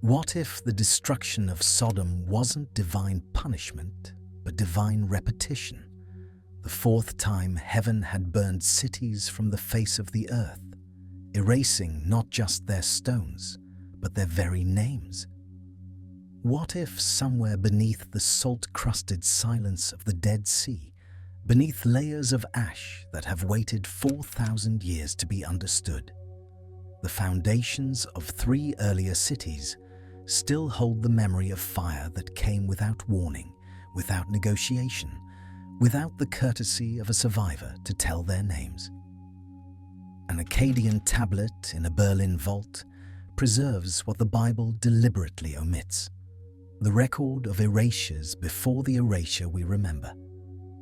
What if the destruction of Sodom wasn't divine punishment, but divine repetition? The fourth time heaven had burned cities from the face of the earth, erasing not just their stones, but their very names. What if somewhere beneath the salt-crusted silence of the Dead Sea, beneath layers of ash that have waited 4,000 years to be understood, the foundations of 3 earlier cities still hold the memory of fire that came without warning, without negotiation, without the courtesy of a survivor to tell their names? An Akkadian tablet in a Berlin vault preserves what the Bible deliberately omits: the record of erasures before the erasure we remember,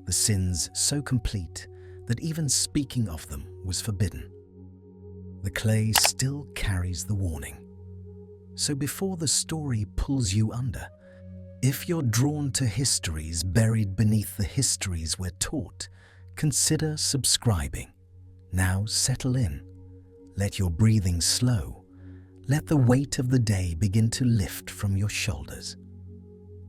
the sins so complete that even speaking of them was forbidden. The clay still carries the warning. So before the story pulls you under, if you're drawn to histories buried beneath the histories we're taught, consider subscribing. Now settle in. Let your breathing slow. Let the weight of the day begin to lift from your shoulders.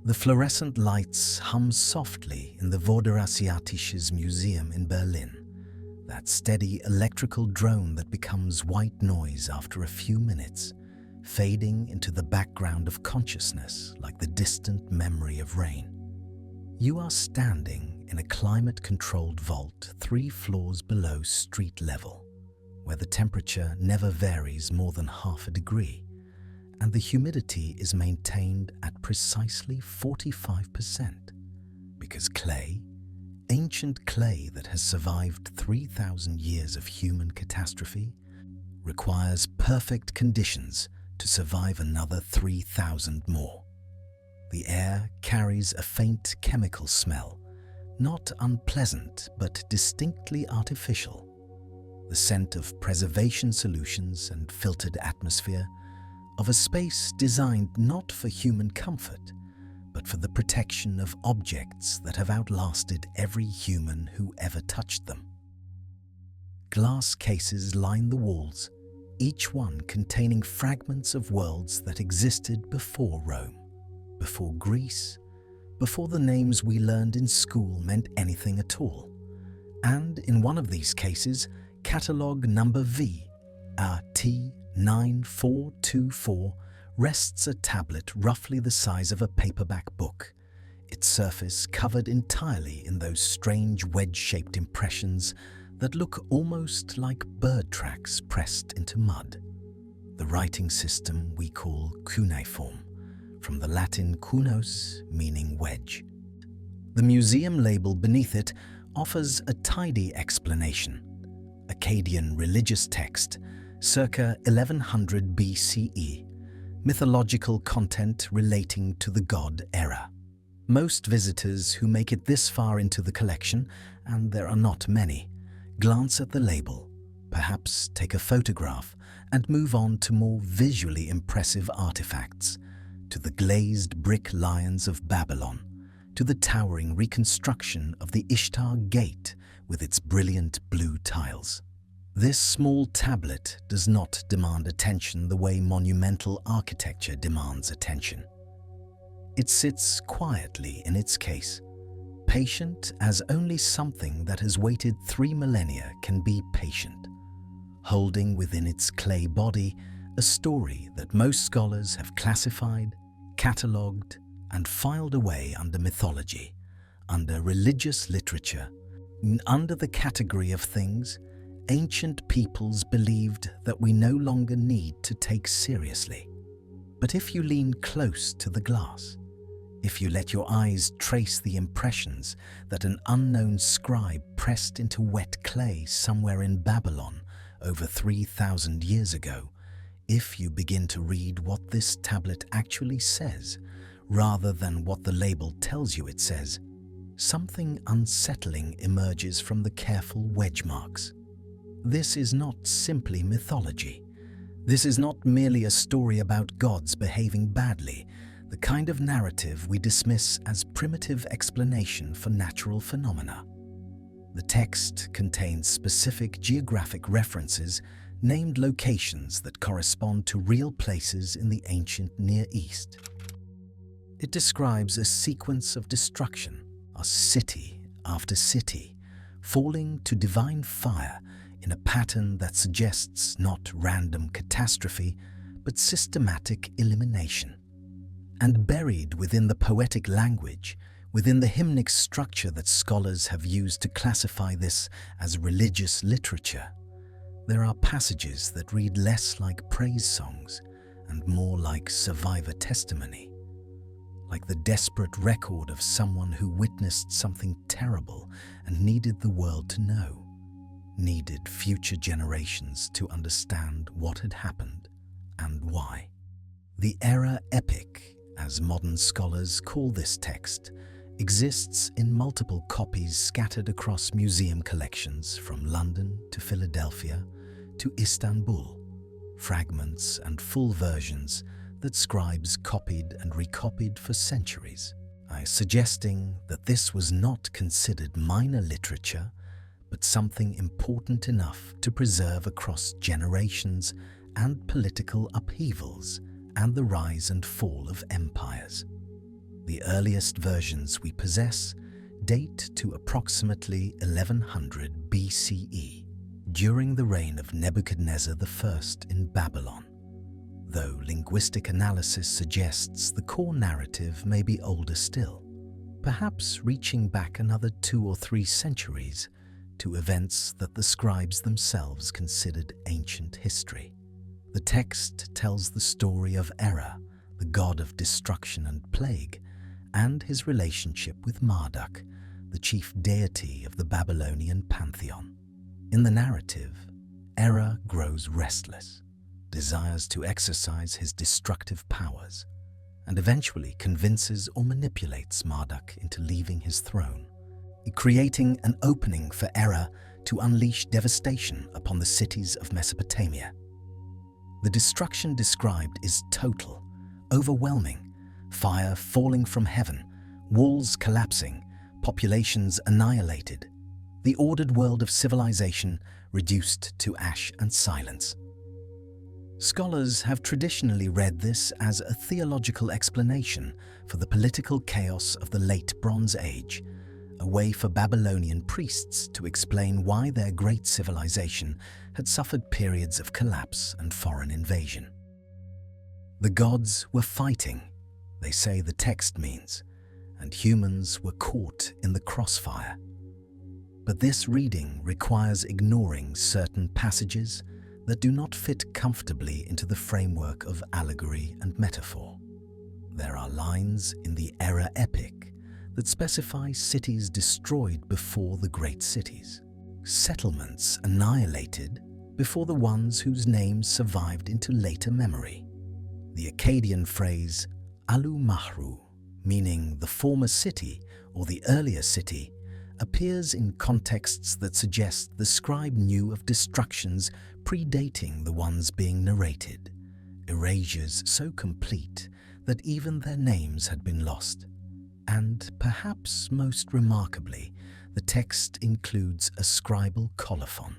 The fluorescent lights hum softly in the Vorderasiatisches Museum in Berlin, that steady electrical drone that becomes white noise after a few minutes, fading into the background of consciousness like the distant memory of rain. You are standing in a climate-controlled vault 3 floors below street level, where the temperature never varies more than half a degree, and the humidity is maintained at precisely 45%, because clay, ancient clay that has survived 3,000 years of human catastrophe, requires perfect conditions to survive another 3,000 more. The air carries a faint chemical smell, not unpleasant but distinctly artificial. The scent of preservation solutions and filtered atmosphere, of a space designed not for human comfort, but for the protection of objects that have outlasted every human who ever touched them. Glass cases line the walls, each one containing fragments of worlds that existed before Rome, before Greece, before the names we learned in school meant anything at all. And in one of these cases, catalogue number V, T9424, rests a tablet roughly the size of a paperback book, its surface covered entirely in those strange wedge-shaped impressions that look almost like bird tracks pressed into mud. The writing system we call cuneiform, from the Latin cunos, meaning wedge. The museum label beneath it offers a tidy explanation: Akkadian religious text, circa 1100 BCE, mythological content relating to the god Erra. Most visitors who make it this far into the collection, and there are not many, glance at the label, perhaps take a photograph, and move on to more visually impressive artifacts, to the glazed brick lions of Babylon, to the towering reconstruction of the Ishtar Gate with its brilliant blue tiles. This small tablet does not demand attention the way monumental architecture demands attention. It sits quietly in its case, patient as only something that has waited 3 millennia can be patient, holding within its clay body a story that most scholars have classified, catalogued, and filed away under mythology, under religious literature, under the category of things ancient peoples believed that we no longer need to take seriously. But if you lean close to the glass, if you let your eyes trace the impressions that an unknown scribe pressed into wet clay somewhere in Babylon over 3,000 years ago, if you begin to read what this tablet actually says, rather than what the label tells you it says, something unsettling emerges from the careful wedge marks. This is not simply mythology. This is not merely a story about gods behaving badly, the kind of narrative we dismiss as primitive explanation for natural phenomena. The text contains specific geographic references named locations that correspond to real places in the ancient Near East. It describes a sequence of destruction, a city after city, falling to divine fire in a pattern that suggests not random catastrophe, but systematic elimination. And buried within the poetic language, within the hymnic structure that scholars have used to classify this as religious literature, there are passages that read less like praise songs and more like survivor testimony, like the desperate record of someone who witnessed something terrible and needed the world to know, needed future generations to understand what had happened and why. The Erra Epic, as modern scholars call this text, exists in multiple copies scattered across museum collections from London to Philadelphia to Istanbul, fragments and full versions that scribes copied and recopied for centuries, suggesting that this was not considered minor literature, but something important enough to preserve across generations and political upheavals and the rise and fall of empires. The earliest versions we possess date to approximately 1100 BCE, during the reign of Nebuchadnezzar I in Babylon, though linguistic analysis suggests the core narrative may be older still, perhaps reaching back another 2 or 3 centuries to events that the scribes themselves considered ancient history. The text tells the story of Erra, the god of destruction and plague, and his relationship with Marduk, the chief deity of the Babylonian pantheon. In the narrative, Erra grows restless, desires to exercise his destructive powers, and eventually convinces or manipulates Marduk into leaving his throne, creating an opening for Erra to unleash devastation upon the cities of Mesopotamia. The destruction described is total, overwhelming, fire falling from heaven, walls collapsing, populations annihilated, the ordered world of civilization reduced to ash and silence. Scholars have traditionally read this as a theological explanation for the political chaos of the late Bronze Age, a way for Babylonian priests to explain why their great civilization had suffered periods of collapse and foreign invasion. The gods were fighting, they say the text means, and humans were caught in the crossfire. But this reading requires ignoring certain passages that do not fit comfortably into the framework of allegory and metaphor. There are lines in the Erra Epic that specify cities destroyed before the great cities, settlements annihilated before the ones whose names survived into later memory. The Akkadian phrase Alu Mahru, meaning the former city or the earlier city, appears in contexts that suggest the scribe knew of destructions predating the ones being narrated, erasures so complete that even their names had been lost. And perhaps most remarkably, the text includes a scribal colophon,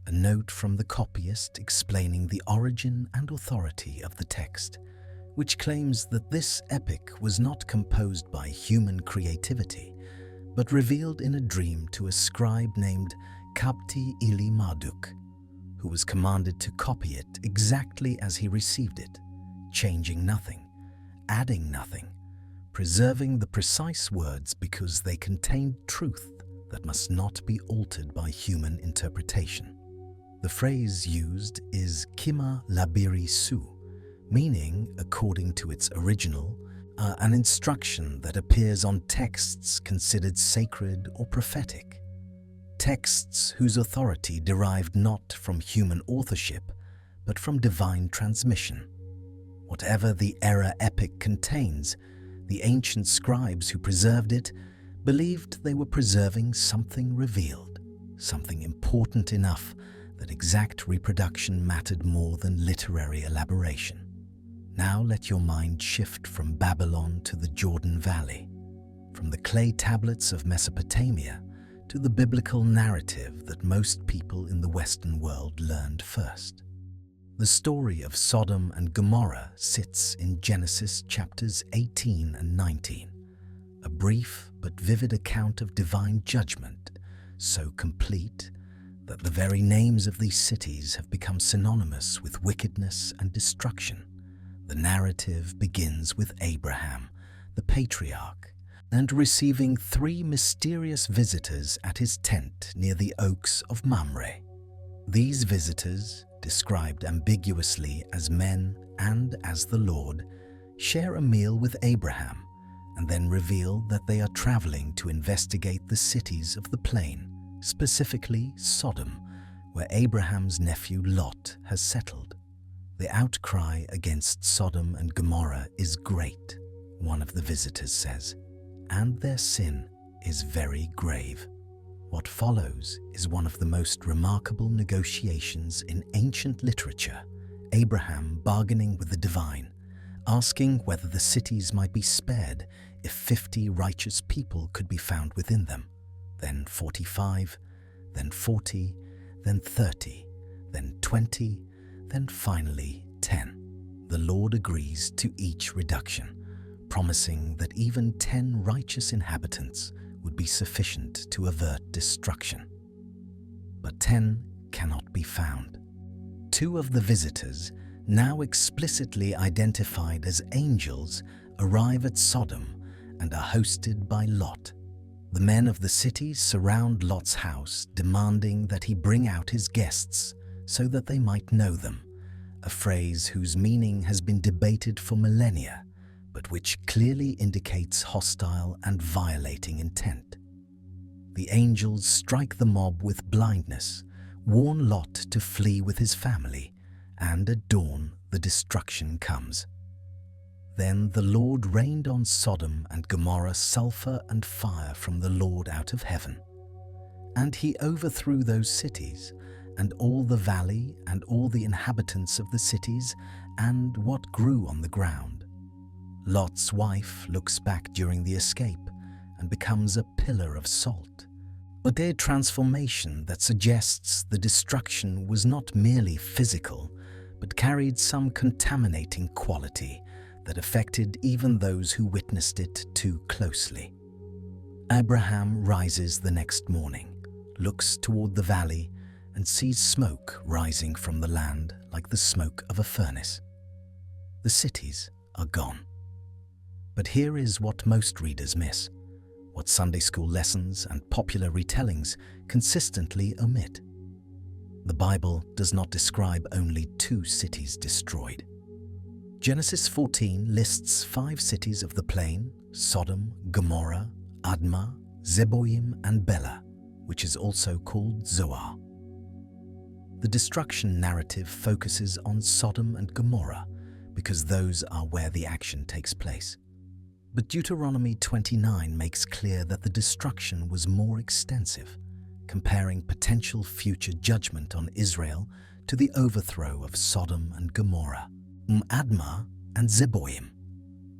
a note from the copyist explaining the origin and authority of the text, which claims that this epic was not composed by human creativity, but revealed in a dream to a scribe named Kabti Ili Marduk, who was commanded to copy it exactly as he received it, changing nothing, adding nothing, preserving the precise words because they contained truth that must not be altered by human interpretation. The phrase used is Kima Labiri Su, meaning, according to its original, an instruction that appears on texts considered sacred or prophetic, texts whose authority derived not from human authorship, but from divine transmission. Whatever the Erra Epic contains, the ancient scribes who preserved it believed they were preserving something revealed, something important enough that exact reproduction mattered more than literary elaboration. Now let your mind shift from Babylon to the Jordan Valley, from the clay tablets of Mesopotamia to the biblical narrative that most people in the Western world learned first. The story of Sodom and Gomorrah sits in Genesis chapters 18 and 19, a brief but vivid account of divine judgment, so complete that the very names of these cities have become synonymous with wickedness and destruction. The narrative begins with Abraham, the patriarch, and receiving 3 mysterious visitors at his tent near the oaks of Mamre. These visitors, described ambiguously as men and as the Lord, share a meal with Abraham and then reveal that they are traveling to investigate the cities of the plain, specifically Sodom, where Abraham's nephew Lot has settled. The outcry against Sodom and Gomorrah is great, one of the visitors says, and their sin is very grave. What follows is one of the most remarkable negotiations in ancient literature, Abraham bargaining with the divine, asking whether the cities might be spared if 50 righteous people could be found within them, then 45, then 40, then 30, then 20, then finally 10. The Lord agrees to each reduction, promising that even 10 righteous inhabitants would be sufficient to avert destruction. But 10 cannot be found. 2 of the visitors, now explicitly identified as angels, arrive at Sodom and are hosted by Lot. The men of the city surround Lot's house, demanding that he bring out his guests so that they might know them, a phrase whose meaning has been debated for millennia, but which clearly indicates hostile and violating intent. The angels strike the mob with blindness, warn Lot to flee with his family, and at dawn the destruction comes. Then the Lord rained on Sodom and Gomorrah sulfur and fire from the Lord out of heaven. And he overthrew those cities, and all the valley, and all the inhabitants of the cities, and what grew on the ground. Lot's wife looks back during the escape and becomes a pillar of salt, a dead transformation that suggests the destruction was not merely physical, but carried some contaminating quality that affected even those who witnessed it too closely. Abraham rises the next morning, looks toward the valley, and sees smoke rising from the land like the smoke of a furnace. The cities are gone. But here is what most readers miss, what Sunday school lessons and popular retellings consistently omit. The Bible does not describe only 2 cities destroyed. Genesis 14 lists 5 cities of the plain: Sodom, Gomorrah, Admah, Zeboim, and Bela, which is also called Zoar. The destruction narrative focuses on Sodom and Gomorrah because those are where the action takes place. But Deuteronomy 29 makes clear that the destruction was more extensive, comparing potential future judgment on Israel to the overthrow of Sodom and Gomorrah, Admah and Zeboim.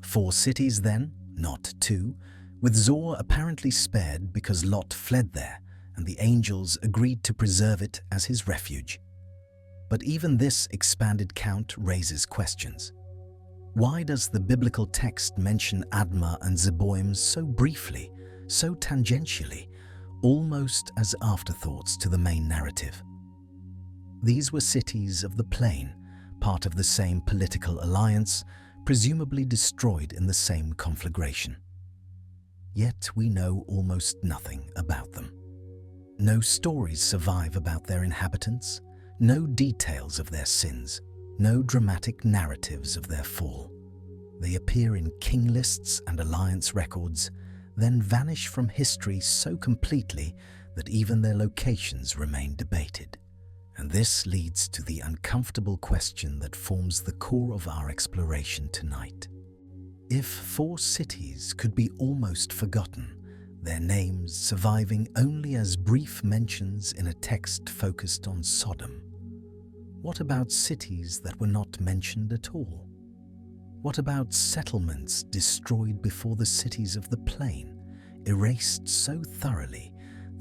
4 cities then, not 2, with Zoar apparently spared because Lot fled there and the angels agreed to preserve it as his refuge. But even this expanded count raises questions. Why does the biblical text mention Admah and Zeboim so briefly, so tangentially, almost as afterthoughts to the main narrative? These were cities of the plain, part of the same political alliance, presumably destroyed in the same conflagration. Yet we know almost nothing about them. No stories survive about their inhabitants, no details of their sins, no dramatic narratives of their fall. They appear in king lists and alliance records, then vanish from history so completely that even their locations remain debated. And this leads to the uncomfortable question that forms the core of our exploration tonight. If 4 cities could be almost forgotten, their names surviving only as brief mentions in a text focused on Sodom, what about cities that were not mentioned at all? What about settlements destroyed before the cities of the plain, erased so thoroughly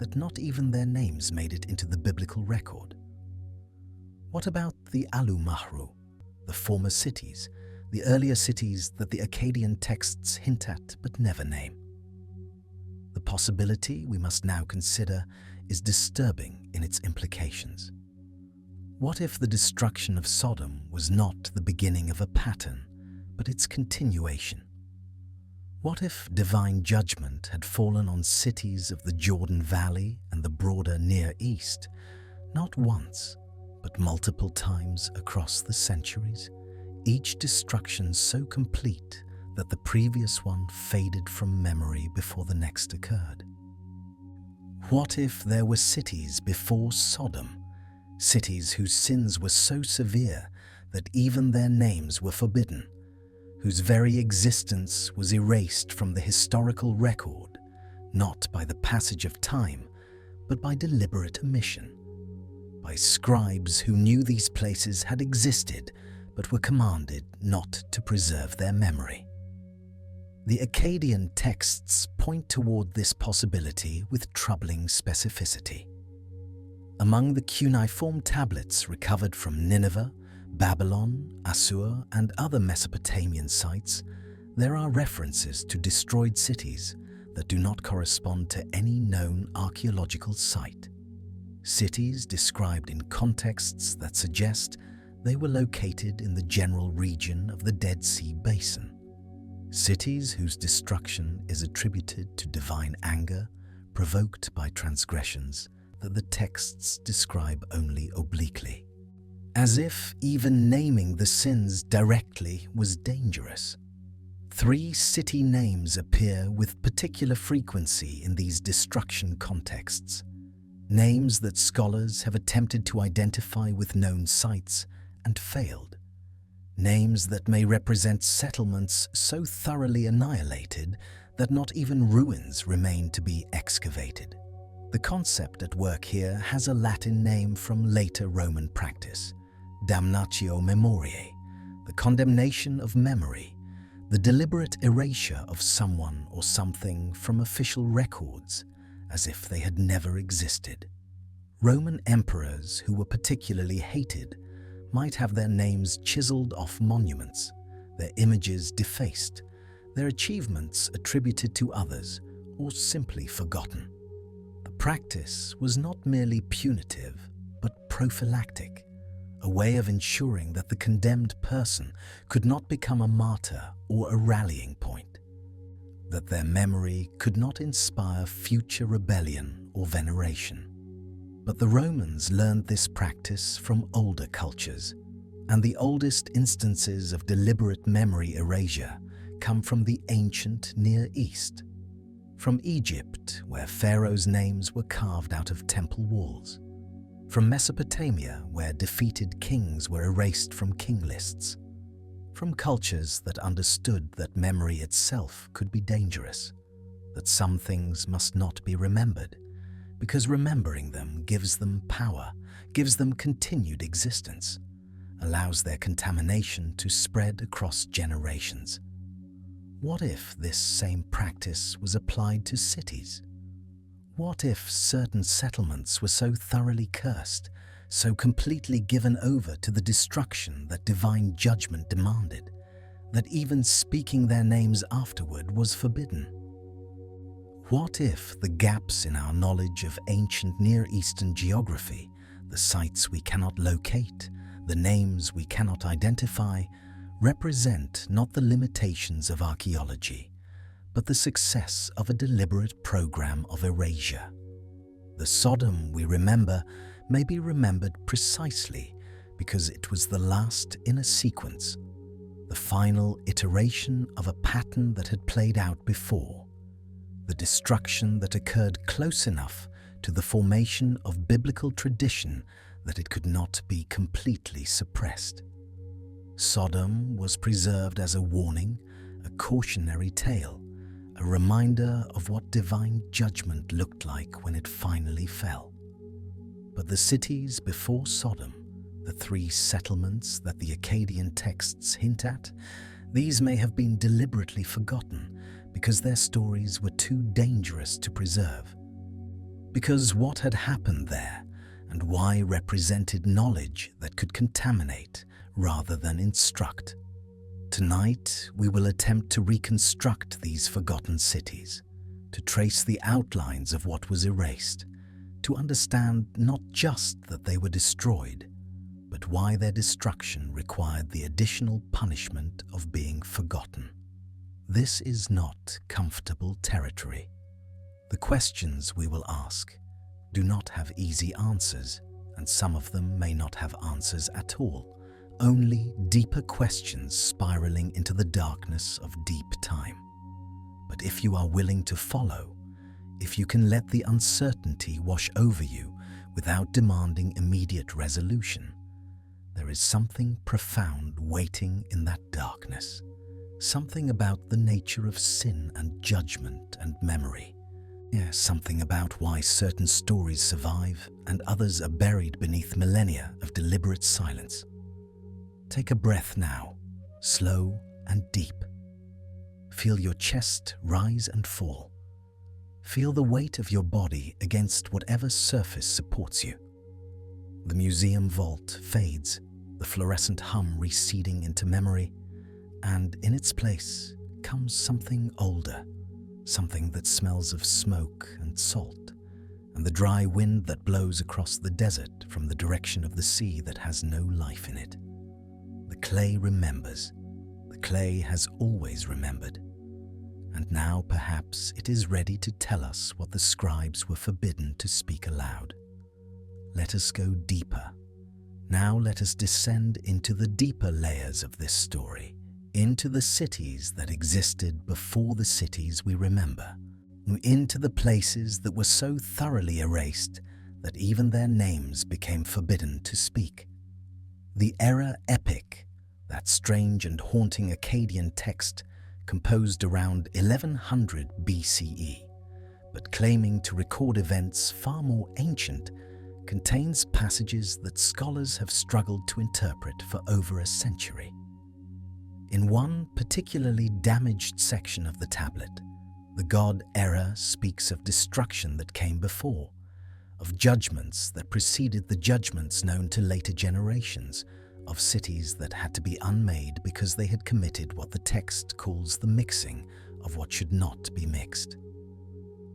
that not even their names made it into the biblical record? What about the Alu-Mahru, the former cities, the earlier cities that the Akkadian texts hint at but never name? The possibility we must now consider is disturbing in its implications. What if the destruction of Sodom was not the beginning of a pattern, but its continuation? What if divine judgment had fallen on cities of the Jordan Valley and the broader Near East, not once, but multiple times across the centuries, each destruction so complete that the previous one faded from memory before the next occurred? What if there were cities before Sodom, cities whose sins were so severe that even their names were forbidden, whose very existence was erased from the historical record, not by the passage of time, but by deliberate omission, by scribes who knew these places had existed but were commanded not to preserve their memory? The Akkadian texts point toward this possibility with troubling specificity. Among the cuneiform tablets recovered from Nineveh, Babylon, Assur, and other Mesopotamian sites, there are references to destroyed cities that do not correspond to any known archaeological site. Cities described in contexts that suggest they were located in the general region of the Dead Sea Basin. Cities whose destruction is attributed to divine anger provoked by transgressions that the texts describe only obliquely, as if even naming the sins directly was dangerous. 3 city names appear with particular frequency in these destruction contexts, names that scholars have attempted to identify with known sites and failed, names that may represent settlements so thoroughly annihilated that not even ruins remain to be excavated. The concept at work here has a Latin name from later Roman practice: damnatio memoriae, the condemnation of memory, the deliberate erasure of someone or something from official records as if they had never existed. Roman emperors who were particularly hated might have their names chiseled off monuments, their images defaced, their achievements attributed to others, or simply forgotten. The practice was not merely punitive, but prophylactic, a way of ensuring that the condemned person could not become a martyr or a rallying point, that their memory could not inspire future rebellion or veneration. But the Romans learned this practice from older cultures, and the oldest instances of deliberate memory erasure come from the ancient Near East, from Egypt, where pharaohs' names were carved out of temple walls, from Mesopotamia, where defeated kings were erased from king lists, from cultures that understood that memory itself could be dangerous, that some things must not be remembered, because remembering them gives them power, gives them continued existence, allows their contamination to spread across generations. What if this same practice was applied to cities? What if certain settlements were so thoroughly cursed, so completely given over to the destruction that divine judgment demanded, that even speaking their names afterward was forbidden? What if the gaps in our knowledge of ancient Near Eastern geography, the sites we cannot locate, the names we cannot identify, represent not the limitations of archaeology, but the success of a deliberate program of erasure? The Sodom we remember may be remembered precisely because it was the last in a sequence, the final iteration of a pattern that had played out before, the destruction that occurred close enough to the formation of biblical tradition that it could not be completely suppressed. Sodom was preserved as a warning, a cautionary tale, a reminder of what divine judgment looked like when it finally fell. But the cities before Sodom, the 3 settlements that the Akkadian texts hint at, these may have been deliberately forgotten because their stories were too dangerous to preserve. because what had happened there and why represented knowledge that could contaminate rather than instruct. Tonight, we will attempt to reconstruct these forgotten cities, to trace the outlines of what was erased, to understand not just that they were destroyed, but why their destruction required the additional punishment of being forgotten. This is not comfortable territory. The questions we will ask do not have easy answers, and some of them may not have answers at all, only deeper questions spiraling into the darkness of deep time. But if you are willing to follow, if you can let the uncertainty wash over you without demanding immediate resolution, there is something profound waiting in that darkness, something about the nature of sin and judgment and memory. Yes, something about why certain stories survive and others are buried beneath millennia of deliberate silence. Take a breath now, slow and deep. Feel your chest rise and fall. Feel the weight of your body against whatever surface supports you. The museum vault fades, the fluorescent hum receding into memory, and in its place comes something older, something that smells of smoke and salt, and the dry wind that blows across the desert from the direction of the sea that has no life in it. The clay remembers. The clay has always remembered. And now perhaps it is ready to tell us what the scribes were forbidden to speak aloud. Let us go deeper. Now let us descend into the deeper layers of this story, into the cities that existed before the cities we remember, into the places that were so thoroughly erased that even their names became forbidden to speak. The Erra Epic, that strange and haunting Akkadian text composed around 1100 BCE, but claiming to record events far more ancient, contains passages that scholars have struggled to interpret for over a century. In one particularly damaged section of the tablet, the god Erra speaks of destruction that came before, of judgments that preceded the judgments known to later generations, of cities that had to be unmade because they had committed what the text calls the mixing of what should not be mixed.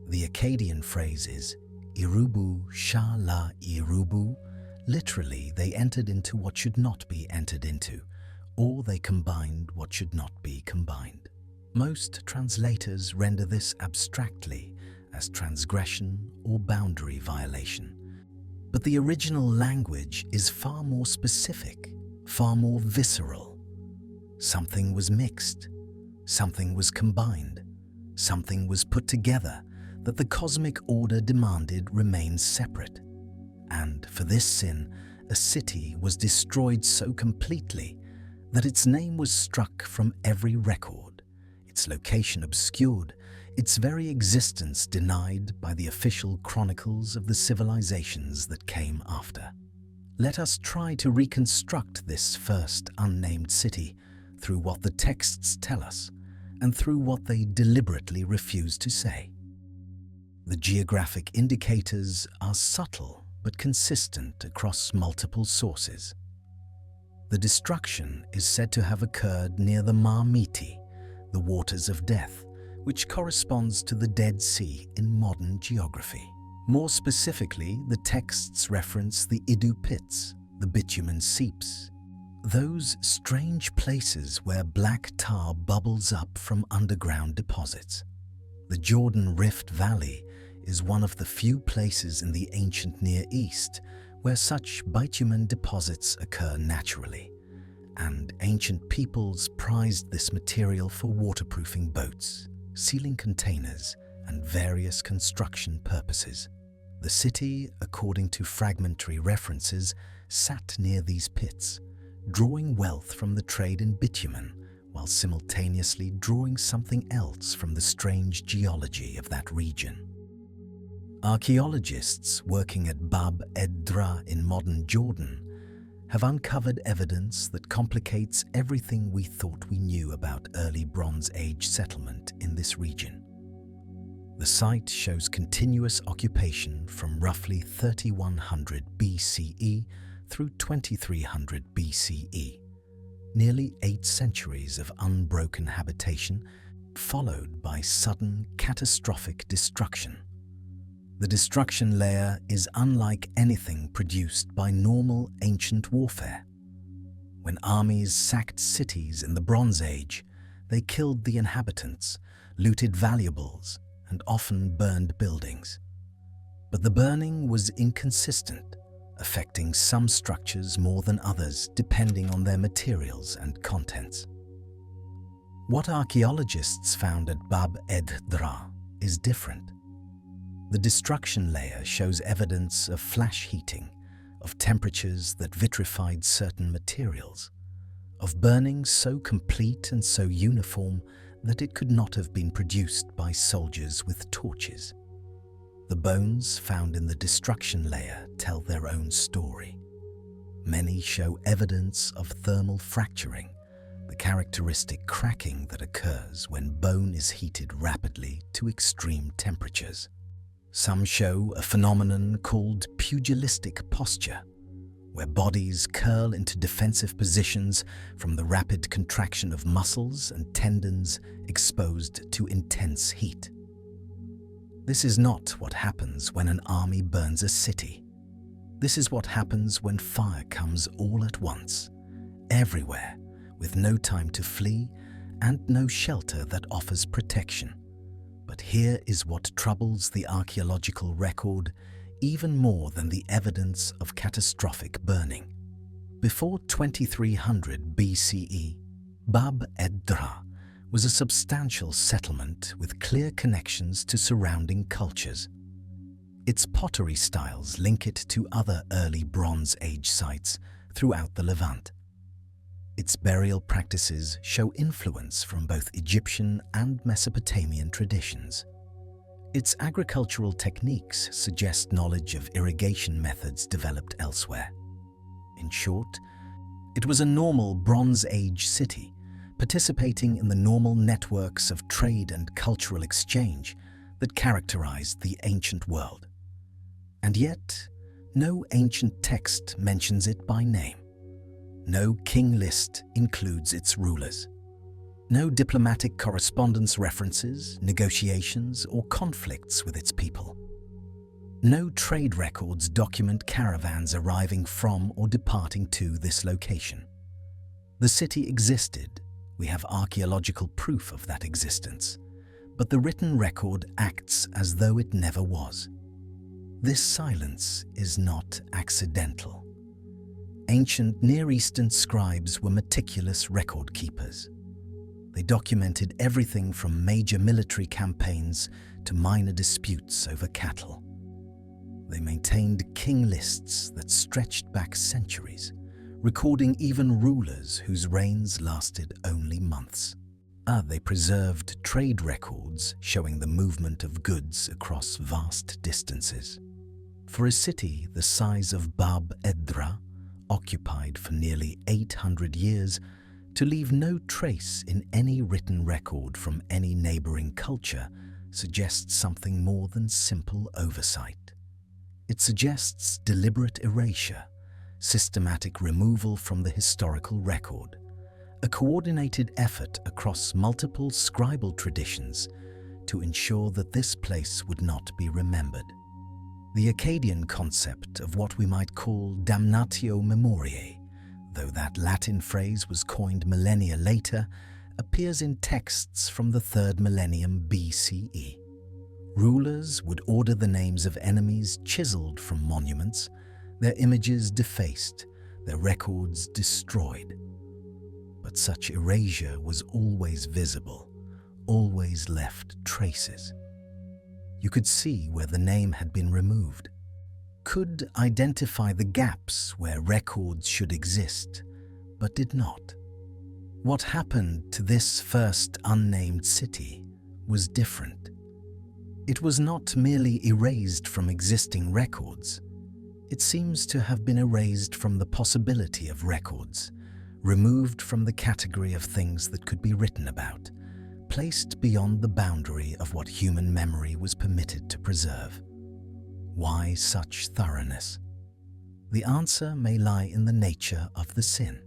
The Akkadian phrase is Irubu Sha La Irubu. Literally, they entered into what should not be entered into, or they combined what should not be combined. Most translators render this abstractly as transgression or boundary violation. But the original language is far more specific, far more visceral. Something was mixed, something was combined, something was put together that the cosmic order demanded remain separate. And for this sin, a city was destroyed so completely that its name was struck from every record, its location obscured, its very existence denied by the official chronicles of the civilizations that came after. Let us try to reconstruct this first unnamed city through what the texts tell us and through what they deliberately refuse to say. The geographic indicators are subtle but consistent across multiple sources. The destruction is said to have occurred near the Mar Miti, the waters of death, which corresponds to the Dead Sea in modern geography. More specifically, the texts reference the Idu pits, the bitumen seeps, those strange places where black tar bubbles up from underground deposits. The Jordan Rift Valley is one of the few places in the ancient Near East where such bitumen deposits occur naturally, and ancient peoples prized this material for waterproofing boats, sealing containers, and various construction purposes. The city, according to fragmentary references, sat near these pits, drawing wealth from the trade in bitumen, while simultaneously drawing something else from the strange geology of that region. Archaeologists working at Bab ed-Dra in modern Jordan have uncovered evidence that complicates everything we thought we knew about early Bronze Age settlement in this region. The site shows continuous occupation from roughly 3100 BCE through 2300 BCE, nearly 8 centuries of unbroken habitation, followed by sudden catastrophic destruction. The destruction layer is unlike anything produced by normal ancient warfare. When armies sacked cities in the Bronze Age, they killed the inhabitants, looted valuables, and often burned buildings. But the burning was inconsistent, affecting some structures more than others depending on their materials and contents. What archaeologists found at Bab-ed-Dra is different. The destruction layer shows evidence of flash heating, of temperatures that vitrified certain materials, of burning so complete and so uniform that it could not have been produced by soldiers with torches. The bones found in the destruction layer tell their own story. Many show evidence of thermal fracturing, the characteristic cracking that occurs when bone is heated rapidly to extreme temperatures. Some show a phenomenon called pugilistic posture, where bodies curl into defensive positions from the rapid contraction of muscles and tendons exposed to intense heat. This is not what happens when an army burns a city. This is what happens when fire comes all at once, everywhere, with no time to flee and no shelter that offers protection. But here is what troubles the archaeological record even more than the evidence of catastrophic burning. Before 2300 BCE, Bab-ed-Dra was a substantial settlement with clear connections to surrounding cultures. Its pottery styles link it to other early Bronze Age sites throughout the Levant. Its burial practices show influence from both Egyptian and Mesopotamian traditions. Its agricultural techniques suggest knowledge of irrigation methods developed elsewhere. In short, it was a normal Bronze Age city, participating in the normal networks of trade and cultural exchange that characterized the ancient world. And yet, no ancient text mentions it by name. No king list includes its rulers. No diplomatic correspondence references, negotiations, or conflicts with its people. No trade records document caravans arriving from or departing to this location. The city existed. We have archaeological proof of that existence, but the written record acts as though it never was. This silence is not accidental. Ancient Near Eastern scribes were meticulous record keepers. They documented everything from major military campaigns to minor disputes over cattle. They maintained king lists that stretched back centuries, recording even rulers whose reigns lasted only months. They preserved trade records showing the movement of goods across vast distances. For a city the size of Bab-ed-Dra, occupied for nearly 800 years, to leave no trace in any written record from any neighboring culture suggests something more than simple oversight. It suggests deliberate erasure, systematic removal from the historical record, a coordinated effort across multiple scribal traditions to ensure that this place would not be remembered. The Akkadian concept of what we might call damnatio memoriae, though that Latin phrase was coined millennia later, appears in texts from the 3rd millennium BCE. Rulers would order the names of enemies chiseled from monuments, their images defaced, their records destroyed. But such erasure was always visible, always left traces. You could see where the name had been removed, could identify the gaps where records should exist, but did not. What happened to this first unnamed city was different. It was not merely erased from existing records. It seems to have been erased from the possibility of records, removed from the category of things that could be written about, placed beyond the boundary of what human memory was permitted to preserve. Why such thoroughness? The answer may lie in the nature of the sin.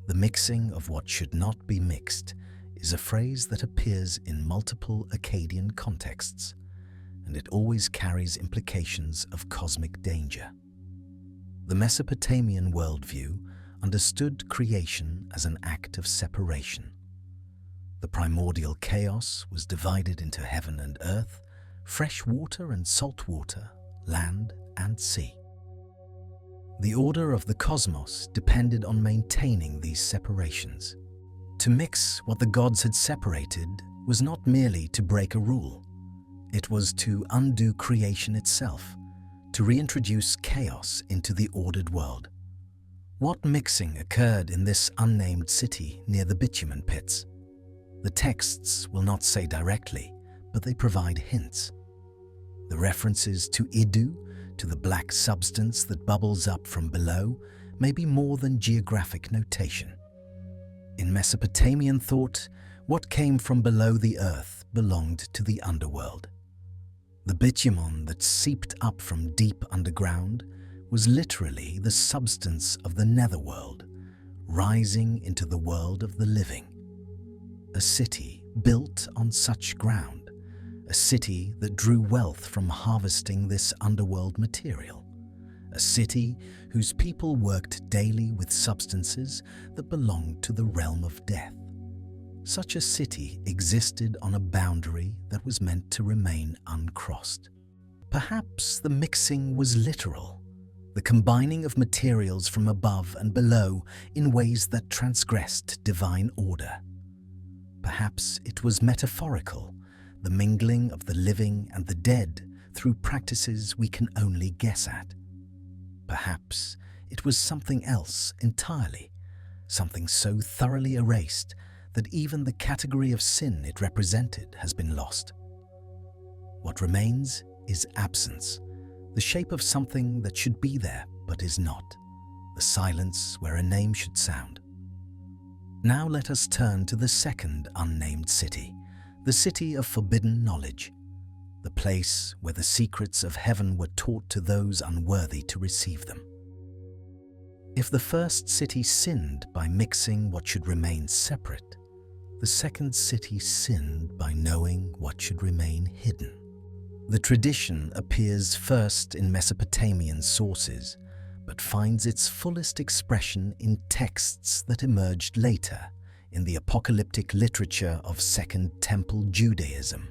The mixing of what should not be mixed is a phrase that appears in multiple Akkadian contexts, and it always carries implications of cosmic danger. The Mesopotamian worldview understood creation as an act of separation. The primordial chaos was divided into heaven and earth, fresh water and salt water, land and sea. The order of the cosmos depended on maintaining these separations. To mix what the gods had separated was not merely to break a rule. It was to undo creation itself, to reintroduce chaos into the ordered world. What mixing occurred in this unnamed city near the bitumen pits? The texts will not say directly, but they provide hints. The references to Idu, to the black substance that bubbles up from below, may be more than geographic notation. In Mesopotamian thought, what came from below the earth belonged to the underworld. The bitumen that seeped up from deep underground was literally the substance of the netherworld, rising into the world of the living. A city built on such ground, a city that drew wealth from harvesting this underworld material, a city whose people worked daily with substances that belonged to the realm of death. Such a city existed on a boundary that was meant to remain uncrossed. Perhaps the mixing was literal, the combining of materials from above and below in ways that transgressed divine order. Perhaps it was metaphorical, the mingling of the living and the dead through practices we can only guess at. Perhaps it was something else entirely, something so thoroughly erased that even the category of sin it represented has been lost. What remains is absence, the shape of something that should be there but is not, the silence where a name should sound. Now let us turn to the second unnamed city, the city of forbidden knowledge, the place where the secrets of heaven were taught to those unworthy to receive them. If the first city sinned by mixing what should remain separate, the second city sinned by knowing what should remain hidden. The tradition appears first in Mesopotamian sources, but finds its fullest expression in texts that emerged later in the apocalyptic literature of Second Temple Judaism,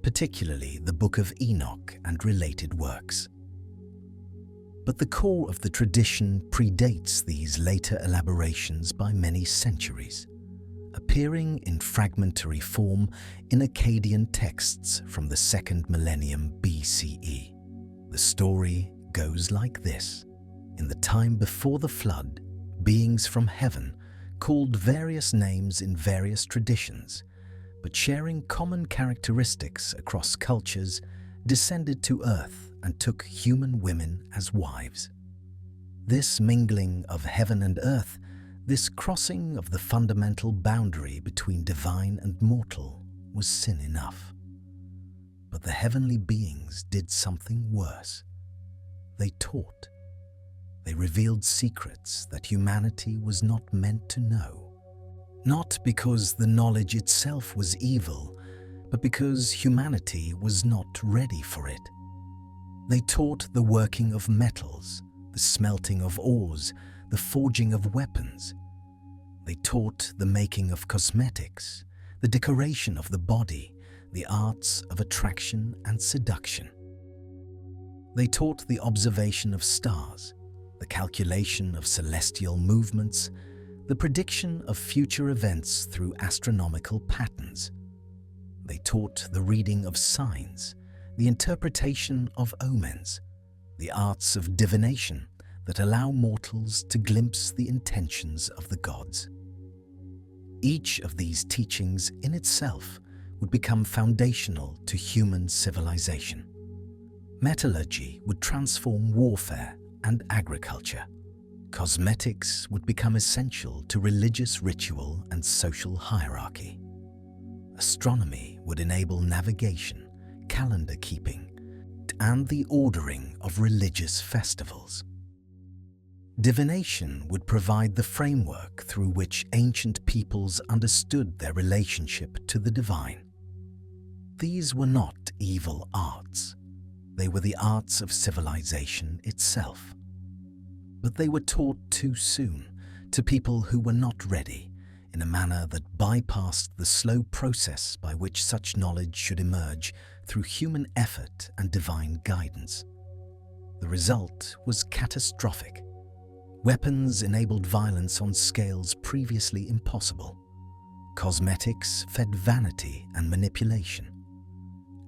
particularly the Book of Enoch and related works. But the core of the tradition predates these later elaborations by many centuries, appearing in fragmentary form in Akkadian texts from the 2nd millennium BCE. The story goes like this. In the time before the flood, beings from heaven, called various names in various traditions, but sharing common characteristics across cultures, descended to earth and took human women as wives. This mingling of heaven and earth, this crossing of the fundamental boundary between divine and mortal, was sin enough. But the heavenly beings did something worse. They taught. They revealed secrets that humanity was not meant to know. Not because the knowledge itself was evil, but because humanity was not ready for it. They taught the working of metals, the smelting of ores, the forging of weapons. They taught the making of cosmetics, the decoration of the body, the arts of attraction and seduction. They taught the observation of stars, the calculation of celestial movements, the prediction of future events through astronomical patterns. They taught the reading of signs, the interpretation of omens, the arts of divination that allow mortals to glimpse the intentions of the gods. Each of these teachings in itself would become foundational to human civilization. Metallurgy would transform warfare and agriculture. Cosmetics would become essential to religious ritual and social hierarchy. Astronomy would enable navigation, calendar keeping, and the ordering of religious festivals. Divination would provide the framework through which ancient peoples understood their relationship to the divine. These were not evil arts. They were the arts of civilization itself. But they were taught too soon to people who were not ready, in a manner that bypassed the slow process by which such knowledge should emerge through human effort and divine guidance. The result was catastrophic. Weapons enabled violence on scales previously impossible. Cosmetics fed vanity and manipulation.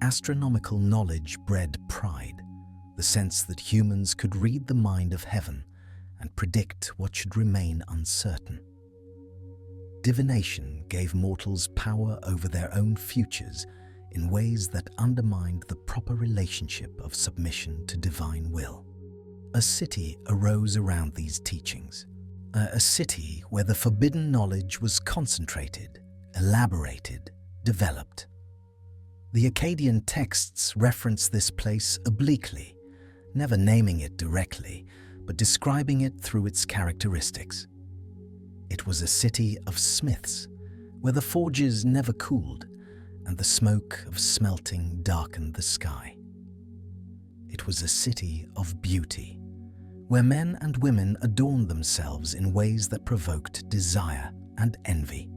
Astronomical knowledge bred pride, the sense that humans could read the mind of heaven and predict what should remain uncertain. Divination gave mortals power over their own futures in ways that undermined the proper relationship of submission to divine will. A city arose around these teachings, a city where the forbidden knowledge was concentrated, elaborated, developed. The Akkadian texts reference this place obliquely, never naming it directly, but describing it through its characteristics. It was a city of smiths, where the forges never cooled, and the smoke of smelting darkened the sky. It was a city of beauty, where men and women adorned themselves in ways that provoked desire and envy.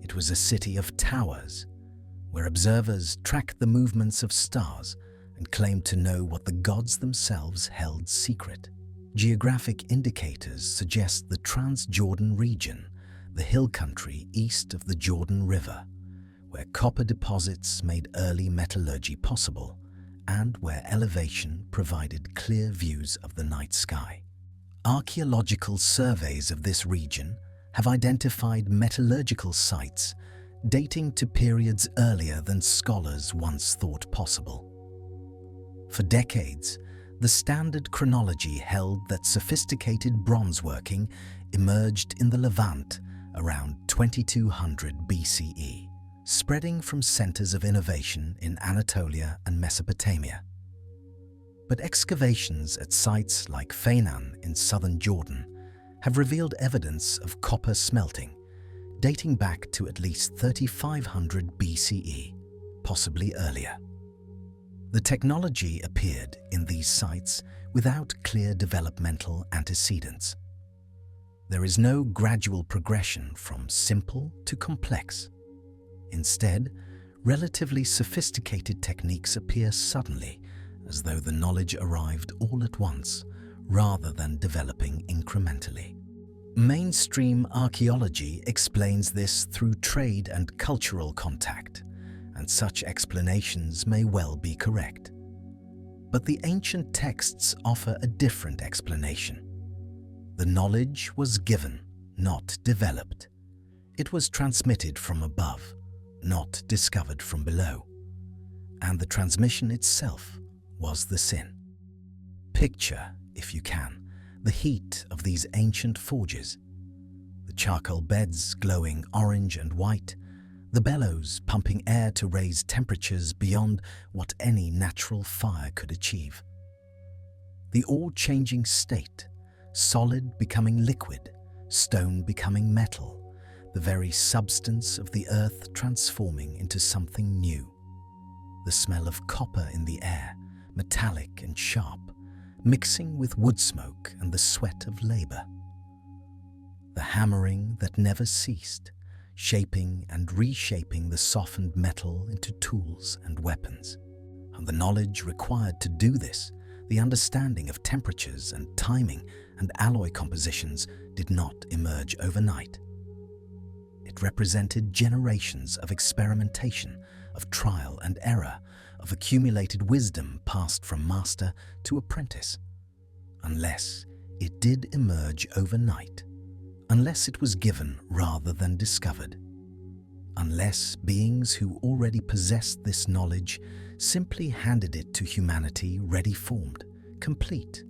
It was a city of towers, where observers tracked the movements of stars and claimed to know what the gods themselves held secret. Geographic indicators suggest the Transjordan region, the hill country east of the Jordan River, where copper deposits made early metallurgy possible and where elevation provided clear views of the night sky. Archaeological surveys of this region have identified metallurgical sites dating to periods earlier than scholars once thought possible. For decades, the standard chronology held that sophisticated bronze working emerged in the Levant around 2200 BCE, spreading from centers of innovation in Anatolia and Mesopotamia. But excavations at sites like Fainan in southern Jordan have revealed evidence of copper smelting, dating back to at least 3500 BCE, possibly earlier. The technology appeared in these sites without clear developmental antecedents. There is no gradual progression from simple to complex. Instead, relatively sophisticated techniques appear suddenly, as though the knowledge arrived all at once, rather than developing incrementally. Mainstream archaeology explains this through trade and cultural contact, and such explanations may well be correct. But the ancient texts offer a different explanation. The knowledge was given, not developed. It was transmitted from above, not discovered from below. And the transmission itself was the sin. Picture, if you can, the heat of these ancient forges. The charcoal beds glowing orange and white, the bellows pumping air to raise temperatures beyond what any natural fire could achieve. The all-changing state, solid becoming liquid, stone becoming metal, the very substance of the earth transforming into something new. The smell of copper in the air, metallic and sharp, mixing with wood smoke and the sweat of labor. The hammering that never ceased, shaping and reshaping the softened metal into tools and weapons. And the knowledge required to do this, the understanding of temperatures and timing and alloy compositions, did not emerge overnight. It represented generations of experimentation, of trial and error, of accumulated wisdom passed from master to apprentice. Unless it did emerge overnight, unless it was given rather than discovered, unless beings who already possessed this knowledge simply handed it to humanity ready-formed, complete,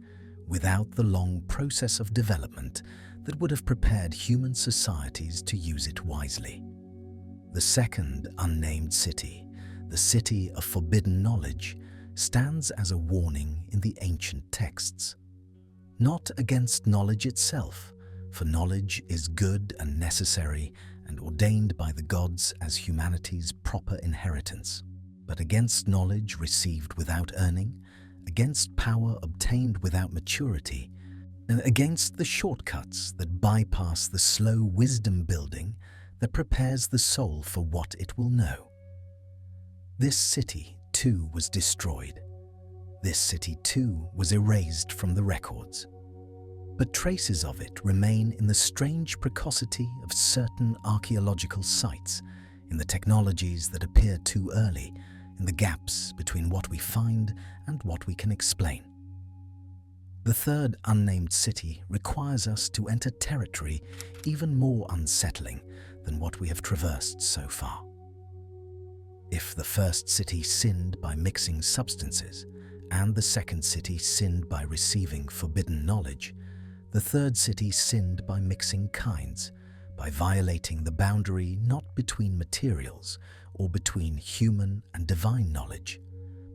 without the long process of development that would have prepared human societies to use it wisely. The second unnamed city, the city of forbidden knowledge, stands as a warning in the ancient texts. Not against knowledge itself, for knowledge is good and necessary and ordained by the gods as humanity's proper inheritance, but against knowledge received without earning, against power obtained without maturity, and against the shortcuts that bypass the slow wisdom building that prepares the soul for what it will know. This city, too, was destroyed. This city, too, was erased from the records. But traces of it remain in the strange precocity of certain archaeological sites, in the technologies that appear too early, in the gaps between what we find and what we can explain. The third unnamed city requires us to enter territory even more unsettling than what we have traversed so far. If the first city sinned by mixing substances, and the second city sinned by receiving forbidden knowledge, the third city sinned by mixing kinds, by violating the boundary not between materials or between human and divine knowledge,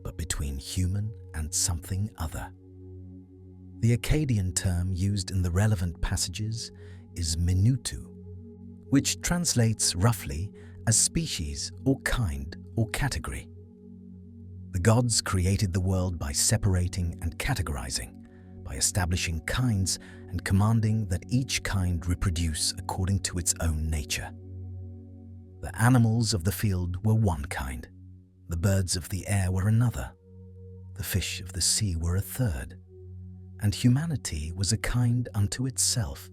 but between human and something other. The Akkadian term used in the relevant passages is minutu, which translates roughly as species or kind or category. The gods created the world by separating and categorizing, by establishing kinds and commanding that each kind reproduce according to its own nature. The animals of the field were one kind, the birds of the air were another, the fish of the sea were a third, and humanity was a kind unto itself,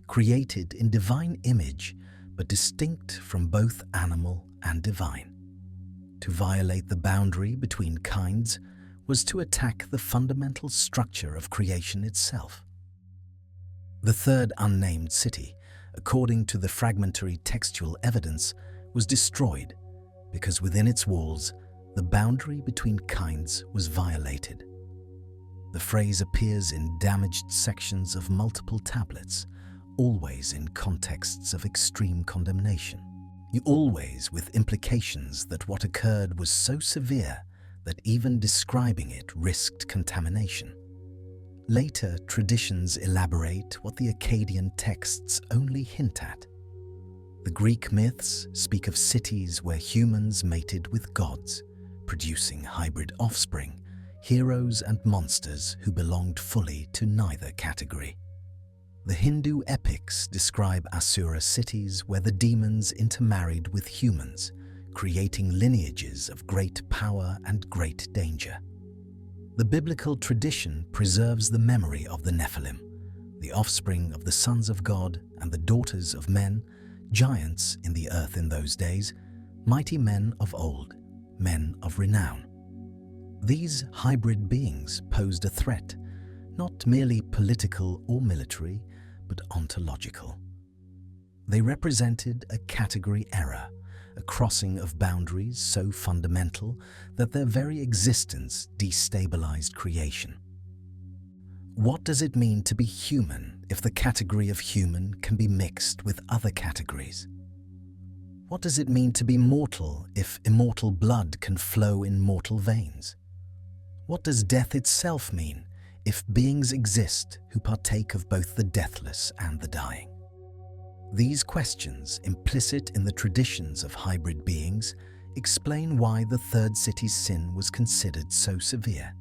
created in divine image but distinct from both animal and divine. To violate the boundary between kinds was to attack the fundamental structure of creation itself. The third unnamed city, according to the fragmentary textual evidence, was destroyed because within its walls the boundary between kinds was violated. The phrase appears in damaged sections of multiple tablets, always in contexts of extreme condemnation, always with implications that what occurred was so severe that even describing it risked contamination. Later traditions elaborate what the Akkadian texts only hint at. The Greek myths speak of cities where humans mated with gods, producing hybrid offspring, heroes and monsters who belonged fully to neither category. The Hindu epics describe Asura cities where the demons intermarried with humans, creating lineages of great power and great danger. The biblical tradition preserves the memory of the Nephilim, the offspring of the sons of God and the daughters of men, giants in the earth in those days, mighty men of old, men of renown. These hybrid beings posed a threat, not merely political or military, but ontological. They represented a category error, a crossing of boundaries so fundamental that their very existence destabilized creation. What does it mean to be human if the category of human can be mixed with other categories? What does it mean to be mortal if immortal blood can flow in mortal veins? What does death itself mean if beings exist who partake of both the deathless and the dying? These questions, implicit in the traditions of hybrid beings, explain why the third city's sin was considered so severe.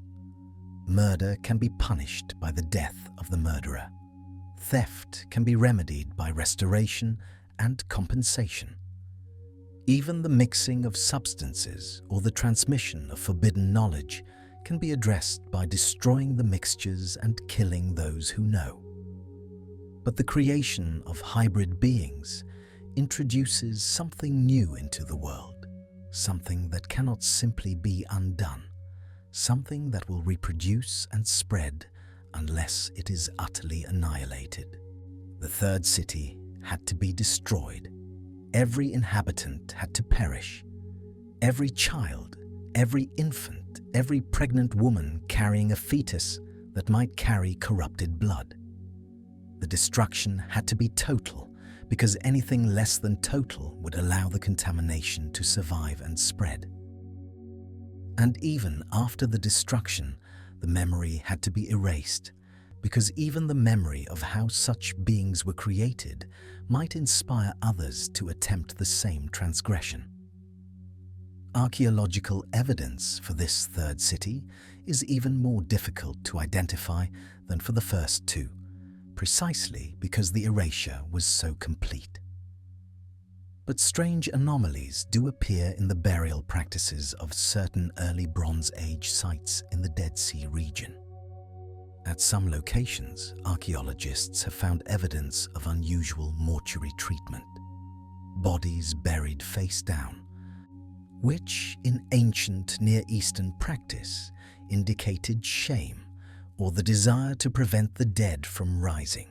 Murder can be punished by the death of the murderer. Theft can be remedied by restoration and compensation. Even the mixing of substances or the transmission of forbidden knowledge can be addressed by destroying the mixtures and killing those who know. But the creation of hybrid beings introduces something new into the world, something that cannot simply be undone, something that will reproduce and spread unless it is utterly annihilated. The third city had to be destroyed. Every inhabitant had to perish. Every child, every infant, every pregnant woman carrying a fetus that might carry corrupted blood. The destruction had to be total because anything less than total would allow the contamination to survive and spread. And even after the destruction, the memory had to be erased, because even the memory of how such beings were created might inspire others to attempt the same transgression. Archaeological evidence for this third city is even more difficult to identify than for the first two, precisely because the erasure was so complete. But strange anomalies do appear in the burial practices of certain early Bronze Age sites in the Dead Sea region. At some locations, archaeologists have found evidence of unusual mortuary treatment, bodies buried face down, which in ancient Near Eastern practice indicated shame or the desire to prevent the dead from rising.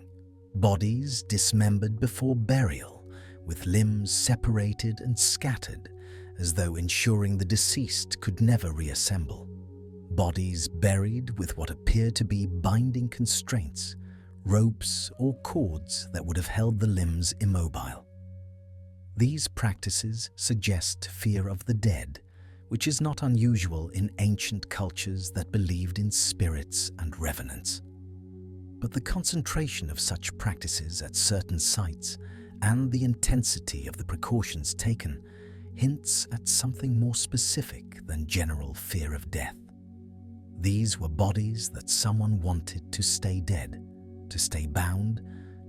Bodies dismembered before burial, with limbs separated and scattered, as though ensuring the deceased could never reassemble. Bodies buried with what appear to be binding constraints, ropes or cords that would have held the limbs immobile. These practices suggest fear of the dead, which is not unusual in ancient cultures that believed in spirits and revenants. But the concentration of such practices at certain sites and the intensity of the precautions taken hints at something more specific than general fear of death. These were bodies that someone wanted to stay dead, to stay bound,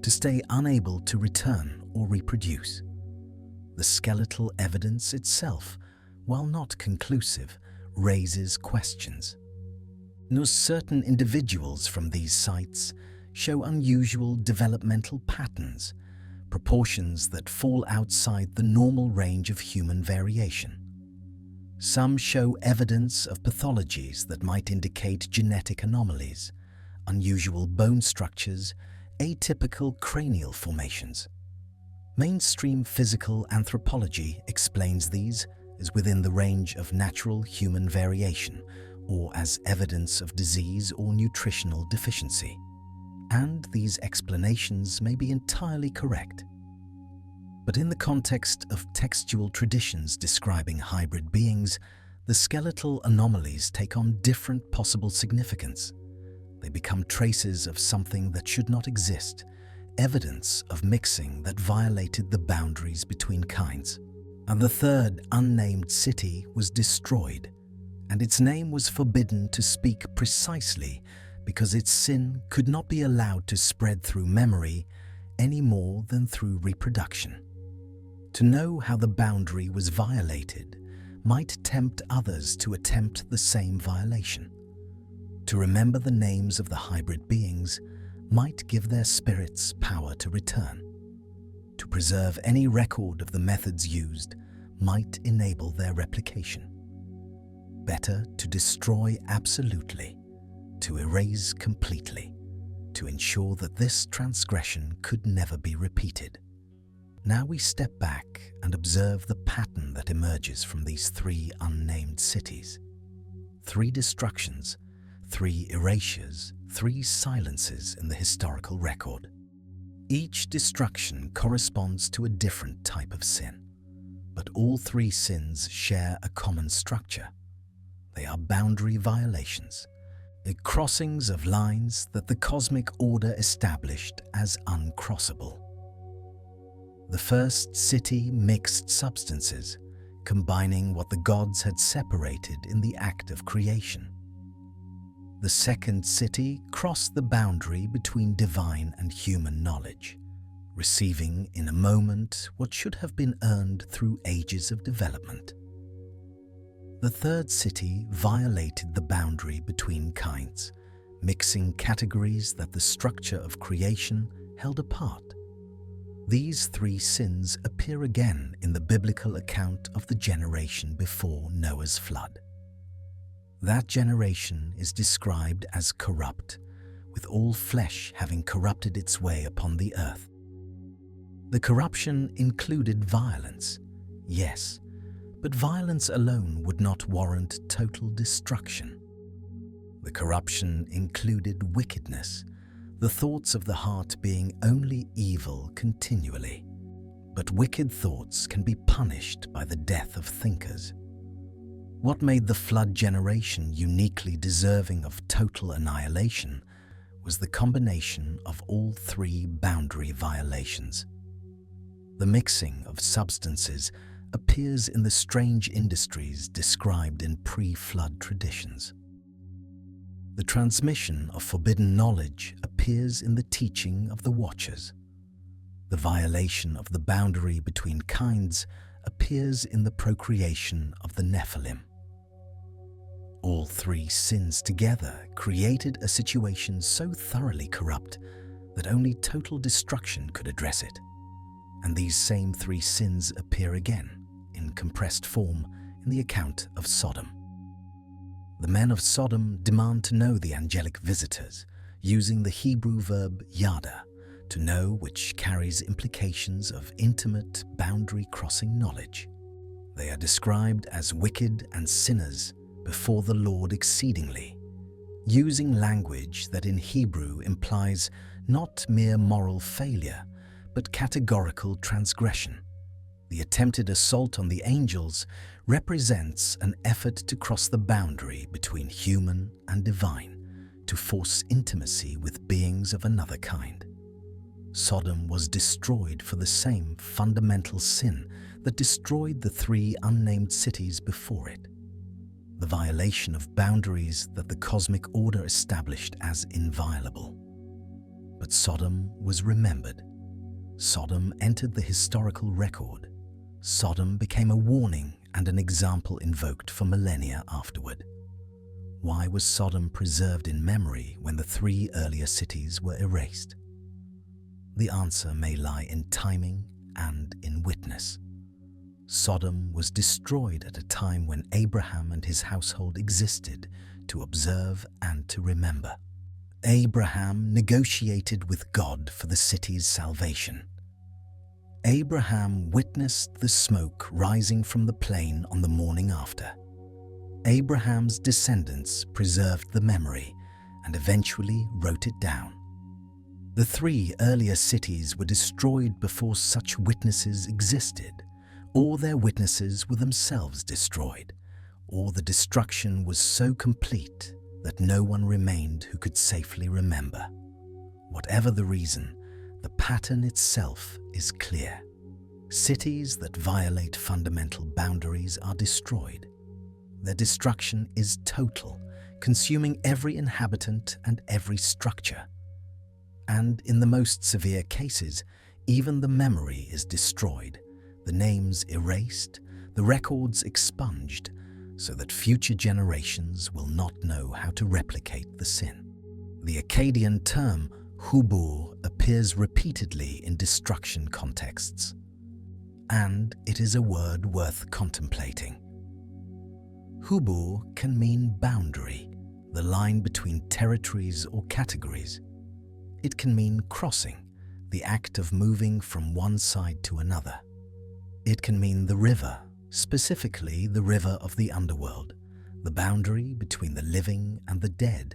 to stay unable to return or reproduce. The skeletal evidence itself, while not conclusive, raises questions. No, certain individuals from these sites show unusual developmental patterns, proportions that fall outside the normal range of human variation. Some show evidence of pathologies that might indicate genetic anomalies, unusual bone structures, atypical cranial formations. Mainstream physical anthropology explains these as within the range of natural human variation or as evidence of disease or nutritional deficiency. And these explanations may be entirely correct. But in the context of textual traditions describing hybrid beings, the skeletal anomalies take on different possible significance. They become traces of something that should not exist, evidence of mixing that violated the boundaries between kinds. And the third unnamed city was destroyed, and its name was forbidden to speak precisely because its sin could not be allowed to spread through memory any more than through reproduction. To know how the boundary was violated might tempt others to attempt the same violation. To remember the names of the hybrid beings might give their spirits power to return. To preserve any record of the methods used might enable their replication. Better to destroy absolutely, to erase completely, to ensure that this transgression could never be repeated. Now we step back and observe the pattern that emerges from these three unnamed cities. 3 destructions, 3 erasures, 3 silences in the historical record. Each destruction corresponds to a different type of sin, but all 3 sins share a common structure. They are boundary violations, crossings of lines that the cosmic order established as uncrossable. The first city mixed substances, combining what the gods had separated in the act of creation. The second city crossed the boundary between divine and human knowledge, receiving in a moment what should have been earned through ages of development. The third city violated the boundary between kinds, mixing categories that the structure of creation held apart. These 3 sins appear again in the biblical account of the generation before Noah's flood. That generation is described as corrupt, with all flesh having corrupted its way upon the earth. The corruption included violence, yes, but violence alone would not warrant total destruction. The corruption included wickedness, the thoughts of the heart being only evil continually, but wicked thoughts can be punished by the death of thinkers. What made the flood generation uniquely deserving of total annihilation was the combination of all three boundary violations. The mixing of substances appears in the strange industries described in pre-flood traditions. The transmission of forbidden knowledge appears in the teaching of the Watchers. The violation of the boundary between kinds appears in the procreation of the Nephilim. All three sins together created a situation so thoroughly corrupt that only total destruction could address it. And these same three sins appear again, in compressed form, in the account of Sodom. The men of Sodom demand to know the angelic visitors, using the Hebrew verb yada, to know, which carries implications of intimate, boundary-crossing knowledge. They are described as wicked and sinners before the Lord exceedingly, using language that in Hebrew implies not mere moral failure, but categorical transgression. The attempted assault on the angels represents an effort to cross the boundary between human and divine, to force intimacy with beings of another kind. Sodom was destroyed for the same fundamental sin that destroyed the three unnamed cities before it. The violation of boundaries that the cosmic order established as inviolable. But Sodom was remembered. Sodom entered the historical record. Sodom became a warning and an example invoked for millennia afterward. Why was Sodom preserved in memory when the three earlier cities were erased? The answer may lie in timing and in witness. Sodom was destroyed at a time when Abraham and his household existed to observe and to remember. Abraham negotiated with God for the city's salvation. Abraham witnessed the smoke rising from the plain on the morning after. Abraham's descendants preserved the memory and eventually wrote it down. The three earlier cities were destroyed before such witnesses existed, or their witnesses were themselves destroyed, or the destruction was so complete that no one remained who could safely remember. Whatever the reason, the pattern itself is clear. Cities that violate fundamental boundaries are destroyed. Their destruction is total, consuming every inhabitant and every structure. And in the most severe cases, even the memory is destroyed, the names erased, the records expunged, so that future generations will not know how to replicate the sin. The Akkadian term hubur appears repeatedly in destruction contexts, and it is a word worth contemplating. Hubur can mean boundary, the line between territories or categories. It can mean crossing, the act of moving from one side to another. It can mean the river, specifically the river of the underworld, the boundary between the living and the dead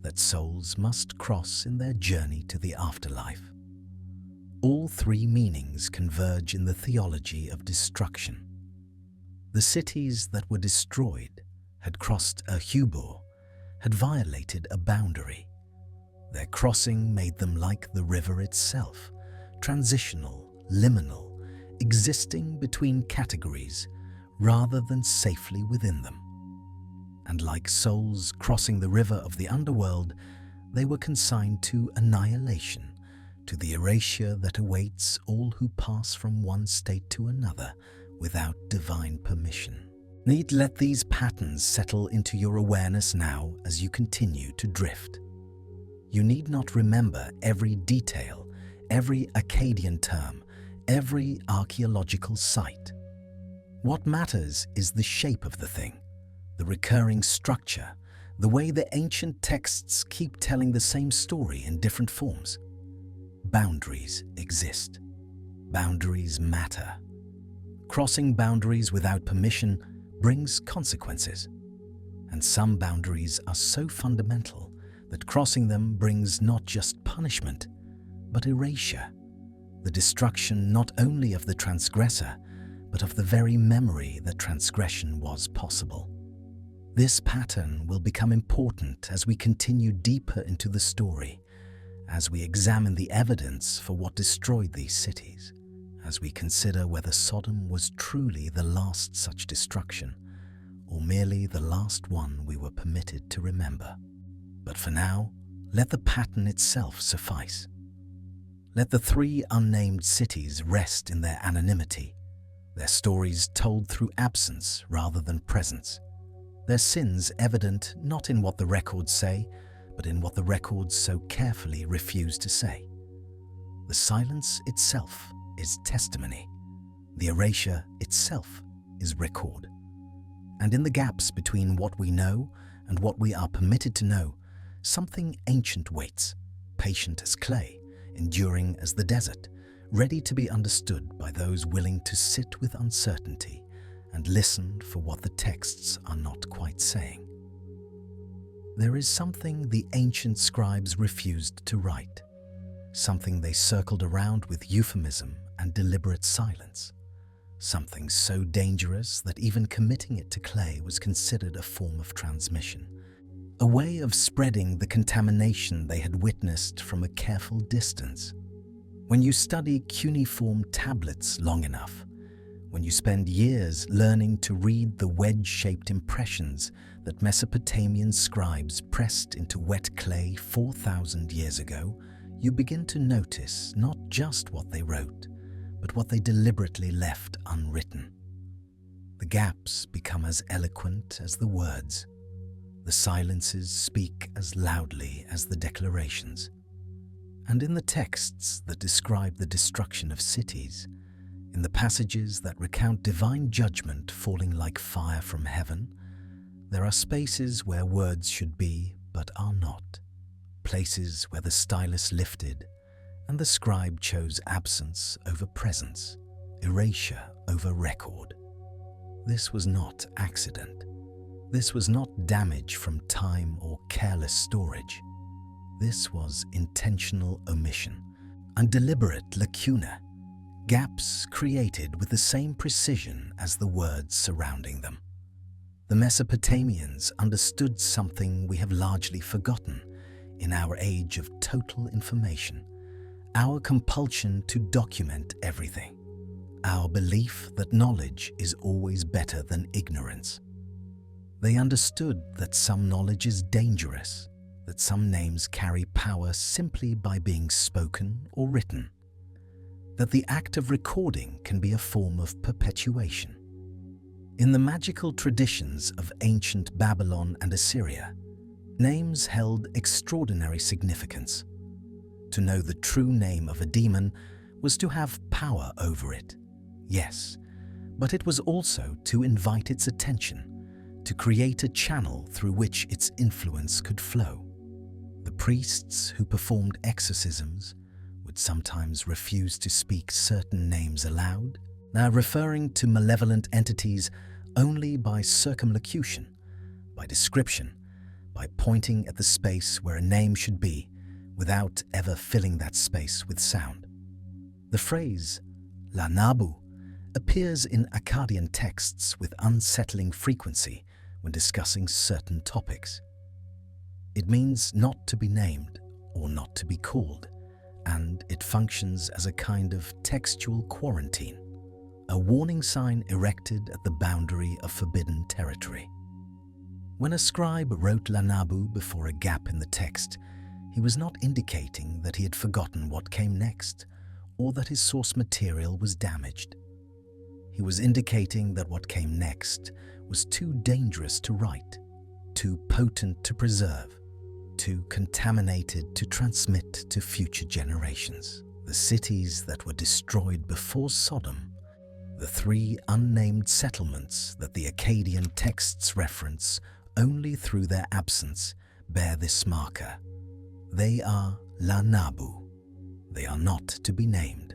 that souls must cross in their journey to the afterlife. All three meanings converge in the theology of destruction. The cities that were destroyed had crossed a hubur, had violated a boundary. Their crossing made them like the river itself, transitional, liminal, existing between categories rather than safely within them. And like souls crossing the river of the underworld, they were consigned to annihilation, to the erasure that awaits all who pass from one state to another without divine permission. Let these patterns settle into your awareness now as you continue to drift. You need not remember every detail, every Akkadian term, every archaeological site. What matters is the shape of the thing, the recurring structure, the way the ancient texts keep telling the same story in different forms. Boundaries exist. Boundaries matter. Crossing boundaries without permission brings consequences. And some boundaries are so fundamental that crossing them brings not just punishment, but erasure. the destruction not only of the transgressor, but of the very memory that transgression was possible. This pattern will become important as we continue deeper into the story, as we examine the evidence for what destroyed these cities, as we consider whether Sodom was truly the last such destruction, or merely the last one we were permitted to remember. But for now, let the pattern itself suffice. Let the three unnamed cities rest in their anonymity, their stories told through absence rather than presence, their sins evident not in what the records say, but in what the records so carefully refuse to say. The silence itself is testimony. The erasure itself is record. And in the gaps between what we know and what we are permitted to know, something ancient waits, patient as clay, enduring as the desert, ready to be understood by those willing to sit with uncertainty and listen for what the texts are not quite saying. There is something the ancient scribes refused to write, something they circled around with euphemism and deliberate silence, something so dangerous that even committing it to clay was considered a form of transmission, a way of spreading the contamination they had witnessed from a careful distance. When you study cuneiform tablets long enough, when you spend years learning to read the wedge-shaped impressions that Mesopotamian scribes pressed into wet clay 4,000 years ago, you begin to notice not just what they wrote, but what they deliberately left unwritten. The gaps become as eloquent as the words. The silences speak as loudly as the declarations. And in the texts that describe the destruction of cities, in the passages that recount divine judgment falling like fire from heaven, there are spaces where words should be but are not, places where the stylus lifted and the scribe chose absence over presence, erasure over record. This was not accident. This was not damage from time or careless storage. This was intentional omission and deliberate lacuna, gaps created with the same precision as the words surrounding them. The Mesopotamians understood something we have largely forgotten in our age of total information, our compulsion to document everything, our belief that knowledge is always better than ignorance. They understood that some knowledge is dangerous, that some names carry power simply by being spoken or written, that the act of recording can be a form of perpetuation. In the magical traditions of ancient Babylon and Assyria, names held extraordinary significance. To know the true name of a demon was to have power over it, yes, but it was also to invite its attention, to create a channel through which its influence could flow. The priests who performed exorcisms would sometimes refuse to speak certain names aloud, now referring to malevolent entities only by circumlocution, by description, by pointing at the space where a name should be, without ever filling that space with sound. The phrase La Nabu appears in Akkadian texts with unsettling frequency when discussing certain topics. It means not to be named or not to be called, and it functions as a kind of textual quarantine, a warning sign erected at the boundary of forbidden territory. When a scribe wrote La Nabu before a gap in the text, he was not indicating that he had forgotten what came next or that his source material was damaged. He was indicating that what came next was too dangerous to write, too potent to preserve, too contaminated to transmit to future generations. The cities that were destroyed before Sodom, the three unnamed settlements that the Akkadian texts reference only through their absence, bear this marker. They are La Nabu. They are not to be named,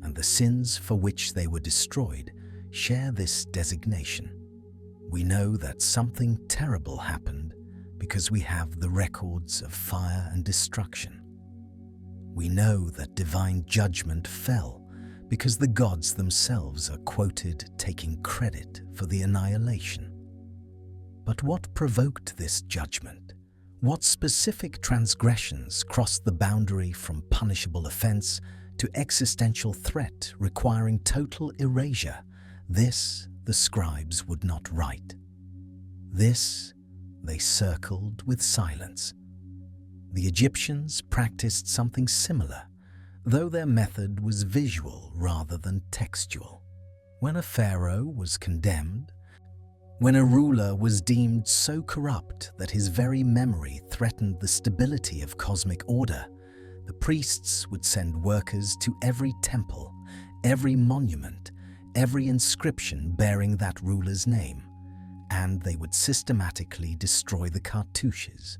and the sins for which they were destroyed share this designation. We know that something terrible happened because we have the records of fire and destruction. we know that divine judgment fell because the gods themselves are quoted taking credit for the annihilation. But what provoked this judgment? What specific transgressions crossed the boundary from punishable offense to existential threat requiring total erasure? This the scribes would not write. This they circled with silence. The Egyptians practiced something similar, though their method was visual rather than textual. When a pharaoh was condemned, when a ruler was deemed so corrupt that his very memory threatened the stability of cosmic order, the priests would send workers to every temple, every monument, every inscription bearing that ruler's name, and they would systematically destroy the cartouches,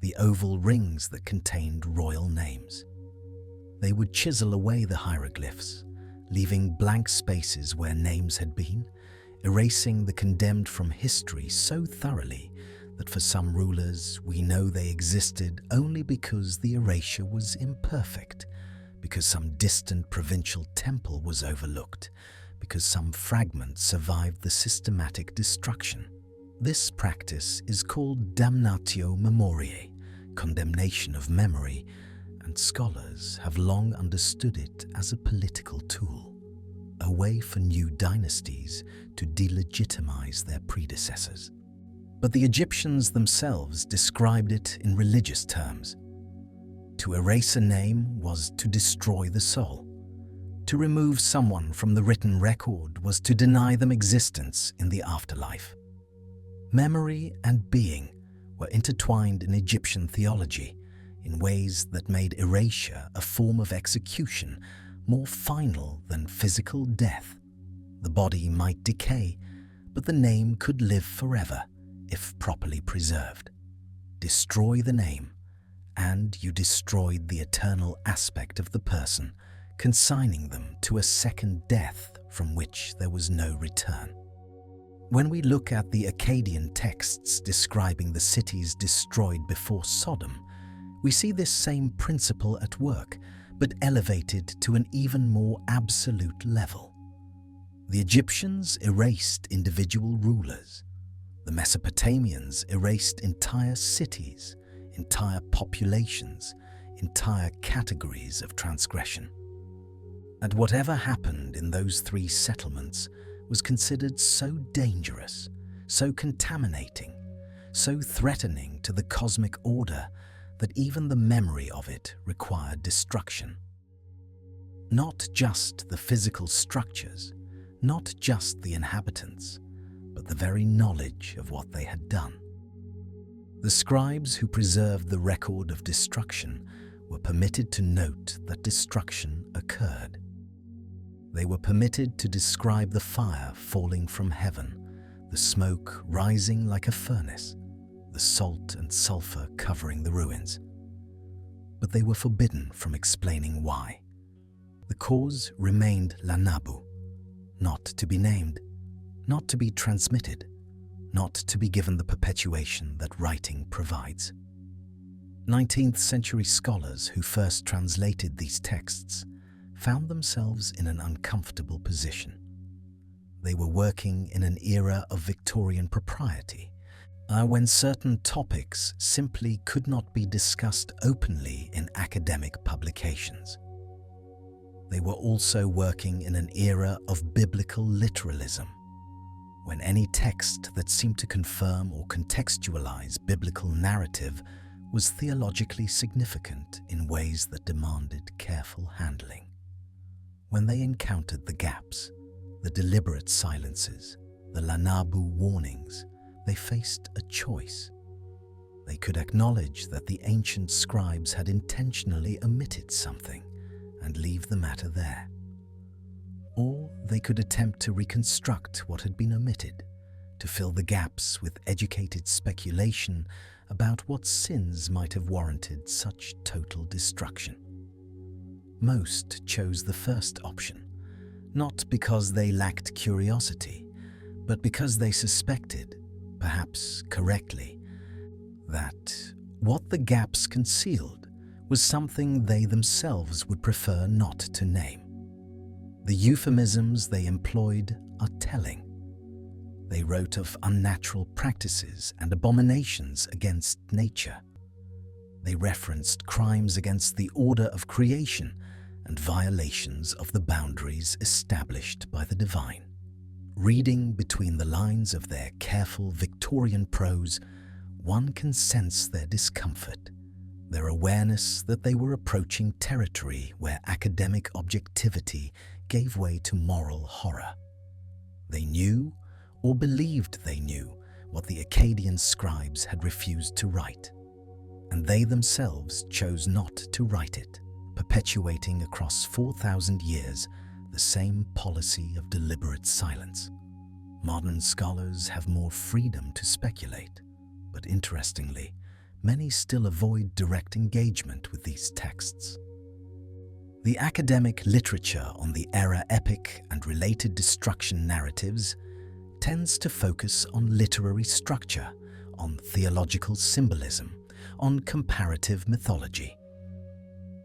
the oval rings that contained royal names. They would chisel away the hieroglyphs, leaving blank spaces where names had been, erasing the condemned from history so thoroughly that for some rulers we know they existed only because the erasure was imperfect, because some distant provincial temple was overlooked, because some fragment survived the systematic destruction. This practice is called damnatio memoriae, condemnation of memory, and scholars have long understood it as a political tool, a way for new dynasties to delegitimize their predecessors. But the Egyptians themselves described it in religious terms. To erase a name was to destroy the soul. To remove someone from the written record was to deny them existence in the afterlife. Memory and being were intertwined in Egyptian theology in ways that made erasure a form of execution more final than physical death. The body might decay, but the name could live forever if properly preserved. Destroy the name, and you destroyed the eternal aspect of the person, consigning them to a second death from which there was no return. When we look at the Akkadian texts describing the cities destroyed before Sodom, we see this same principle at work, but elevated to an even more absolute level. The Egyptians erased individual rulers. The Mesopotamians erased entire cities, entire populations, entire categories of transgression. And whatever happened in those three settlements was considered so dangerous, so contaminating, so threatening to the cosmic order that even the memory of it required destruction. Not just the physical structures, not just the inhabitants, but the very knowledge of what they had done. The scribes who preserved the record of destruction were permitted to note that destruction occurred. They were permitted to describe the fire falling from heaven, the smoke rising like a furnace, the salt and sulfur covering the ruins. But they were forbidden from explaining why. The cause remained lanabu, not to be named, not to be transmitted, not to be given the perpetuation that writing provides. 19th century scholars who first translated these texts found themselves in an uncomfortable position. They were working in an era of Victorian propriety, when certain topics simply could not be discussed openly in academic publications. They were also working in an era of biblical literalism, when any text that seemed to confirm or contextualize biblical narrative was theologically significant in ways that demanded careful handling. When they encountered the gaps, the deliberate silences, the lanabu warnings, they faced a choice. They could acknowledge that the ancient scribes had intentionally omitted something and leave the matter there. Or they could attempt to reconstruct what had been omitted, to fill the gaps with educated speculation about what sins might have warranted such total destruction. Most chose the first option, not because they lacked curiosity, but because they suspected, perhaps correctly, that what the gaps concealed was something they themselves would prefer not to name. The euphemisms they employed are telling. They wrote of unnatural practices and abominations against nature. They referenced crimes against the order of creation and violations of the boundaries established by the divine. Reading between the lines of their careful Victorian prose, one can sense their discomfort, their awareness that they were approaching territory where academic objectivity gave way to moral horror. They knew, or believed they knew, what the Akkadian scribes had refused to write, and they themselves chose not to write it, perpetuating across 4,000 years the same policy of deliberate silence. Modern scholars have more freedom to speculate, but interestingly, many still avoid direct engagement with these texts. The academic literature on the Erra Epic and related destruction narratives tends to focus on literary structure, on theological symbolism, on comparative mythology.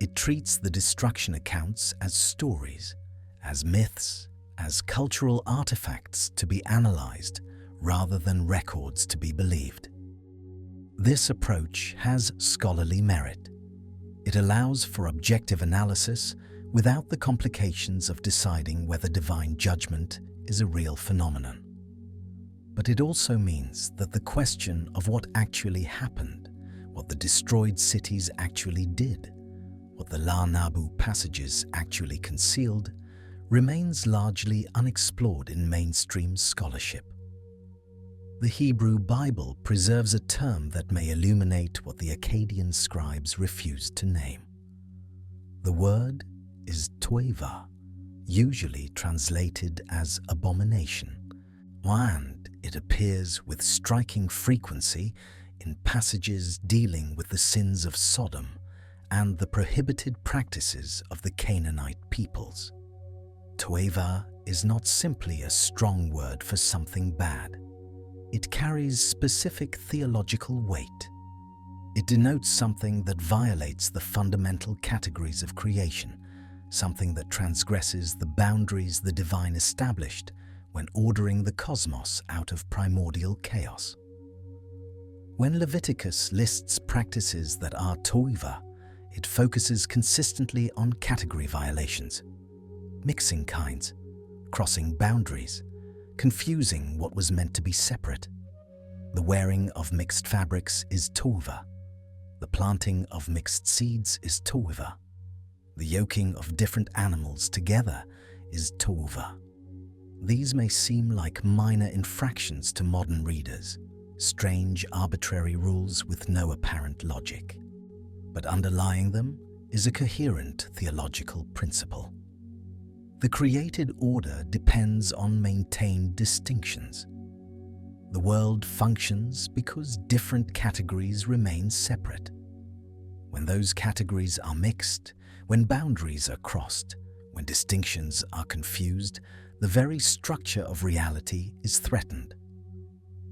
It treats the destruction accounts as stories, as myths, as cultural artifacts to be analyzed rather than records to be believed. This approach has scholarly merit. It allows for objective analysis without the complications of deciding whether divine judgment is a real phenomenon. But it also means that the question of what actually happened, what the destroyed cities actually did, what the La Nabu passages actually concealed, remains largely unexplored in mainstream scholarship. The Hebrew Bible preserves a term that may illuminate what the Akkadian scribes refused to name. The word is toeva, usually translated as abomination, and it appears with striking frequency in passages dealing with the sins of Sodom and the prohibited practices of the Canaanite peoples. Toeva is not simply a strong word for something bad. It carries specific theological weight. It denotes something that violates the fundamental categories of creation, something that transgresses the boundaries the divine established when ordering the cosmos out of primordial chaos. When Leviticus lists practices that are toeva, it focuses consistently on category violations, mixing kinds, crossing boundaries, confusing what was meant to be separate. The wearing of mixed fabrics is tova. The planting of mixed seeds is toeva. The yoking of different animals together is tova. These may seem like minor infractions to modern readers, strange arbitrary rules with no apparent logic. But underlying them is a coherent theological principle. The created order depends on maintained distinctions. The world functions because different categories remain separate. When those categories are mixed, when boundaries are crossed, when distinctions are confused, the very structure of reality is threatened.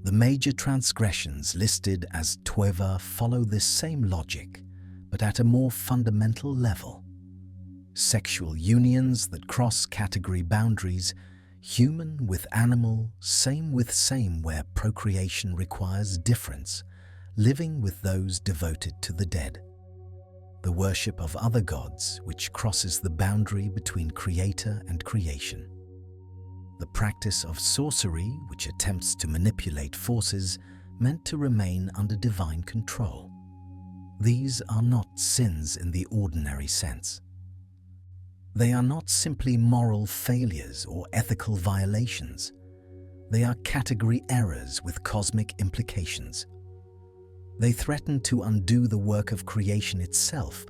The major transgressions listed as toeva follow this same logic, but at a more fundamental level. Sexual unions that cross category boundaries, human with animal, same with same where procreation requires difference, living with those devoted to the dead. The worship of other gods which crosses the boundary between creator and creation. The practice of sorcery which attempts to manipulate forces meant to remain under divine control. These are not sins in the ordinary sense. They are not simply moral failures or ethical violations. They are category errors with cosmic implications. They threaten to undo the work of creation itself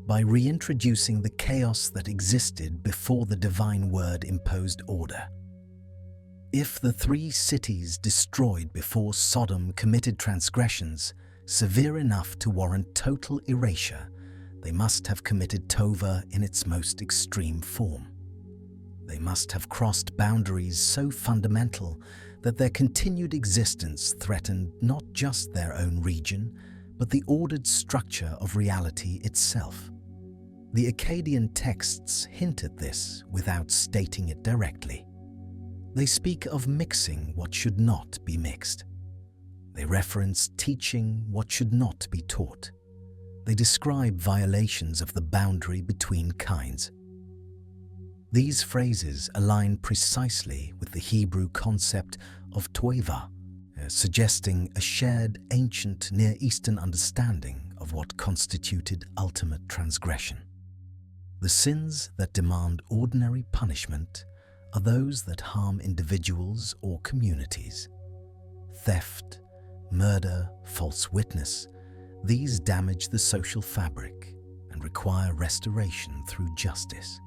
by reintroducing the chaos that existed before the divine word imposed order. If the 3 cities destroyed before Sodom committed transgressions severe enough to warrant total erasure, they must have committed tova in its most extreme form. They must have crossed boundaries so fundamental that their continued existence threatened not just their own region, but the ordered structure of reality itself. The Akkadian texts hint at this without stating it directly. They speak of mixing what should not be mixed. They reference teaching what should not be taught. They describe violations of the boundary between kinds. These phrases align precisely with the Hebrew concept of toeva, suggesting a shared ancient Near Eastern understanding of what constituted ultimate transgression. The sins that demand ordinary punishment are those that harm individuals or communities. Theft, murder, false witness, these damage the social fabric and require restoration through justice.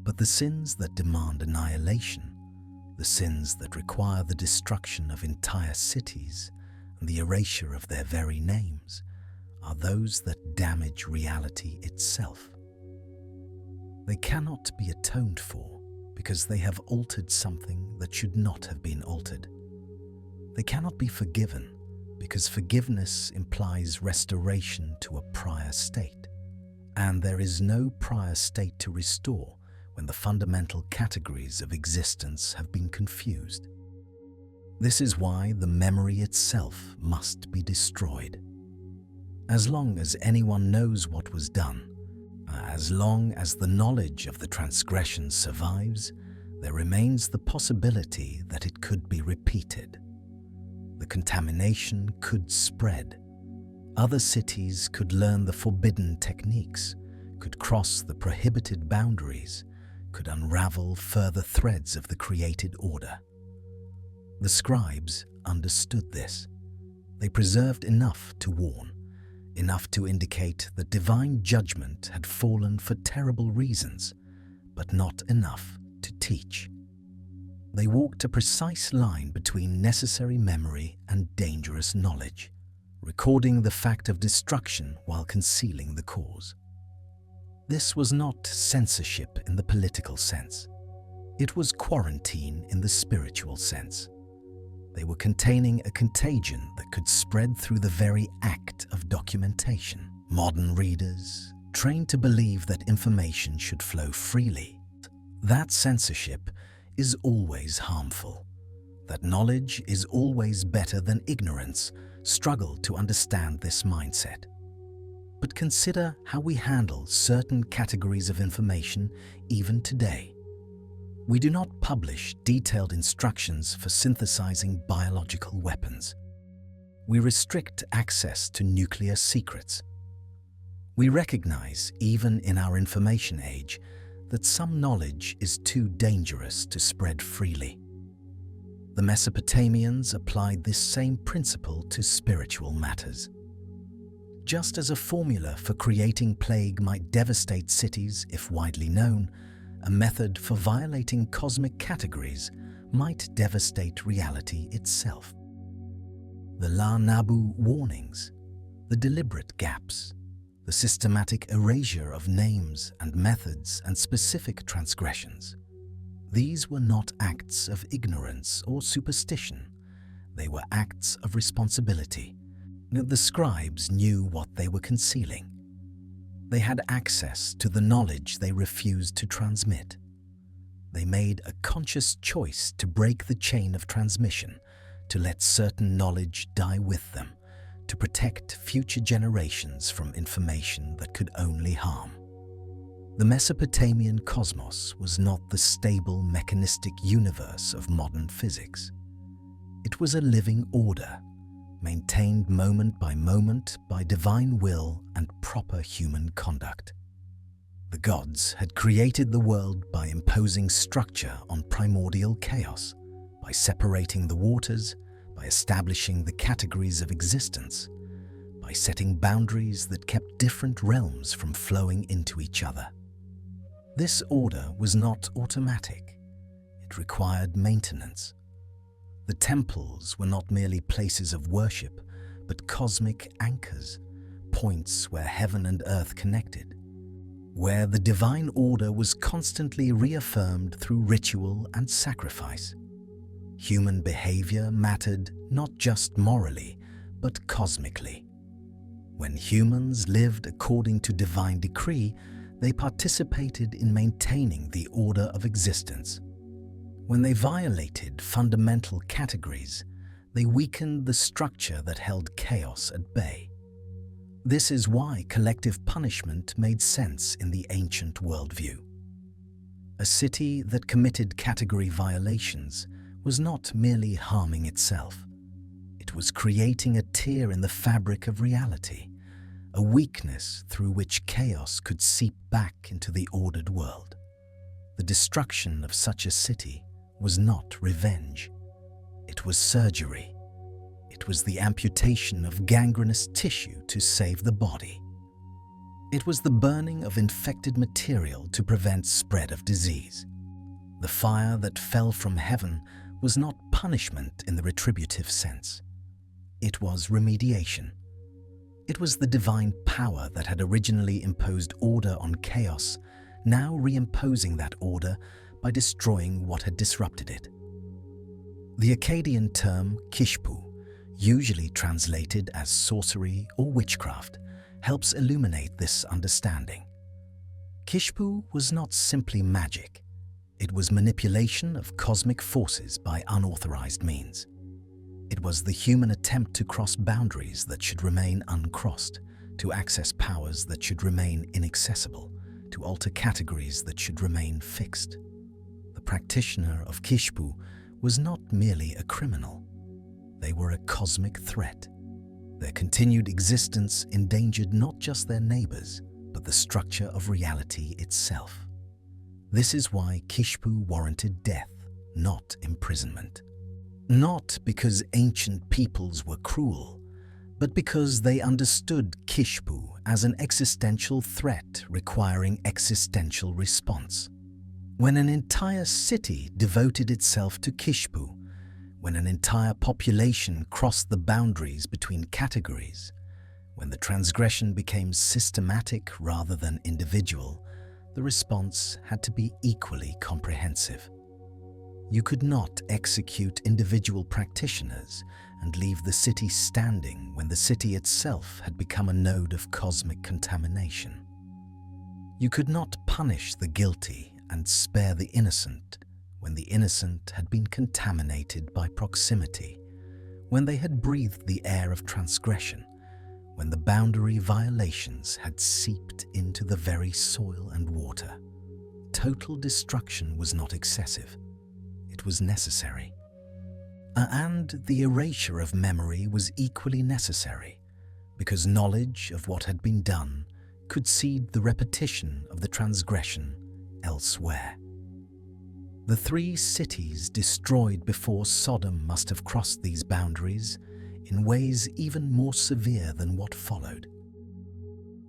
But the sins that demand annihilation, the sins that require the destruction of entire cities and the erasure of their very names, are those that damage reality itself. They cannot be atoned for because they have altered something that should not have been altered. They cannot be forgiven because forgiveness implies restoration to a prior state, and there is no prior state to restore when the fundamental categories of existence have been confused. This is why the memory itself must be destroyed. As long as anyone knows what was done, as long as the knowledge of the transgression survives, there remains the possibility that it could be repeated. The contamination could spread. Other cities could learn the forbidden techniques, could cross the prohibited boundaries, could unravel further threads of the created order. The scribes understood this. They preserved enough to warn, enough to indicate that divine judgment had fallen for terrible reasons, but not enough to teach. They walked a precise line between necessary memory and dangerous knowledge, recording the fact of destruction while concealing the cause. This was not censorship in the political sense. It was quarantine in the spiritual sense. They were containing a contagion that could spread through the very act of documentation. Modern readers, trained to believe that information should flow freely, that censorship is always harmful, that knowledge is always better than ignorance, struggle to understand this mindset. But consider how we handle certain categories of information even today. We do not publish detailed instructions for synthesizing biological weapons. We restrict access to nuclear secrets. We recognize, even in our information age, that some knowledge is too dangerous to spread freely. The Mesopotamians applied this same principle to spiritual matters. Just as a formula for creating plague might devastate cities if widely known, a method for violating cosmic categories might devastate reality itself. The La Nabu warnings, the deliberate gaps, the systematic erasure of names and methods and specific transgressions. These were not acts of ignorance or superstition. They were acts of responsibility. The scribes knew what they were concealing. They had access to the knowledge they refused to transmit. They made a conscious choice to break the chain of transmission, to let certain knowledge die with them, to protect future generations from information that could only harm. The Mesopotamian cosmos was not the stable mechanistic universe of modern physics. It was a living order, maintained moment by divine will and proper human conduct. The gods had created the world by imposing structure on primordial chaos, by separating the waters, by establishing the categories of existence, by setting boundaries that kept different realms from flowing into each other. This order was not automatic. It required maintenance. The temples were not merely places of worship, but cosmic anchors, points where heaven and earth connected, where the divine order was constantly reaffirmed through ritual and sacrifice. Human behavior mattered not just morally, but cosmically. When humans lived according to divine decree, they participated in maintaining the order of existence. When they violated fundamental categories, they weakened the structure that held chaos at bay. This is why collective punishment made sense in the ancient worldview. A city that committed category violations was not merely harming itself. It was creating a tear in the fabric of reality, a weakness through which chaos could seep back into the ordered world. The destruction of such a city was not revenge. It was surgery. It was the amputation of gangrenous tissue to save the body. It was the burning of infected material to prevent spread of disease. The fire that fell from heaven was not punishment in the retributive sense. It was remediation. It was the divine power that had originally imposed order on chaos, now reimposing that order by destroying what had disrupted it. The Akkadian term kishpu, usually translated as sorcery or witchcraft, helps illuminate this understanding. Kishpu was not simply magic. It was manipulation of cosmic forces by unauthorized means. It was the human attempt to cross boundaries that should remain uncrossed, to access powers that should remain inaccessible, to alter categories that should remain fixed. The practitioner of Kishpu was not merely a criminal. They were a cosmic threat. Their continued existence endangered not just their neighbors, but the structure of reality itself. This is why Kishpu warranted death, not imprisonment. Not because ancient peoples were cruel, but because they understood Kishpu as an existential threat requiring existential response. When an entire city devoted itself to Kishpu, when an entire population crossed the boundaries between categories, when the transgression became systematic rather than individual, the response had to be equally comprehensive. You could not execute individual practitioners and leave the city standing when the city itself had become a node of cosmic contamination. You could not punish the guilty and spare the innocent when the innocent had been contaminated by proximity, when they had breathed the air of transgression, when the boundary violations had seeped into the very soil and water. Total destruction was not excessive. It was necessary. And the erasure of memory was equally necessary, because knowledge of what had been done could seed the repetition of the transgression elsewhere. The 3 cities destroyed before Sodom must have crossed these boundaries in ways even more severe than what followed.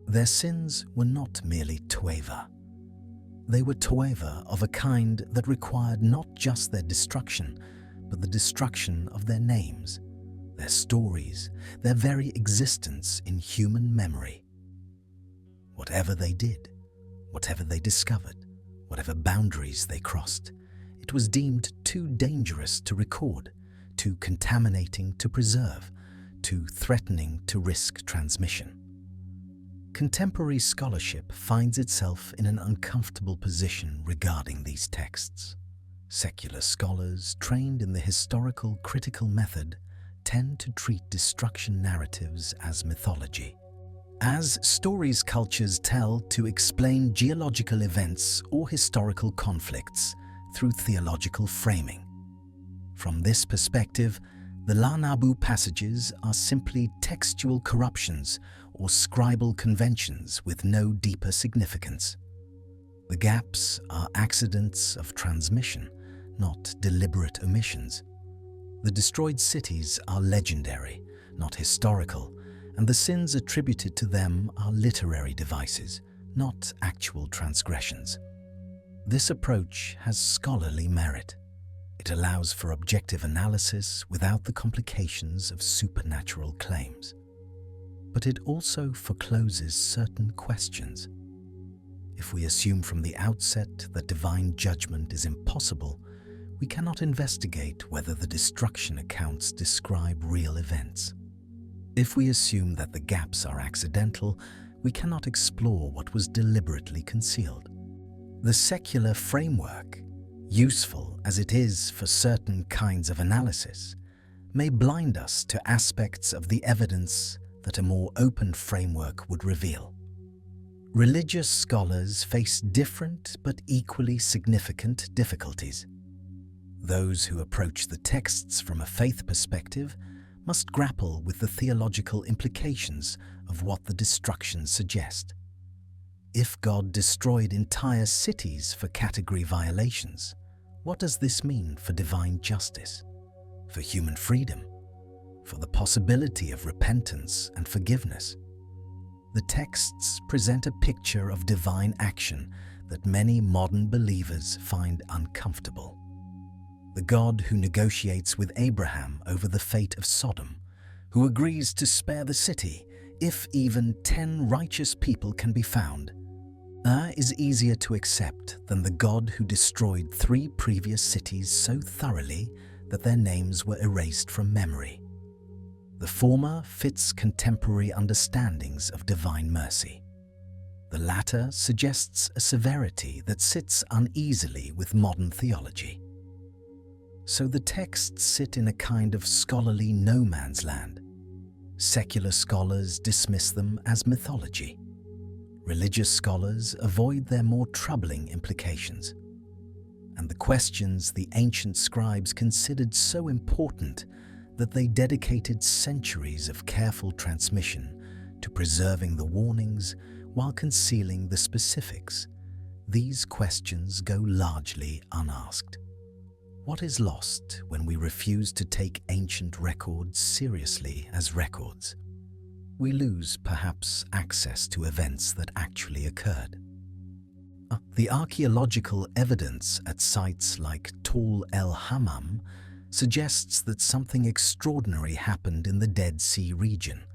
Their sins were not merely toeva. They were toeva of a kind that required not just their destruction, but the destruction of their names, their stories, their very existence in human memory. Whatever they did, whatever they discovered, whatever boundaries they crossed, it was deemed too dangerous to record, too contaminating to preserve, too threatening to risk transmission. Contemporary scholarship finds itself in an uncomfortable position regarding these texts. Secular scholars trained in the historical critical method tend to treat destruction narratives as mythology, as stories cultures tell to explain geological events or historical conflicts through theological framing. From this perspective, the La Nabu passages are simply textual corruptions or scribal conventions with no deeper significance. The gaps are accidents of transmission, not deliberate omissions. The destroyed cities are legendary, not historical, and the sins attributed to them are literary devices, not actual transgressions. This approach has scholarly merit. It allows for objective analysis without the complications of supernatural claims. But it also forecloses certain questions. If we assume from the outset that divine judgment is impossible, we cannot investigate whether the destruction accounts describe real events. If we assume that the gaps are accidental, we cannot explore what was deliberately concealed. The secular framework, useful as it is for certain kinds of analysis, may blind us to aspects of the evidence that a more open framework would reveal. Religious scholars face different but equally significant difficulties. Those who approach the texts from a faith perspective must grapple with the theological implications of what the destructions suggest. If God destroyed entire cities for category violations, what does this mean for divine justice, for human freedom, for the possibility of repentance and forgiveness? The texts present a picture of divine action that many modern believers find uncomfortable. The God who negotiates with Abraham over the fate of Sodom, who agrees to spare the city if even 10 righteous people can be found, is easier to accept than the God who destroyed 3 previous cities so thoroughly that their names were erased from memory. The former fits contemporary understandings of divine mercy. The latter suggests a severity that sits uneasily with modern theology. So the texts sit in a kind of scholarly no man's land. Secular scholars dismiss them as mythology. Religious scholars avoid their more troubling implications. And the questions the ancient scribes considered so important that they dedicated centuries of careful transmission to preserving the warnings while concealing the specifics. These questions go largely unasked. What is lost when we refuse to take ancient records seriously as records? We lose, perhaps, access to events that actually occurred. The archaeological evidence at sites like Tall el Hammam suggests that something extraordinary happened in the Dead Sea region,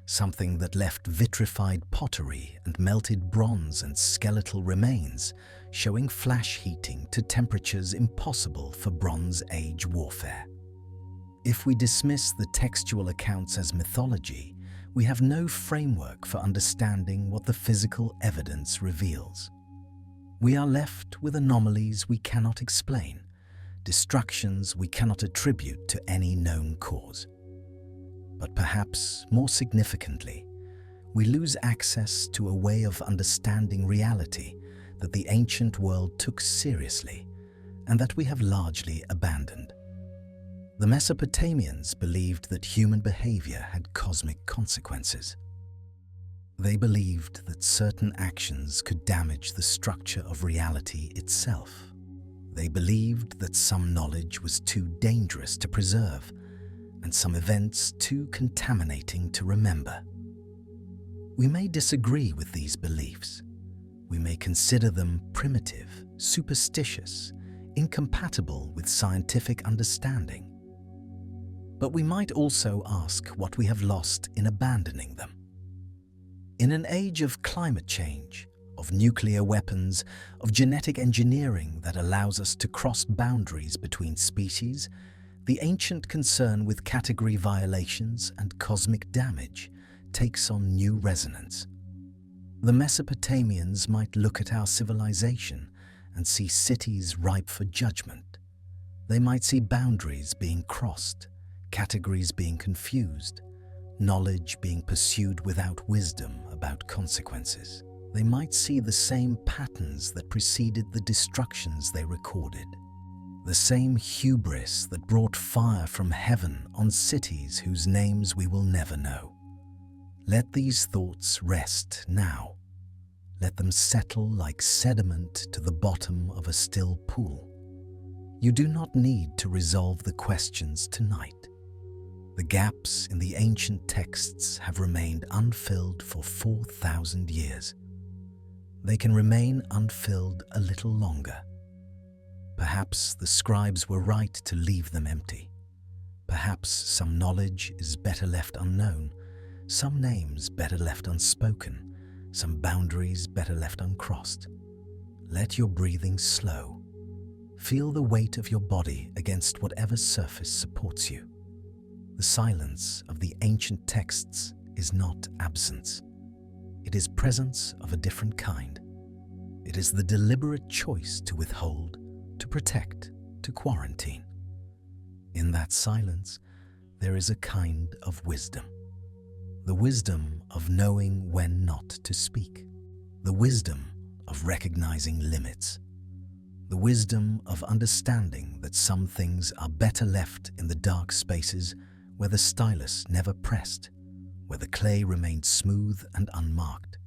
something that left vitrified pottery and melted bronze and skeletal remains, showing flash heating to temperatures impossible for Bronze Age warfare. If we dismiss the textual accounts as mythology, we have no framework for understanding what the physical evidence reveals. We are left with anomalies we cannot explain, destructions we cannot attribute to any known cause. But perhaps more significantly, we lose access to a way of understanding reality that the ancient world took seriously and that we have largely abandoned. The Mesopotamians believed that human behavior had cosmic consequences. They believed that certain actions could damage the structure of reality itself. They believed that some knowledge was too dangerous to preserve and some events too contaminating to remember. We may disagree with these beliefs. We may consider them primitive, superstitious, incompatible with scientific understanding. But we might also ask what we have lost in abandoning them. In an age of climate change, of nuclear weapons, of genetic engineering that allows us to cross boundaries between species, the ancient concern with category violations and cosmic damage takes on new resonance. The Mesopotamians might look at our civilization and see cities ripe for judgment. They might see boundaries being crossed, categories being confused, knowledge being pursued without wisdom about consequences. They might see the same patterns that preceded the destructions they recorded. The same hubris that brought fire from heaven on cities whose names we will never know. Let these thoughts rest now. Let them settle like sediment to the bottom of a still pool. You do not need to resolve the questions tonight. The gaps in the ancient texts have remained unfilled for 4,000 years. They can remain unfilled a little longer. Perhaps the scribes were right to leave them empty. Perhaps some knowledge is better left unknown, some names better left unspoken, some boundaries better left uncrossed. Let your breathing slow. Feel the weight of your body against whatever surface supports you. The silence of the ancient texts is not absence. It is presence of a different kind. It is the deliberate choice to withhold, to protect, to quarantine. In that silence, there is a kind of wisdom. The wisdom of knowing when not to speak. The wisdom of recognizing limits. The wisdom of understanding that some things are better left in the dark spaces where the stylus never pressed, where the clay remained smooth and unmarked,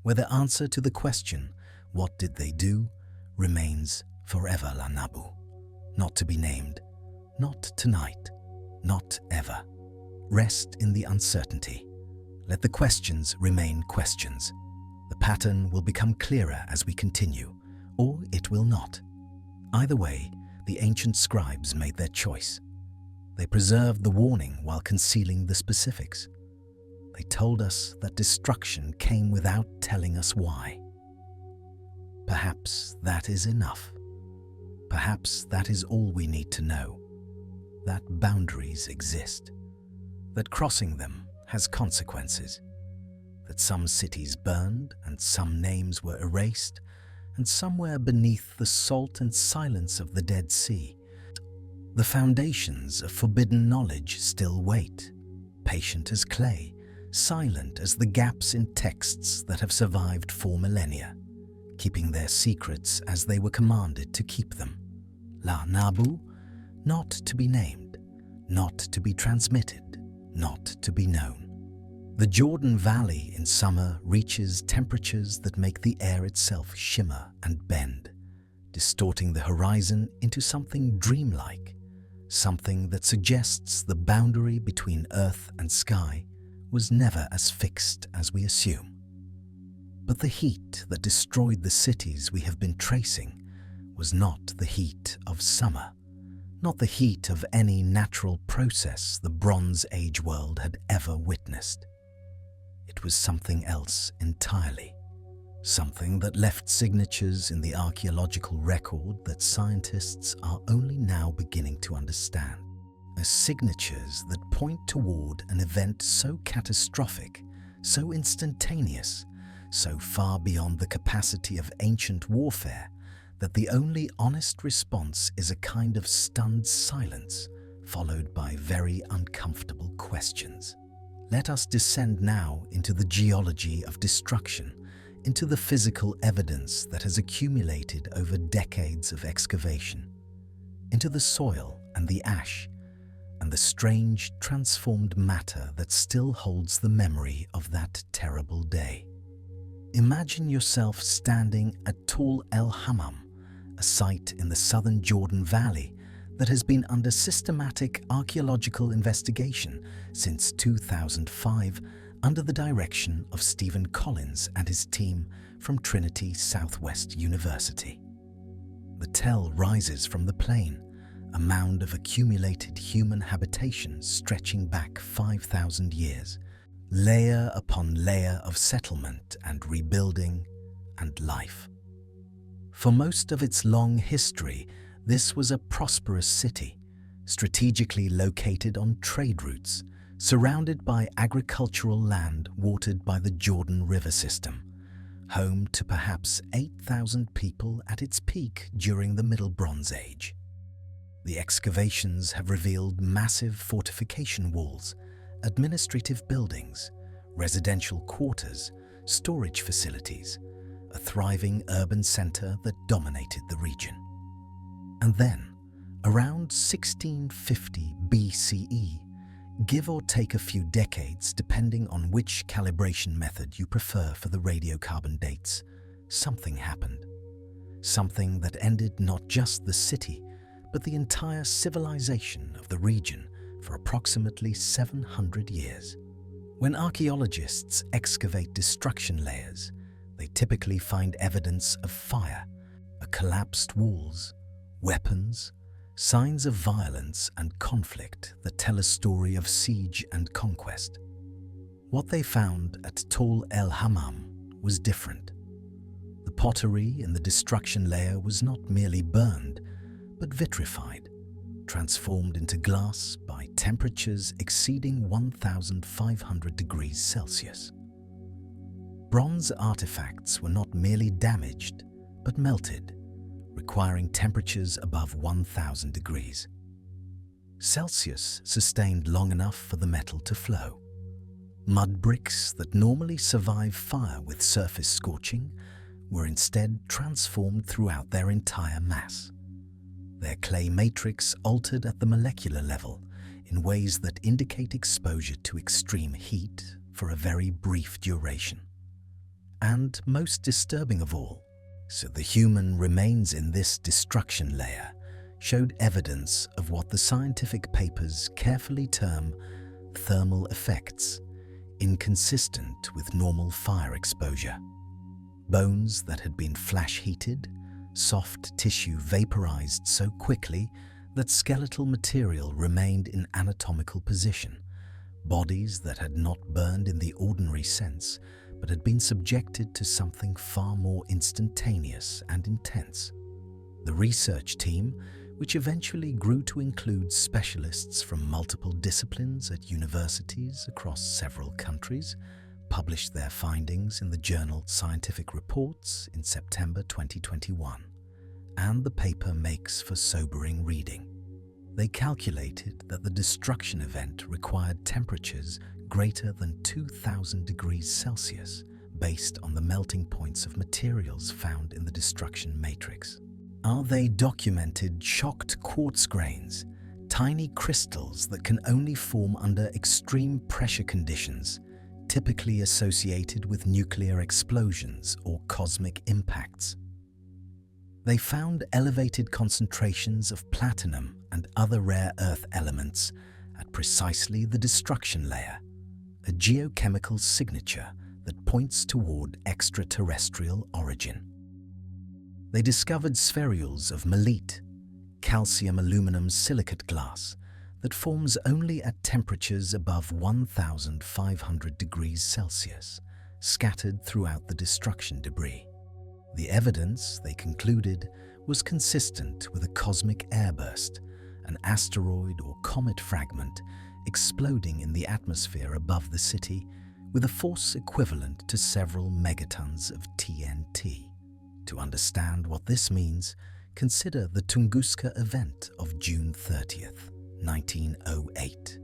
where the answer to the question, "What did they do?" remains forever la nabu, not to be named, not tonight, not ever. Rest in the uncertainty. Let the questions remain questions. The pattern will become clearer as we continue, or it will not. Either way, the ancient scribes made their choice. They preserved the warning while concealing the specifics. They told us that destruction came without telling us why. Perhaps that is enough. Perhaps that is all we need to know. That boundaries exist. That crossing them has consequences. That some cities burned and some names were erased, and somewhere beneath the salt and silence of the Dead Sea, the foundations of forbidden knowledge still wait, patient as clay, silent as the gaps in texts that have survived 4 millennia, keeping their secrets as they were commanded to keep them. La Nabu, not to be named, not to be transmitted, not to be known. The Jordan Valley in summer reaches temperatures that make the air itself shimmer and bend, distorting the horizon into something dreamlike, something that suggests the boundary between earth and sky was never as fixed as we assume. But the heat that destroyed the cities we have been tracing was not the heat of summer, not the heat of any natural process the Bronze Age world had ever witnessed. It was something else entirely, something that left signatures in the archaeological record that scientists are only now beginning to understand. As signatures that point toward an event so catastrophic, so instantaneous, so far beyond the capacity of ancient warfare that the only honest response is a kind of stunned silence, followed by very uncomfortable questions. Let us descend now into the geology of destruction, into the physical evidence that has accumulated over decades of excavation, into the soil and the ash, and the strange, transformed matter that still holds the memory of that terrible day. Imagine yourself standing at Tall El Hammam, a site in the southern Jordan Valley that has been under systematic archaeological investigation since 2005 under the direction of Stephen Collins and his team from Trinity Southwest University. The tell rises from the plain, a mound of accumulated human habitation stretching back 5,000 years, layer upon layer of settlement and rebuilding and life. For most of its long history, this was a prosperous city, strategically located on trade routes, surrounded by agricultural land watered by the Jordan River system, home to perhaps 8,000 people at its peak during the Middle Bronze Age. The excavations have revealed massive fortification walls, administrative buildings, residential quarters, storage facilities, a thriving urban center that dominated the region. And then, around 1650 BCE, give or take a few decades depending on which calibration method you prefer for the radiocarbon dates, something happened. Something that ended not just the city, but the entire civilization of the region for approximately 700 years. When archaeologists excavate destruction layers, they typically find evidence of fire, collapsed walls, weapons, signs of violence and conflict that tell a story of siege and conquest. What they found at Tall El Hammam was different. The pottery in the destruction layer was not merely burned, but vitrified, transformed into glass by temperatures exceeding 1,500 degrees Celsius. Bronze artifacts were not merely damaged, but melted, requiring temperatures above 1,000 degrees Celsius sustained long enough for the metal to flow. Mud bricks that normally survive fire with surface scorching were instead transformed throughout their entire mass. Their clay matrix altered at the molecular level in ways that indicate exposure to extreme heat for a very brief duration. And most disturbing of all, so the human remains in this destruction layer showed evidence of what the scientific papers carefully term thermal effects, inconsistent with normal fire exposure. Bones that had been flash heated, soft tissue vaporized so quickly that skeletal material remained in anatomical position, bodies that had not burned in the ordinary sense but had been subjected to something far more instantaneous and intense. The research team, which eventually grew to include specialists from multiple disciplines at universities across several countries, published their findings in the journal Scientific Reports in September 2021, and the paper makes for sobering reading. They calculated that the destruction event required temperatures greater than 2,000 degrees Celsius based on the melting points of materials found in the destruction matrix. They documented shocked quartz grains, tiny crystals that can only form under extreme pressure conditions, typically associated with nuclear explosions or cosmic impacts. They found elevated concentrations of platinum and other rare earth elements at precisely the destruction layer, a geochemical signature that points toward extraterrestrial origin. They discovered spherules of malite, calcium aluminum silicate glass, that forms only at temperatures above 1,500 degrees Celsius, scattered throughout the destruction debris. The evidence, they concluded, was consistent with a cosmic airburst, an asteroid or comet fragment exploding in the atmosphere above the city with a force equivalent to several megatons of TNT. To understand what this means, consider the Tunguska event of June 30th, 1908,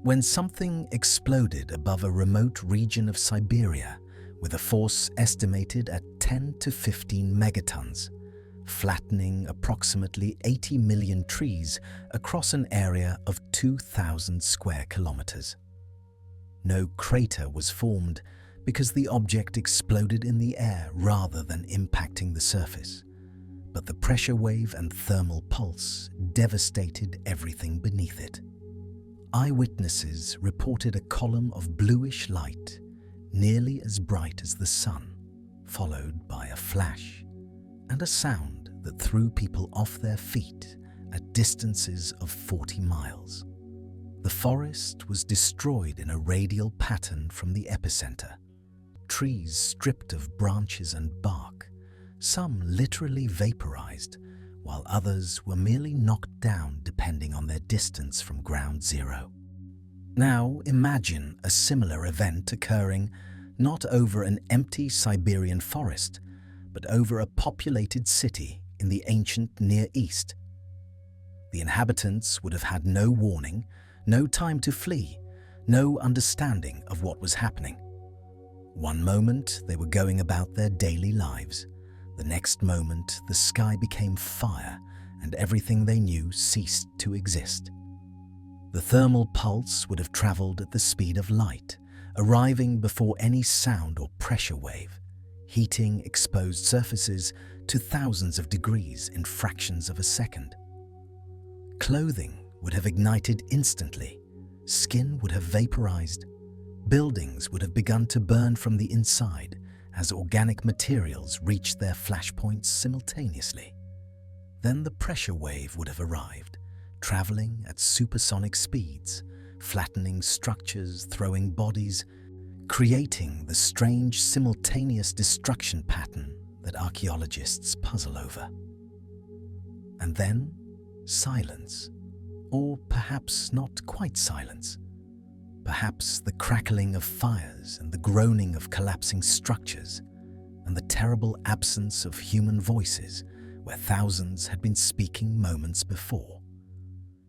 when something exploded above a remote region of Siberia with a force estimated at 10 to 15 megatons, flattening approximately 80 million trees across an area of 2,000 square kilometers. No crater was formed because the object exploded in the air rather than impacting the surface, but the pressure wave and thermal pulse devastated everything beneath it. Eyewitnesses reported a column of bluish light, nearly as bright as the sun, followed by a flash and a sound that threw people off their feet at distances of 40 miles. The forest was destroyed in a radial pattern from the epicenter. Trees stripped of branches and bark, some literally vaporized, while others were merely knocked down depending on their distance from ground zero. Now imagine a similar event occurring not over an empty Siberian forest, but over a populated city in the ancient Near East. The inhabitants would have had no warning, no time to flee, no understanding of what was happening. One moment they were going about their daily lives. The next moment the sky became fire and everything they knew ceased to exist. The thermal pulse would have traveled at the speed of light, arriving before any sound or pressure wave, heating exposed surfaces to thousands of degrees in fractions of a second. Clothing would have ignited instantly, skin would have vaporized, buildings would have begun to burn from the inside as organic materials reached their flashpoints simultaneously. Then the pressure wave would have arrived, traveling at supersonic speeds, flattening structures, throwing bodies, creating the strange simultaneous destruction pattern that archaeologists puzzle over. And then silence, Or perhaps not quite silence. Perhaps the crackling of fires and the groaning of collapsing structures, and the terrible absence of human voices where thousands had been speaking moments before.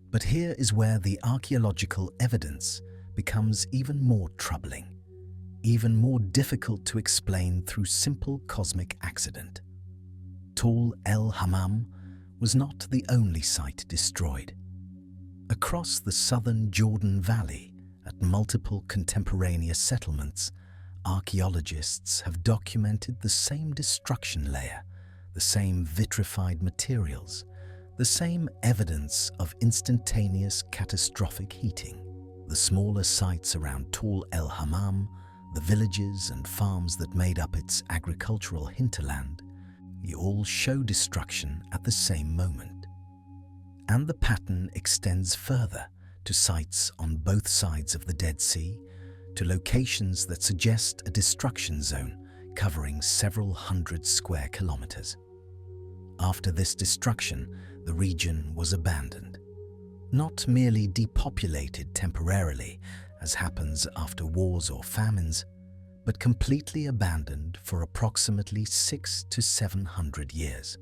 But here is where the archaeological evidence becomes even more troubling, even more difficult to explain through simple cosmic accident. Tall el-Hammam was not the only site destroyed. Across the southern Jordan Valley, at multiple contemporaneous settlements, archaeologists have documented the same destruction layer, the same vitrified materials, the same evidence of instantaneous catastrophic heating. The smaller sites around Tall el-Hammam, the villages and farms that made up its agricultural hinterland, all show destruction at the same moment. And the pattern extends further to sites on both sides of the Dead Sea, to locations that suggest a destruction zone covering several hundred square kilometers. After this destruction, the region was abandoned. Not merely depopulated temporarily, as happens after wars or famines, but completely abandoned for approximately 600 to 700 years.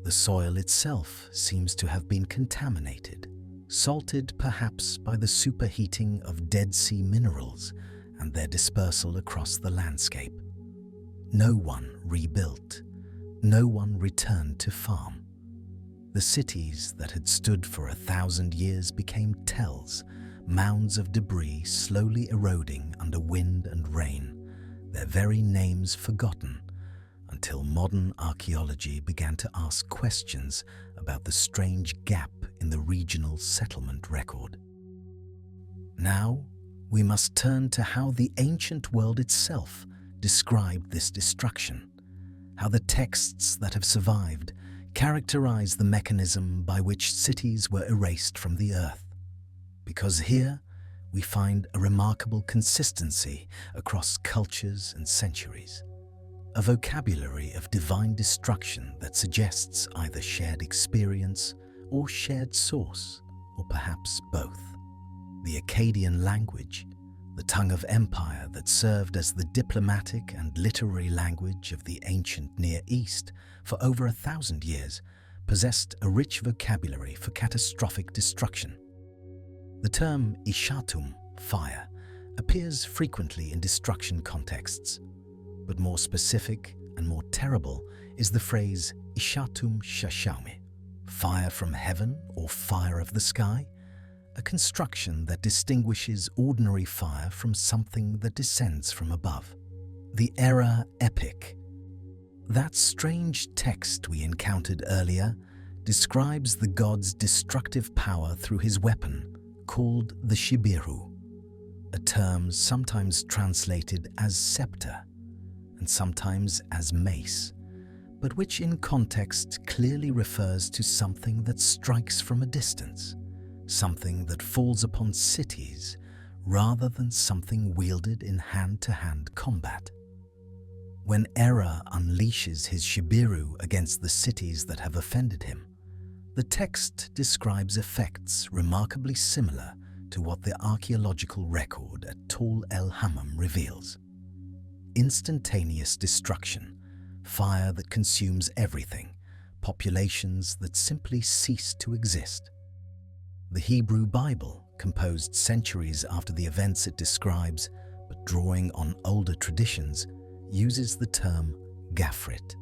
The soil itself seems to have been contaminated, salted perhaps by the superheating of Dead Sea minerals and their dispersal across the landscape. No one rebuilt, no one returned to farm. The cities that had stood for 1,000 years became tells, mounds of debris slowly eroding under wind and rain, their very names forgotten, until modern archaeology began to ask questions about the strange gap in the regional settlement record. Now, we must turn to how the ancient world itself described this destruction, how the texts that have survived characterize the mechanism by which cities were erased from the earth. Because here, we find a remarkable consistency across cultures and centuries, a vocabulary of divine destruction that suggests either shared experience or shared source, or perhaps both. The Akkadian language, the tongue of empire that served as the diplomatic and literary language of the ancient Near East for over 1,000 years, possessed a rich vocabulary for catastrophic destruction. The term ishatum, fire, appears frequently in destruction contexts, but more specific and more terrible is the phrase ishatum shashami, fire from heaven or fire of the sky, a construction that distinguishes ordinary fire from something that descends from above. The Erra Epic, that strange text we encountered earlier, describes the god's destructive power through his weapon, called the shibiru, a term sometimes translated as scepter and sometimes as mace, but which in context clearly refers to something that strikes from a distance, something that falls upon cities rather than something wielded in hand-to-hand combat. When Erra unleashes his shibiru against the cities that have offended him, the text describes effects remarkably similar to what the archaeological record at Tall el-Hammam reveals. Instantaneous destruction, fire that consumes everything, populations that simply cease to exist. The Hebrew Bible, composed centuries after the events it describes, but drawing on older traditions, uses the term gafrit,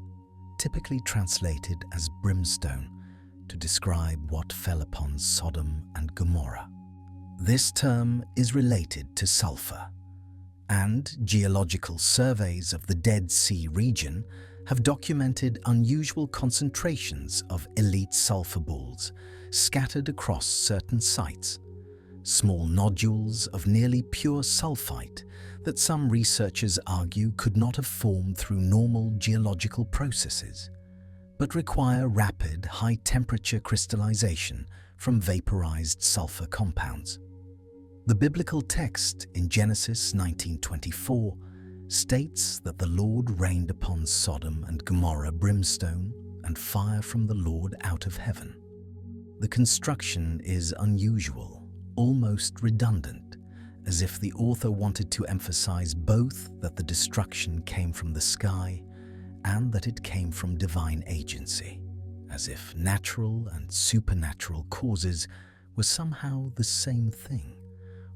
typically translated as brimstone, to describe what fell upon Sodom and Gomorrah. This term is related to sulfur, and geological surveys of the Dead Sea region have documented unusual concentrations of elite sulfur balls scattered across certain sites, small nodules of nearly pure sulfite that some researchers argue could not have formed through normal geological processes, but require rapid, high-temperature crystallization from vaporized sulfur compounds. The biblical text in Genesis 19:24 states that the Lord rained upon Sodom and Gomorrah brimstone and fire from the Lord out of heaven. The construction is unusual, almost redundant, as if the author wanted to emphasize both that the destruction came from the sky and that it came from divine agency, as if natural and supernatural causes were somehow the same thing,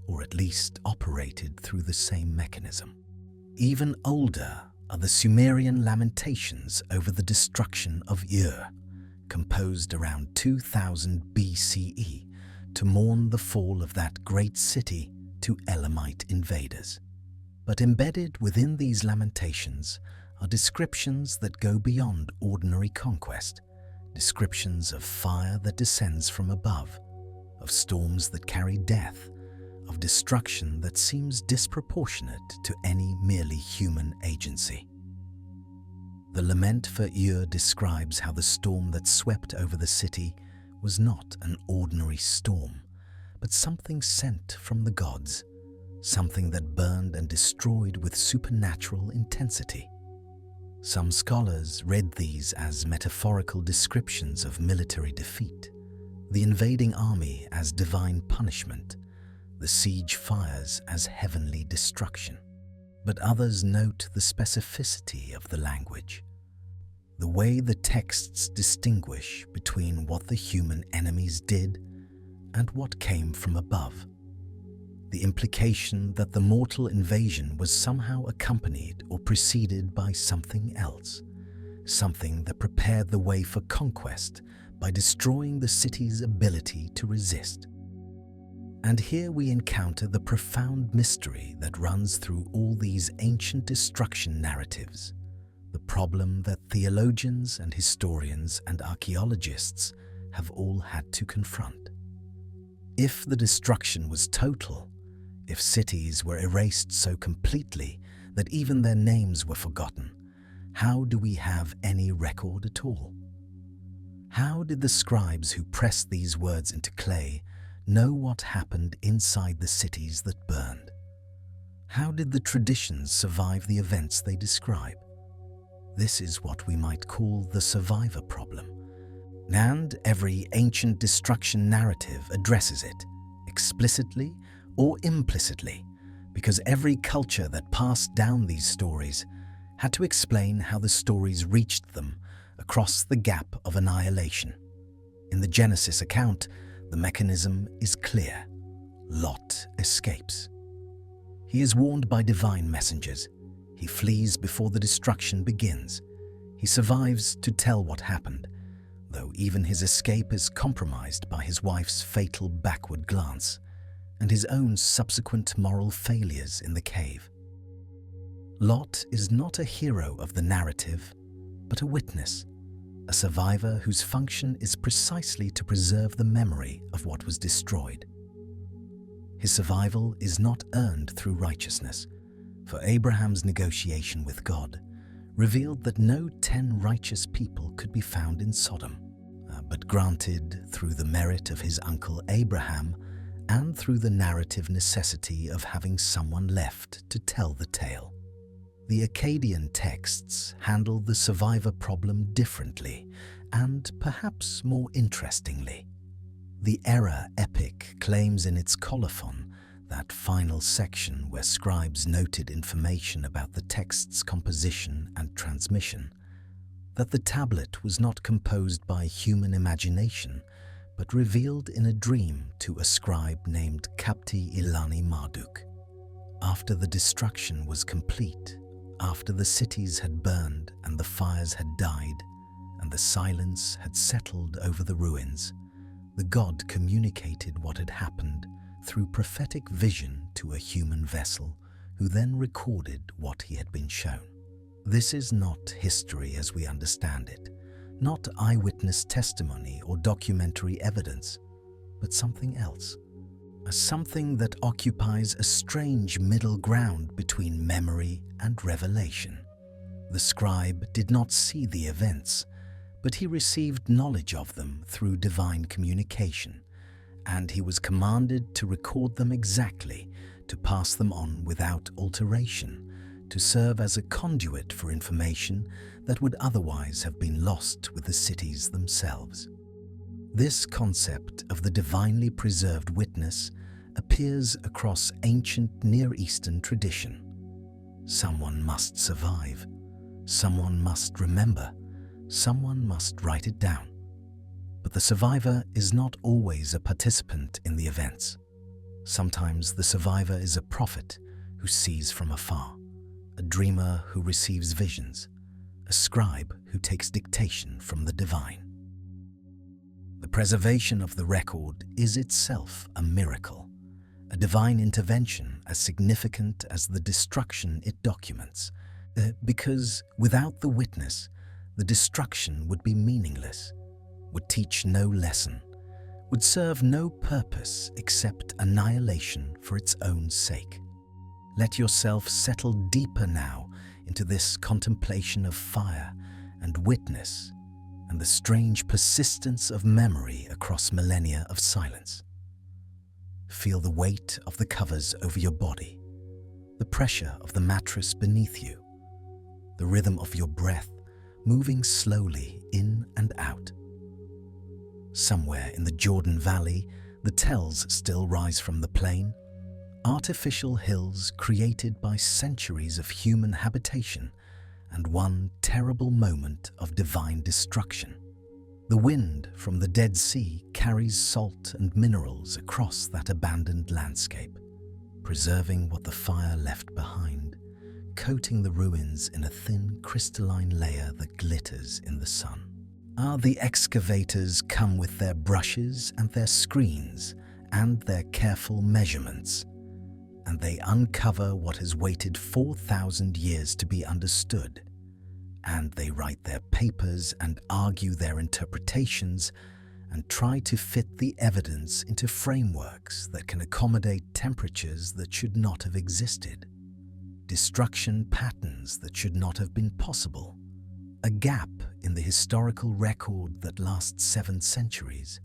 or at least operated through the same mechanism. Even older are the Sumerian lamentations over the destruction of Ur, composed around 2000 BCE to mourn the fall of that great city to Elamite invaders. But embedded within these lamentations are descriptions that go beyond ordinary conquest, descriptions of fire that descends from above, of storms that carry death, of destruction that seems disproportionate to any merely human agency. The lament for Ur describes how the storm that swept over the city was not an ordinary storm, but something sent from the gods, something that burned and destroyed with supernatural intensity. Some scholars read these as metaphorical descriptions of military defeat, the invading army as divine punishment, the siege fires as heavenly destruction. But others note the specificity of the language, the way the texts distinguish between what the human enemies did and what came from above. The implication that the mortal invasion was somehow accompanied or preceded by something else, something that prepared the way for conquest by destroying the city's ability to resist. And here we encounter the profound mystery that runs through all these ancient destruction narratives, the problem that theologians and historians and archaeologists have all had to confront. If the destruction was total, if cities were erased so completely that even their names were forgotten, how do we have any record at all? How did the scribes who pressed these words into clay know what happened inside the cities that burned? How did the traditions survive the events they describe? This is what we might call the survivor problem. And every ancient destruction narrative addresses it, explicitly or implicitly, because every culture that passed down these stories had to explain how the stories reached them across the gap of annihilation. In the Genesis account, the mechanism is clear. Lot escapes. He is warned by divine messengers. He flees before the destruction begins. He survives to tell what happened, though even his escape is compromised by his wife's fatal backward glance and his own subsequent moral failures in the cave. Lot is not a hero of the narrative, but a witness, a survivor whose function is precisely to preserve the memory of what was destroyed. His survival is not earned through righteousness, for Abraham's negotiation with God revealed that no 10 righteous people could be found in Sodom, but granted through the merit of his uncle Abraham and through the narrative necessity of having someone left to tell the tale. The Akkadian texts handle the survivor problem differently and perhaps more interestingly. The Erra Epic claims in its colophon, that final section where scribes noted information about the text's composition and transmission, that the tablet was not composed by human imagination, but revealed in a dream to a scribe named Kapti Ilani Marduk. After the destruction was complete, after the cities had burned and the fires had died, and the silence had settled over the ruins, the god communicated what had happened through prophetic vision to a human vessel, who then recorded what he had been shown. This is not history as we understand it, not eyewitness testimony or documentary evidence, but something else. Something that occupies a strange middle ground between memory and revelation. The scribe did not see the events, but he received knowledge of them through divine communication, and he was commanded to record them exactly, to pass them on without alteration, to serve as a conduit for information that would otherwise have been lost with the cities themselves. This concept of the divinely preserved witness appears across ancient Near Eastern tradition. Someone must survive. Someone must remember. Someone must write it down. But the survivor is not always a participant in the events. Sometimes the survivor is a prophet who sees from afar, a dreamer who receives visions, a scribe who takes dictation from the divine. The preservation of the record is itself a miracle, a divine intervention as significant as the destruction it documents, because without the witness, the destruction would be meaningless, would teach no lesson, would serve no purpose except annihilation for its own sake. Let yourself settle deeper now into this contemplation of fire and witness and the strange persistence of memory across millennia of silence. Feel the weight of the covers over your body, the pressure of the mattress beneath you, the rhythm of your breath moving slowly in and out. Somewhere in the Jordan Valley, the tells still rise from the plain, artificial hills created by centuries of human habitation and one terrible moment of divine destruction. The wind from the Dead Sea carries salt and minerals across that abandoned landscape, preserving what the fire left behind, coating the ruins in a thin crystalline layer that glitters in the sun. The excavators come with their brushes and their screens and their careful measurements, and they uncover what has waited 4,000 years to be understood. And they write their papers and argue their interpretations and try to fit the evidence into frameworks that can accommodate temperatures that should not have existed, destruction patterns that should not have been possible, a gap in the historical record that lasts 7 centuries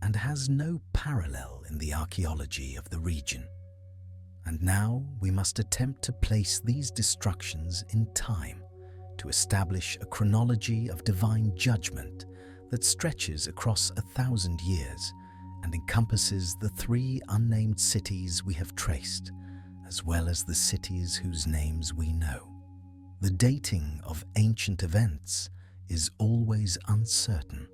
and has no parallel in the archaeology of the region. And now we must attempt to place these destructions in time, to establish a chronology of divine judgment that stretches across 1,000 years and encompasses the 3 unnamed cities we have traced, as well as the cities whose names we know. The dating of ancient events is always uncertain,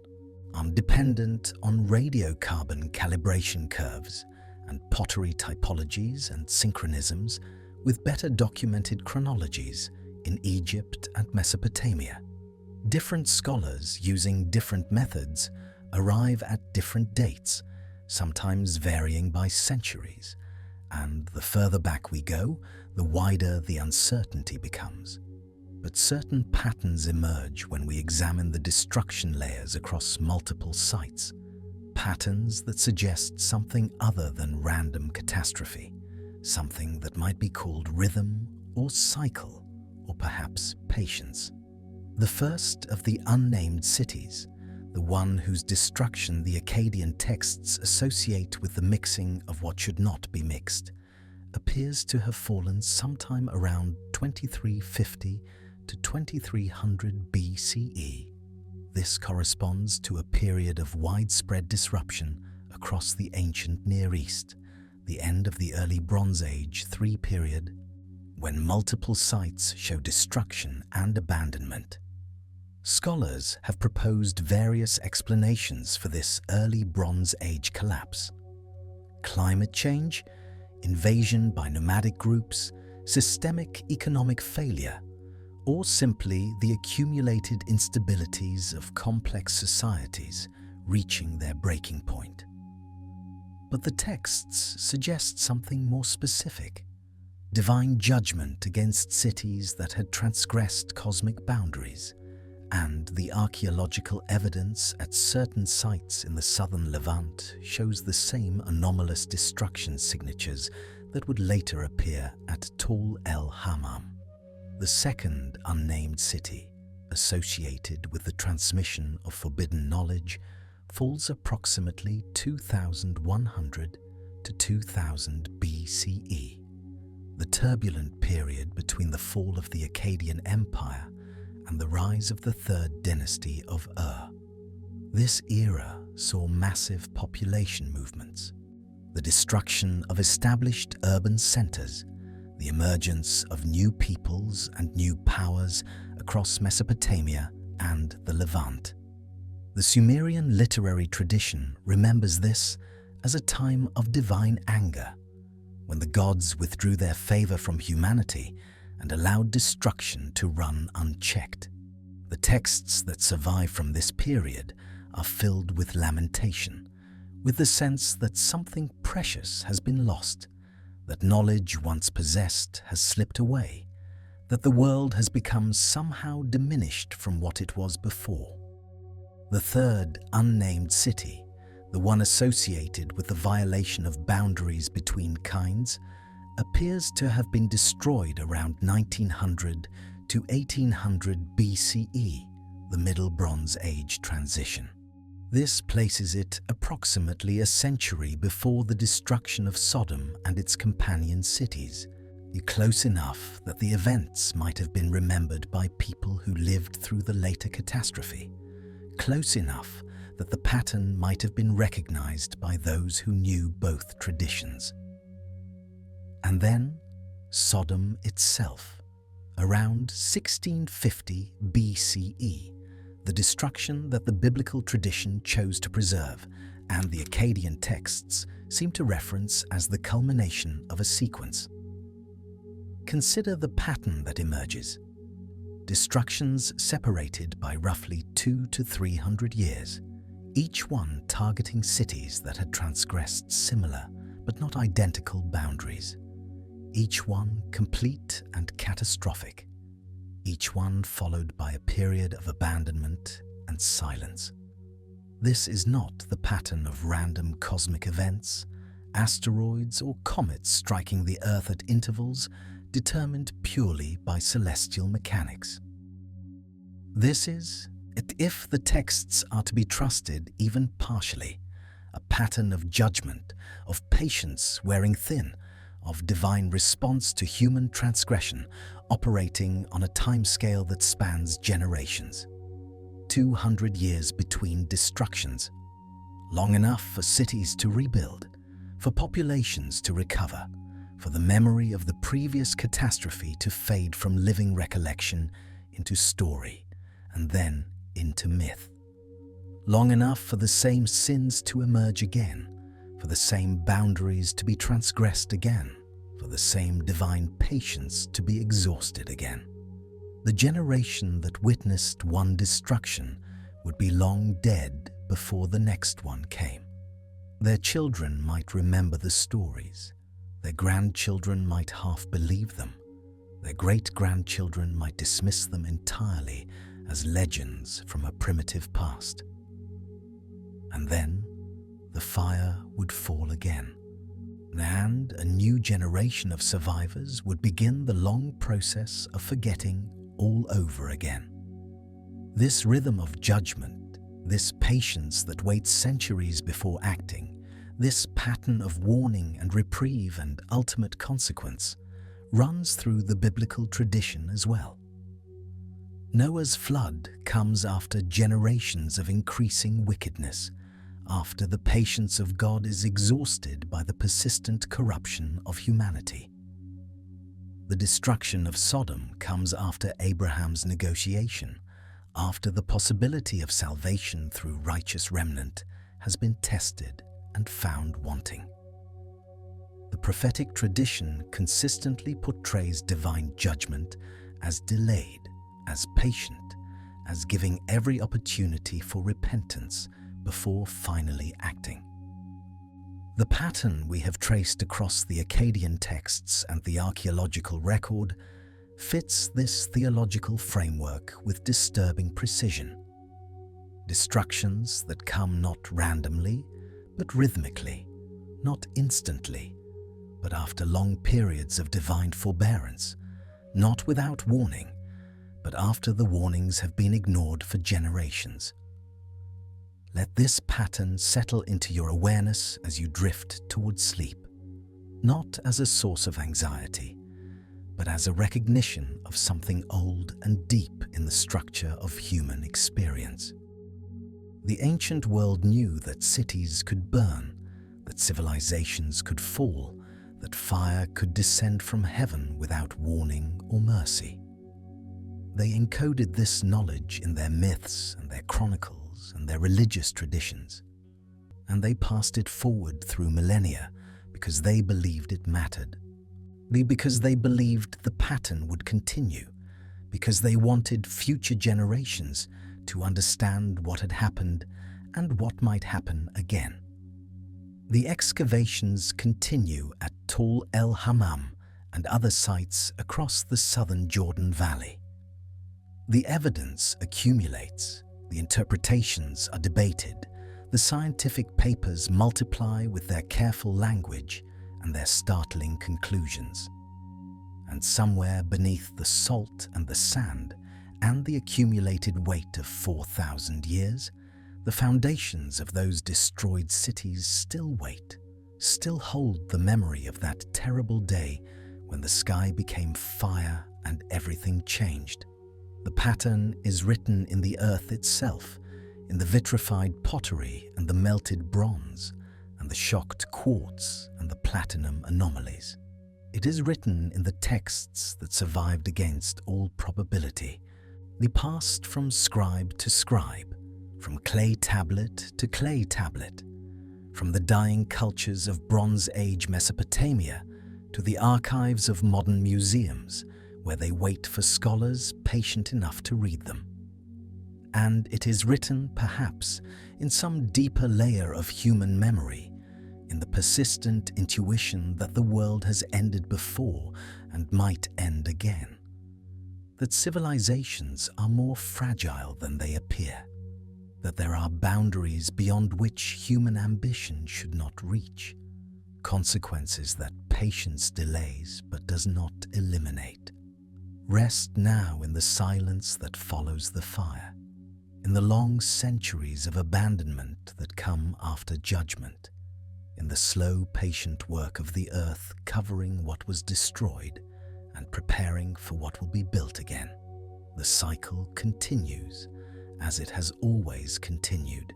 dependent on radiocarbon calibration curves and pottery typologies and synchronisms with better documented chronologies in Egypt and Mesopotamia. Different scholars using different methods arrive at different dates, sometimes varying by centuries, and the further back we go, the wider the uncertainty becomes. But certain patterns emerge when we examine the destruction layers across multiple sites, patterns that suggest something other than random catastrophe, something that might be called rhythm or cycle, or perhaps patience. The first of the unnamed cities, the one whose destruction the Akkadian texts associate with the mixing of what should not be mixed, appears to have fallen sometime around 2350 to 2300 BCE. This corresponds to a period of widespread disruption across the ancient Near East, the end of the early Bronze Age III period, when multiple sites show destruction and abandonment. Scholars have proposed various explanations for this early Bronze Age collapse. Climate change, invasion by nomadic groups, systemic economic failure, or simply the accumulated instabilities of complex societies reaching their breaking point. But the texts suggest something more specific: divine judgment against cities that had transgressed cosmic boundaries, and the archaeological evidence at certain sites in the southern Levant shows the same anomalous destruction signatures that would later appear at Tall el-Hammam. The second unnamed city, associated with the transmission of forbidden knowledge, falls approximately 2100 to 2000 BCE, the turbulent period between the fall of the Akkadian Empire and the rise of the third dynasty of Ur. This era saw massive population movements, the destruction of established urban centers, the emergence of new peoples and new powers across Mesopotamia and the Levant. The Sumerian literary tradition remembers this as a time of divine anger, when the gods withdrew their favor from humanity and allowed destruction to run unchecked. The texts that survive from this period are filled with lamentation, with the sense that something precious has been lost, that knowledge once possessed has slipped away, that the world has become somehow diminished from what it was before. The third unnamed city, the one associated with the violation of boundaries between kinds, appears to have been destroyed around 1900 to 1800 BCE, the Middle Bronze Age transition. This places it approximately a century before the destruction of Sodom and its companion cities, close enough that the events might have been remembered by people who lived through the later catastrophe, close enough that the pattern might have been recognized by those who knew both traditions. And then Sodom itself, around 1650 BCE, the destruction that the biblical tradition chose to preserve and the Akkadian texts seem to reference as the culmination of a sequence. Consider the pattern that emerges. Destructions separated by roughly 200 to 300 years, each one targeting cities that had transgressed similar but not identical boundaries, each one complete and catastrophic, each one followed by a period of abandonment and silence. This is not the pattern of random cosmic events, asteroids or comets striking the Earth at intervals determined purely by celestial mechanics. This is, if the texts are to be trusted even partially, a pattern of judgment, of patience wearing thin, of divine response to human transgression, operating on a timescale that spans generations. 200 years between destructions, long enough for cities to rebuild, for populations to recover, for the memory of the previous catastrophe to fade from living recollection into story and then into myth. Long enough for the same sins to emerge again, for the same boundaries to be transgressed again, for the same divine patience to be exhausted again. The generation that witnessed one destruction would be long dead before the next one came. Their children might remember the stories. Their grandchildren might half believe them. Their great-grandchildren might dismiss them entirely as legends from a primitive past. And then the fire would fall again, and a new generation of survivors would begin the long process of forgetting all over again. This rhythm of judgment, this patience that waits centuries before acting, this pattern of warning and reprieve and ultimate consequence runs through the biblical tradition as well. Noah's flood comes after generations of increasing wickedness, after the patience of God is exhausted by the persistent corruption of humanity. The destruction of Sodom comes after Abraham's negotiation, after the possibility of salvation through righteous remnant has been tested and found wanting. The prophetic tradition consistently portrays divine judgment as delayed, as patient, as giving every opportunity for repentance before finally acting. The pattern we have traced across the Akkadian texts and the archaeological record fits this theological framework with disturbing precision. Destructions that come not randomly, but rhythmically, not instantly, but after long periods of divine forbearance, not without warning, but after the warnings have been ignored for generations. Let this pattern settle into your awareness as you drift towards sleep, not as a source of anxiety, but as a recognition of something old and deep in the structure of human experience. The ancient world knew that cities could burn, that civilizations could fall, that fire could descend from heaven without warning or mercy. They encoded this knowledge in their myths and their chronicles and their religious traditions, and they passed it forward through millennia because they believed it mattered, because they believed the pattern would continue, because they wanted future generations to understand what had happened and what might happen again. The excavations continue at Tall El Hammam and other sites across the southern Jordan Valley. The evidence accumulates, the interpretations are debated, the scientific papers multiply with their careful language and their startling conclusions. And somewhere beneath the salt and the sand and the accumulated weight of 4,000 years, the foundations of those destroyed cities still wait, still hold the memory of that terrible day when the sky became fire and everything changed. The pattern is written in the earth itself, in the vitrified pottery and the melted bronze, and the shocked quartz and the platinum anomalies. It is written in the texts that survived against all probability. They passed from scribe to scribe, from clay tablet to clay tablet, from the dying cultures of Bronze Age Mesopotamia to the archives of modern museums, where they wait for scholars patient enough to read them. And it is written, perhaps, in some deeper layer of human memory, in the persistent intuition that the world has ended before and might end again, that civilizations are more fragile than they appear, that there are boundaries beyond which human ambition should not reach, consequences that patience delays but does not eliminate. Rest now in the silence that follows the fire, in the long centuries of abandonment that come after judgment, in the slow, patient work of the earth covering what was destroyed and preparing for what will be built again. The cycle continues, as it has always continued,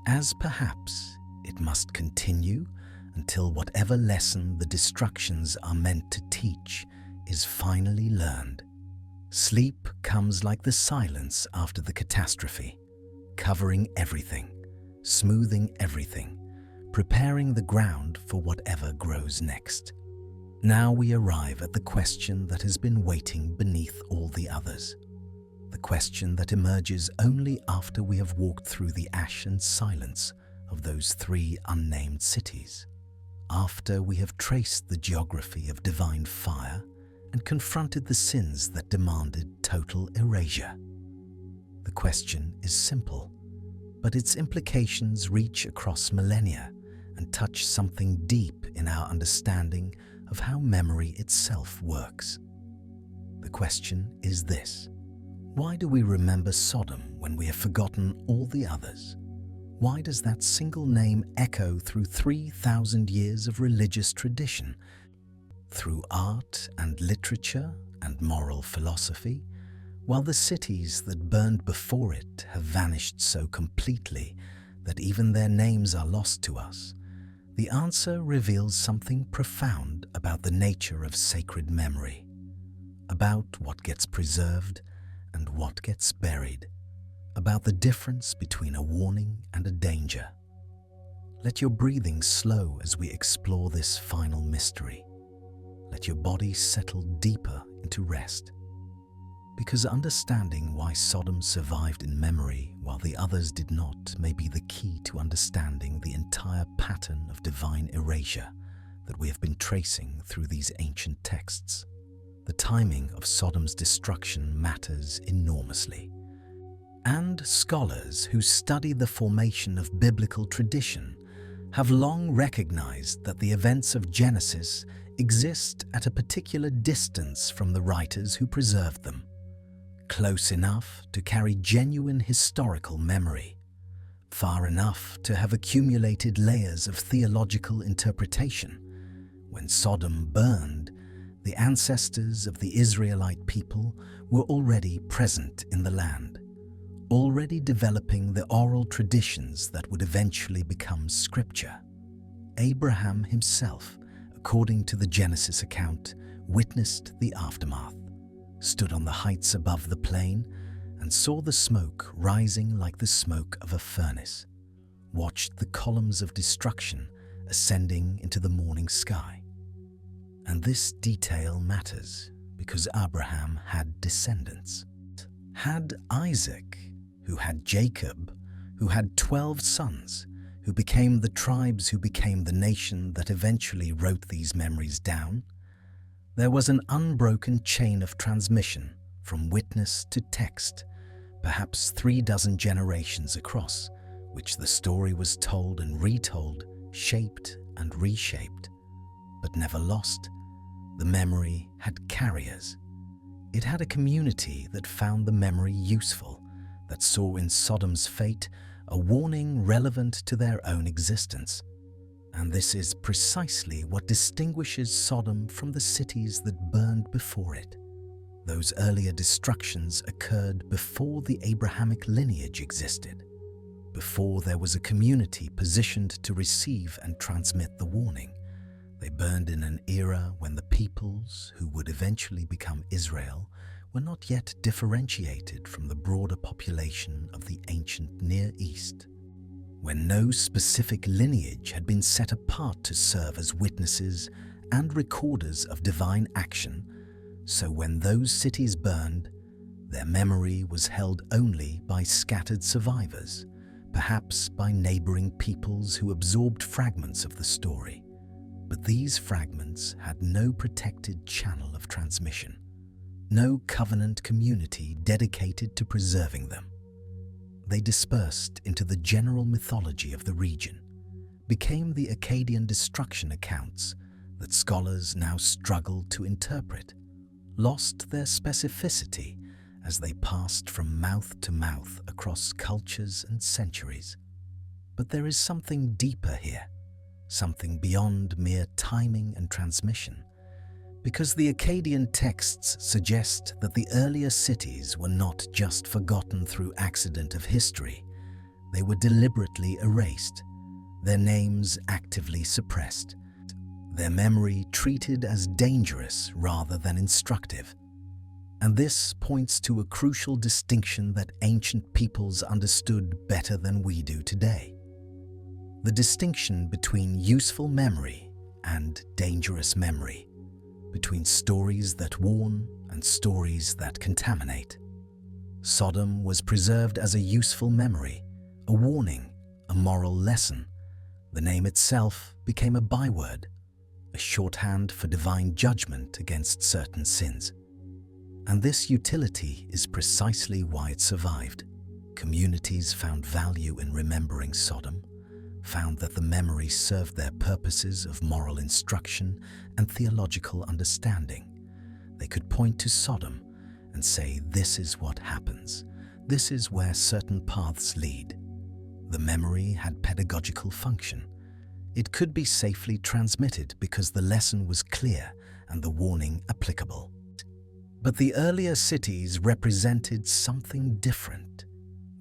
as perhaps it must continue until whatever lesson the destructions are meant to teach is finally learned. Sleep comes like the silence after the catastrophe, covering everything, smoothing everything, preparing the ground for whatever grows next. Now we arrive at the question that has been waiting beneath all the others, the question that emerges only after we have walked through the ash and silence of those 3 unnamed cities, after we have traced the geography of divine fire and confronted the sins that demanded total erasure. The question is simple, but its implications reach across millennia and touch something deep in our understanding of how memory itself works. The question is this: why do we remember Sodom when we have forgotten all the others? Why does that single name echo through 3,000 years of religious tradition, through art and literature and moral philosophy, while the cities that burned before it have vanished so completely that even their names are lost to us? The answer reveals something profound about the nature of sacred memory, about what gets preserved and what gets buried, about the difference between a warning and a danger. Let your breathing slow as we explore this final mystery. Let your body settle deeper into rest, because understanding why Sodom survived in memory while the others did not may be the key to understanding the entire pattern of divine erasure that we have been tracing through these ancient texts. The timing of Sodom's destruction matters enormously, and scholars who study the formation of biblical tradition have long recognized that the events of Genesis exist at a particular distance from the writers who preserved them, close enough to carry genuine historical memory, far enough to have accumulated layers of theological interpretation. When Sodom burned, the ancestors of the Israelite people were already present in the land, already developing the oral traditions that would eventually become scripture. Abraham himself, according to the Genesis account, witnessed the aftermath, stood on the heights above the plain, and saw the smoke rising like the smoke of a furnace, watched the columns of destruction ascending into the morning sky. And this detail matters because Abraham had descendants. Had Isaac, who had Jacob, who had 12 sons, who became the tribes, who became the nation that eventually wrote these memories down. There was an unbroken chain of transmission from witness to text, perhaps 36 generations across, which the story was told and retold, shaped and reshaped, but never lost. The memory had carriers. It had a community that found the memory useful, that saw in Sodom's fate a warning relevant to their own existence. And this is precisely what distinguishes Sodom from the cities that burned before it. Those earlier destructions occurred before the Abrahamic lineage existed, before there was a community positioned to receive and transmit the warning. They burned in an era when the peoples who would eventually become Israel were not yet differentiated from the broader population of the ancient Near East, when no specific lineage had been set apart to serve as witnesses and recorders of divine action. So when those cities burned, their memory was held only by scattered survivors, perhaps by neighboring peoples who absorbed fragments of the story. But these fragments had no protected channel of transmission, no covenant community dedicated to preserving them. They dispersed into the general mythology of the region, became the Akkadian destruction accounts that scholars now struggle to interpret, lost their specificity as they passed from mouth to mouth across cultures and centuries. But there is something deeper here, something beyond mere timing and transmission, because the Akkadian texts suggest that the earlier cities were not just forgotten through accident of history. They were deliberately erased, their names actively suppressed, their memory treated as dangerous rather than instructive. And this points to a crucial distinction that ancient peoples understood better than we do today. The distinction between useful memory and dangerous memory, between stories that warn and stories that contaminate. Sodom was preserved as a useful memory, a warning, a moral lesson. The name itself became a byword, a shorthand for divine judgment against certain sins. And this utility is precisely why it survived. Communities found value in remembering Sodom, found that the memory served their purposes of moral instruction and theological understanding. They could point to Sodom and say, this is what happens. This is where certain paths lead. The memory had pedagogical function. It could be safely transmitted because the lesson was clear and the warning applicable. But the earlier cities represented something different.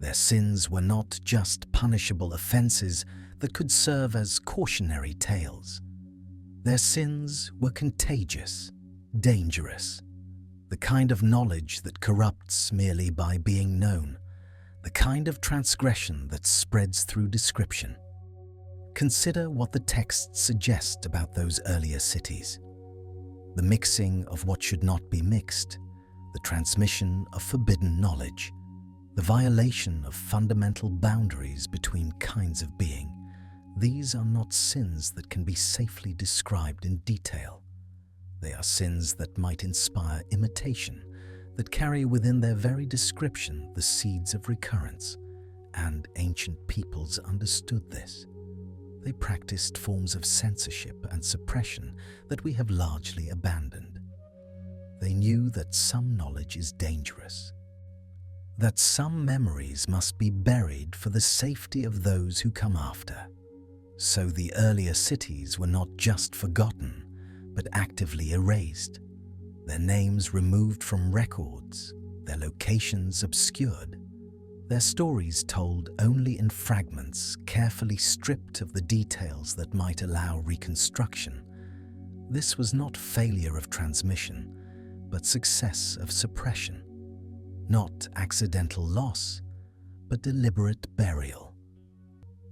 Their sins were not just punishable offenses that could serve as cautionary tales. Their sins were contagious, dangerous, the kind of knowledge that corrupts merely by being known, the kind of transgression that spreads through description. Consider what the texts suggest about those earlier cities. The mixing of what should not be mixed, the transmission of forbidden knowledge, the violation of fundamental boundaries between kinds of being. These are not sins that can be safely described in detail. They are sins that might inspire imitation, that carry within their very description the seeds of recurrence. And ancient peoples understood this. They practiced forms of censorship and suppression that we have largely abandoned. They knew that some knowledge is dangerous, that some memories must be buried for the safety of those who come after. So the earlier cities were not just forgotten, but actively erased, their names removed from records, their locations obscured. Their stories told only in fragments, carefully stripped of the details that might allow reconstruction. This was not failure of transmission, but success of suppression. Not accidental loss, but deliberate burial.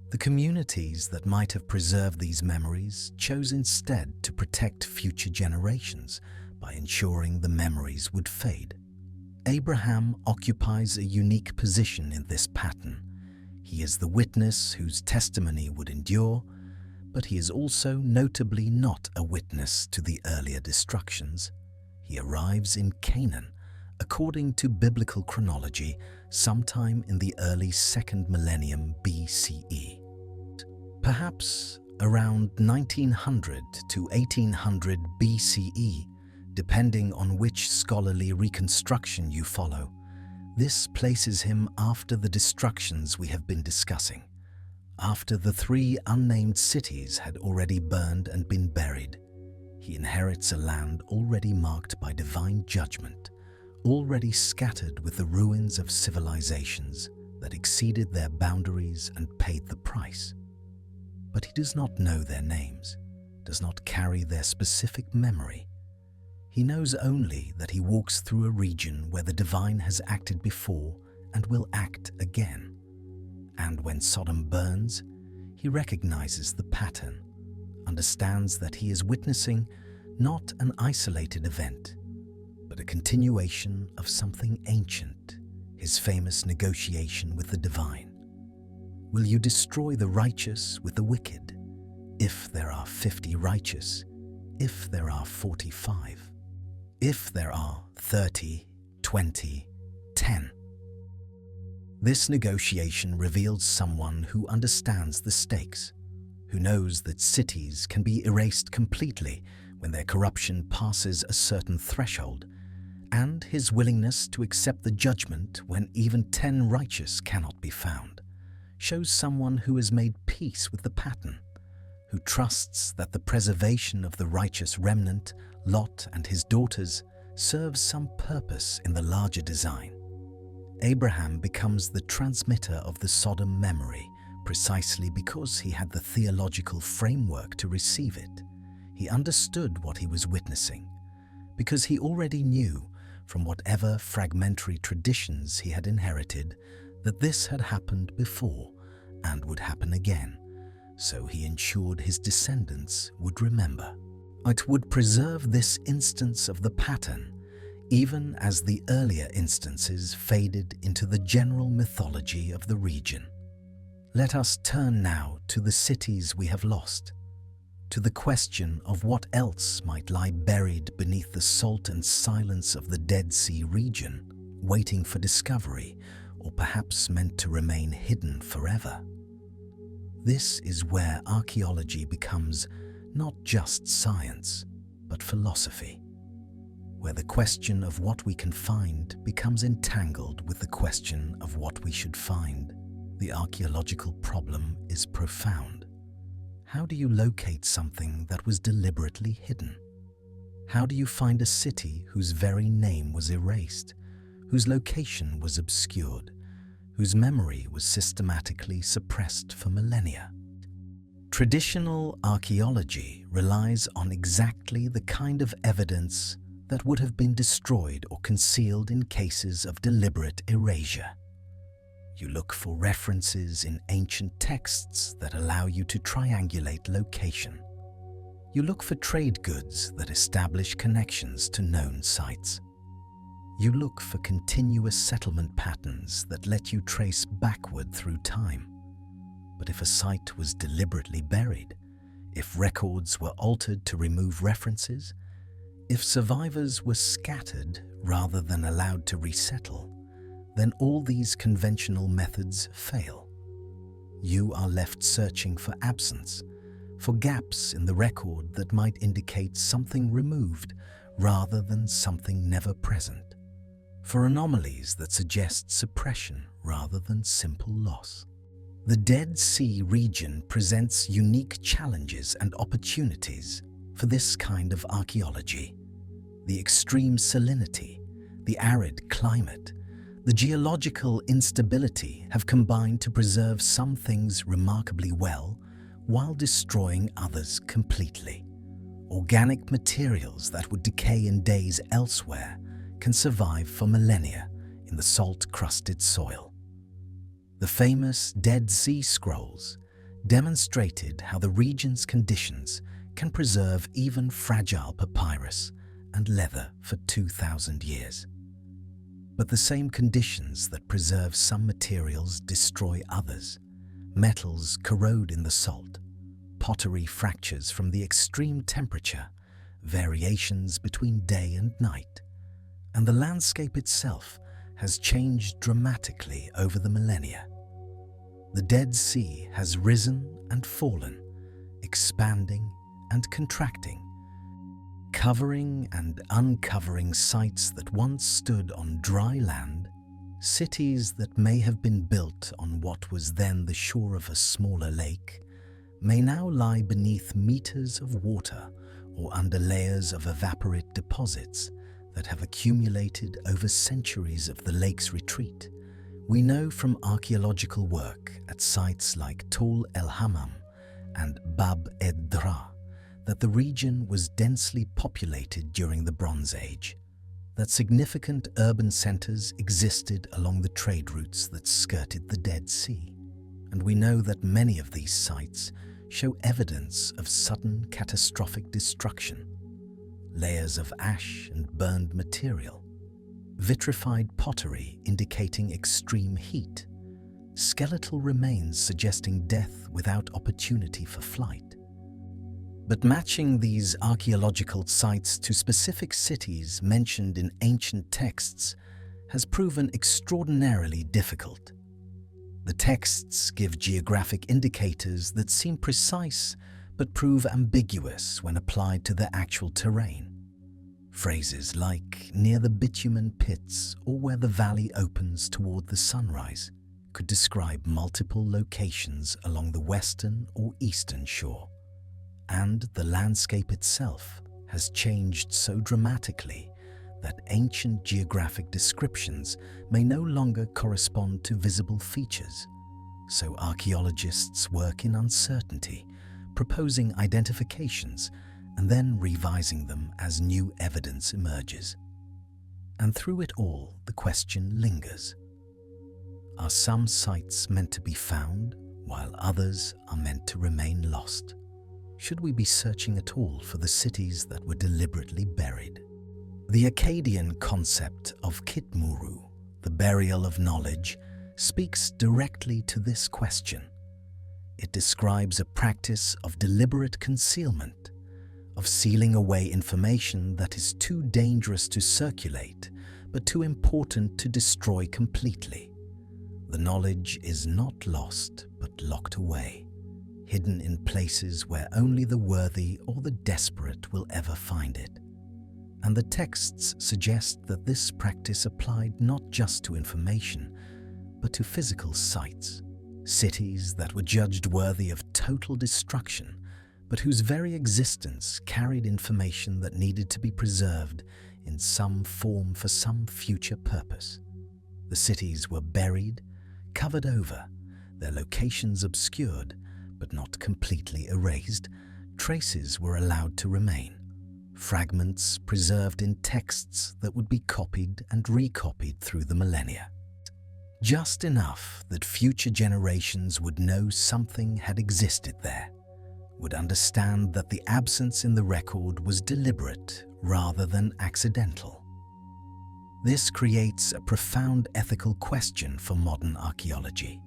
The communities that might have preserved these memories chose instead to protect future generations by ensuring the memories would fade. Abraham occupies a unique position in this pattern. He is the witness whose testimony would endure, but he is also notably not a witness to the earlier destructions. He arrives in Canaan, according to biblical chronology, sometime in the early 2nd millennium BCE. Perhaps around 1900 to 1800 BCE, depending on which scholarly reconstruction you follow. This places him after the destructions we have been discussing, after the 3 unnamed cities had already burned and been buried. He inherits a land already marked by divine judgment, already scattered with the ruins of civilizations that exceeded their boundaries and paid the price. But he does not know their names, does not carry their specific memory. He knows only that he walks through a region where the divine has acted before and will act again. And when Sodom burns, he recognizes the pattern, understands that he is witnessing not an isolated event, but a continuation of something ancient, his famous negotiation with the divine. Will you destroy the righteous with the wicked? If there are 50 righteous, if there are 45, if there are 30, 20, 10. This negotiation reveals someone who understands the stakes, who knows that cities can be erased completely when their corruption passes a certain threshold, and his willingness to accept the judgment when even 10 righteous cannot be found, shows someone who has made peace with the pattern, who trusts that the preservation of the righteous remnant, Lot and his daughters, serves some purpose in the larger design. Abraham becomes the transmitter of the Sodom memory precisely because he had the theological framework to receive it. He understood what he was witnessing, because he already knew, from whatever fragmentary traditions he had inherited, that this had happened before and would happen again, so he ensured his descendants would remember. It would preserve this instance of the pattern, even as the earlier instances faded into the general mythology of the region. Let us turn now to the cities we have lost, to the question of what else might lie buried beneath the salt and silence of the Dead Sea region, waiting for discovery, or perhaps meant to remain hidden forever. This is where archaeology becomes not just science, but philosophy, where the question of what we can find becomes entangled with the question of what we should find. The archaeological problem is profound. How do you locate something that was deliberately hidden? How do you find a city whose very name was erased, whose location was obscured, whose memory was systematically suppressed for millennia? Traditional archaeology relies on exactly the kind of evidence that would have been destroyed or concealed in cases of deliberate erasure. You look for references in ancient texts that allow you to triangulate location. You look for trade goods that establish connections to known sites. You look for continuous settlement patterns that let you trace backward through time. But if a site was deliberately buried, if records were altered to remove references, if survivors were scattered rather than allowed to resettle, then all these conventional methods fail. You are left searching for absence, for gaps in the record that might indicate something removed rather than something never present, for anomalies that suggest suppression rather than simple loss. The Dead Sea region presents unique challenges and opportunities for this kind of archaeology. The extreme salinity, the arid climate, The geological instability have combined to preserve some things remarkably well while destroying others completely. Organic materials that would decay in days elsewhere can survive for millennia in the salt-crusted soil. The famous Dead Sea Scrolls demonstrated how the region's conditions can preserve even fragile papyrus and leather for 2,000 years. But the same conditions that preserve some materials destroy others. Metals corrode in the salt, pottery fractures from the extreme temperature, variations between day and night, and the landscape itself has changed dramatically over the millennia. The Dead Sea has risen and fallen, expanding and contracting, covering and uncovering sites that once stood on dry land, cities that may have been built on what was then the shore of a smaller lake, may now lie beneath meters of water or under layers of evaporite deposits that have accumulated over centuries of the lake's retreat. We know from archaeological work at sites like Tol El Hammam and Bab ed-Dra that the region was densely populated during the Bronze Age, that significant urban centers existed along the trade routes that skirted the Dead Sea, and we know that many of these sites show evidence of sudden catastrophic destruction. Layers of ash and burned material, vitrified pottery indicating extreme heat, skeletal remains suggesting death without opportunity for flight. But matching these archaeological sites to specific cities mentioned in ancient texts has proven extraordinarily difficult. The texts give geographic indicators that seem precise but prove ambiguous when applied to the actual terrain. Phrases like "near the bitumen pits" or "where the valley opens toward the sunrise" could describe multiple locations along the western or eastern shore. And the landscape itself has changed so dramatically that ancient geographic descriptions may no longer correspond to visible features. So archaeologists work in uncertainty, proposing identifications and then revising them as new evidence emerges. And through it all, the question lingers. Are some sites meant to be found, while others are meant to remain lost? Should we be searching at all for the cities that were deliberately buried? The Akkadian concept of kitmuru, the burial of knowledge, speaks directly to this question. It describes a practice of deliberate concealment, of sealing away information that is too dangerous to circulate, but too important to destroy completely. The knowledge is not lost, but locked away, hidden in places where only the worthy or the desperate will ever find it. And the texts suggest that this practice applied not just to information, but to physical sites, cities that were judged worthy of total destruction, but whose very existence carried information that needed to be preserved in some form for some future purpose. The cities were buried, covered over, their locations obscured, but not completely erased. Traces were allowed to remain, fragments preserved in texts that would be copied and recopied through the millennia. Just enough that future generations would know something had existed there, would understand that the absence in the record was deliberate rather than accidental. This creates a profound ethical question for modern archaeology.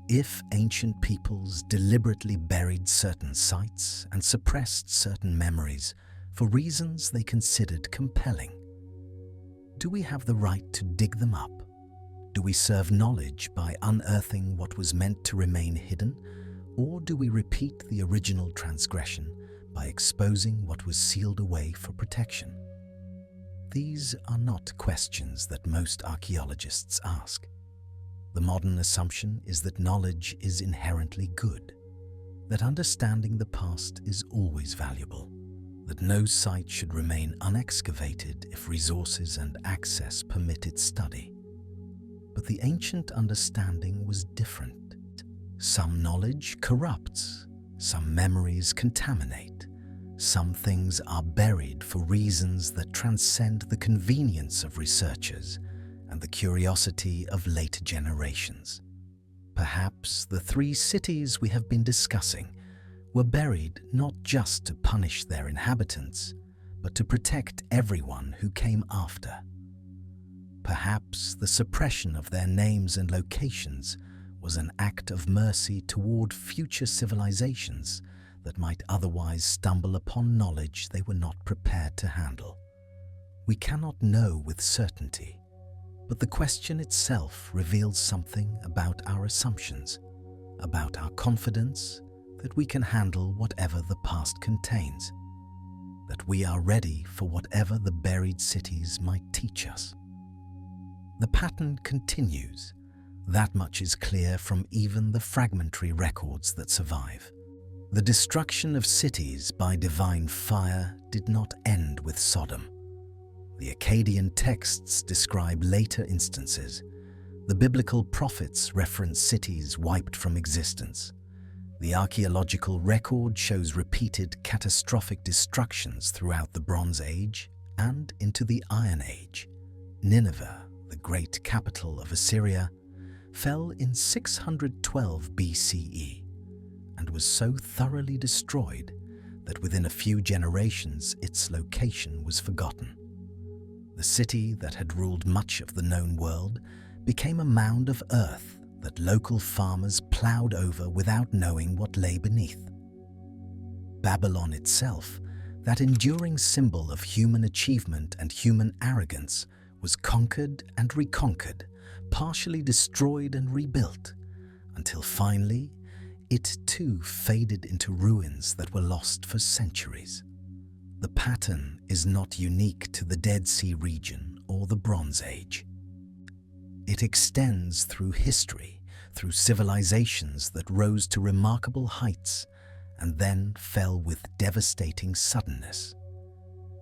If ancient peoples deliberately buried certain sites and suppressed certain memories for reasons they considered compelling, do we have the right to dig them up? Do we serve knowledge by unearthing what was meant to remain hidden, or do we repeat the original transgression by exposing what was sealed away for protection? These are not questions that most archaeologists ask. The modern assumption is that knowledge is inherently good, that understanding the past is always valuable, that no site should remain unexcavated if resources and access permit its study. But the ancient understanding was different. Some knowledge corrupts, some memories contaminate, some things are buried for reasons that transcend the convenience of researchers and the curiosity of later generations. Perhaps the three cities we have been discussing were buried not just to punish their inhabitants, but to protect everyone who came after. Perhaps the suppression of their names and locations was an act of mercy toward future civilizations that might otherwise stumble upon knowledge they were not prepared to handle. We cannot know with certainty, but the question itself reveals something about our assumptions, about our confidence that we can handle whatever the past contains, that we are ready for whatever the buried cities might teach us. The pattern continues. That much is clear from even the fragmentary records that survive. The destruction of cities by divine fire did not end with Sodom. The Akkadian texts describe later instances. The biblical prophets reference cities wiped from existence. The archaeological record shows repeated catastrophic destructions throughout the Bronze Age and into the Iron Age. Nineveh, the great capital of Assyria, fell in 612 BCE and was so thoroughly destroyed that within a few generations its location was forgotten. The city that had ruled much of the known world became a mound of earth that local farmers ploughed over without knowing what lay beneath. Babylon itself, that enduring symbol of human achievement and human arrogance, was conquered and reconquered, partially destroyed and rebuilt, until finally it too faded into ruins that were lost for centuries. The pattern is not unique to the Dead Sea region or the Bronze Age. It extends through history, through civilizations that rose to remarkable heights and then fell with devastating suddenness.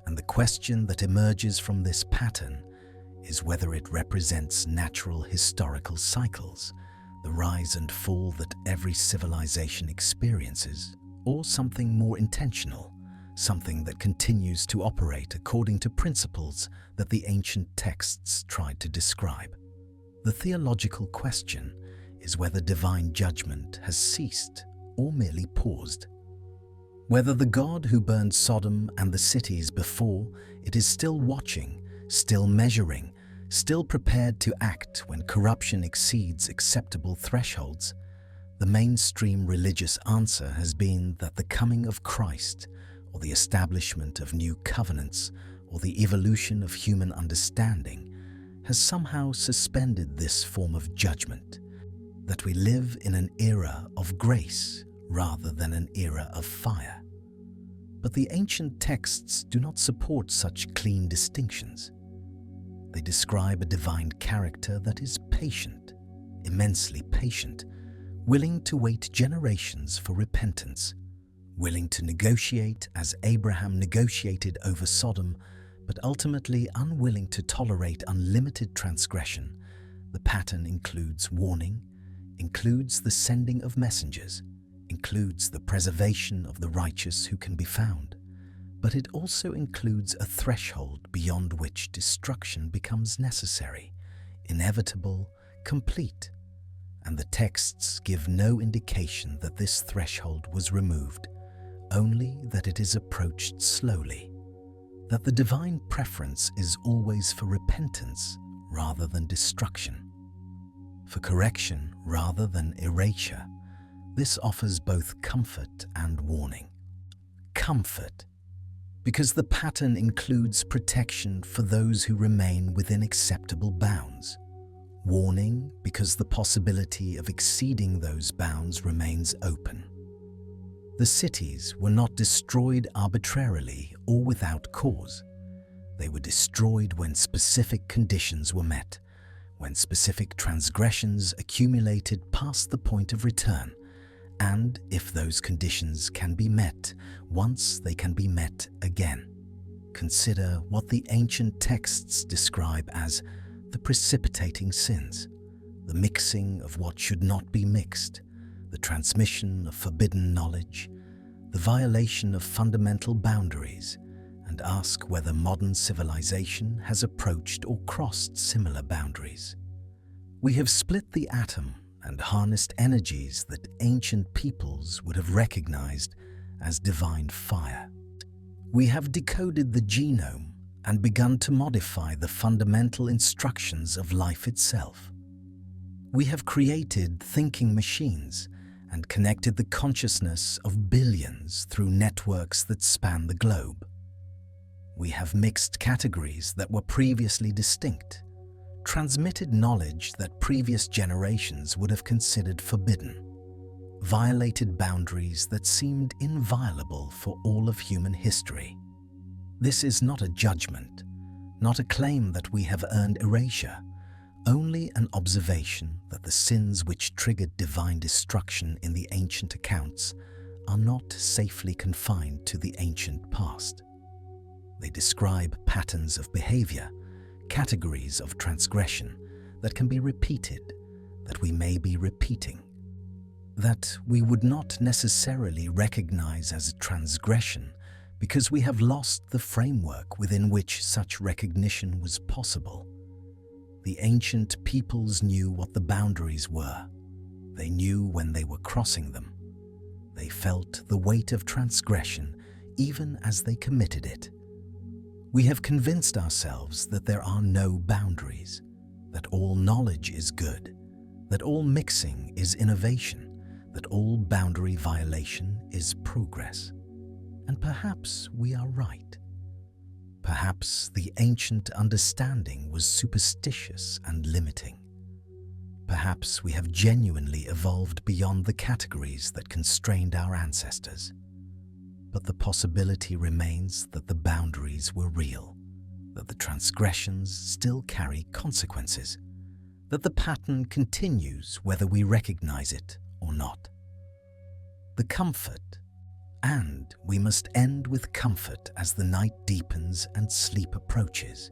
And the question that emerges from this pattern is whether it represents natural historical cycles, the rise and fall that every civilization experiences, or something more intentional, something that continues to operate according to principles that the ancient texts tried to describe. The theological question is whether divine judgment has ceased or merely paused. Whether the God who burned Sodom and the cities before it is still watching, still measuring, still prepared to act when corruption exceeds acceptable thresholds. The mainstream religious answer has been that the coming of Christ, or the establishment of new covenants, or the evolution of human understanding, has somehow suspended this form of judgment, that we live in an era of grace rather than an era of fire. But the ancient texts do not support such clean distinctions. They describe a divine character that is patient, immensely patient, willing to wait generations for repentance, willing to negotiate as Abraham negotiated over Sodom, but ultimately unwilling to tolerate unlimited transgression. The pattern includes warning, includes the sending of messengers, includes the preservation of the righteous who can be found, but it also includes a threshold beyond which destruction becomes necessary, inevitable, complete, and the texts give no indication that this threshold was removed, only that it is approached slowly, that the divine preference is always for repentance rather than destruction, for correction rather than erasure. This offers both comfort and warning. Comfort, because the pattern includes protection for those who remain within acceptable bounds. Warning, because the possibility of exceeding those bounds remains open. The cities were not destroyed arbitrarily or without cause. They were destroyed when specific conditions were met, when specific transgressions accumulated past the point of return, and if those conditions can be met, once they can be met again. Consider what the ancient texts describe as the precipitating sins, the mixing of what should not be mixed, the transmission of forbidden knowledge, the violation of fundamental boundaries, and ask whether modern civilization has approached or crossed similar boundaries. We have split the atom and harnessed energies that ancient peoples would have recognized as divine fire. We have decoded the genome and begun to modify the fundamental instructions of life itself. We have created thinking machines and connected the consciousness of billions through networks that span the globe. We have mixed categories that were previously distinct, transmitted knowledge that previous generations would have considered forbidden, violated boundaries that seemed inviolable for all of human history. This is not a judgment, not a claim that we have earned erasure, only an observation that the sins which triggered divine destruction in the ancient accounts are not safely confined to the ancient past. They describe patterns of behavior, categories of transgression that can be repeated, that we may be repeating, that we would not necessarily recognize as a transgression because we have lost the framework within which such recognition was possible. The ancient peoples knew what the boundaries were. They knew when they were crossing them. They felt the weight of transgression even as they committed it. We have convinced ourselves that there are no boundaries, that all knowledge is good, that all mixing is innovation, that all boundary violation is progress. And perhaps we are right. Perhaps the ancient understanding was superstitious and limiting. Perhaps we have genuinely evolved beyond the categories that constrained our ancestors. But the possibility remains that the boundaries were real, that the transgressions still carry consequences, that the pattern continues whether we recognize it or not. The comfort, and we must end with comfort as the night deepens and sleep approaches,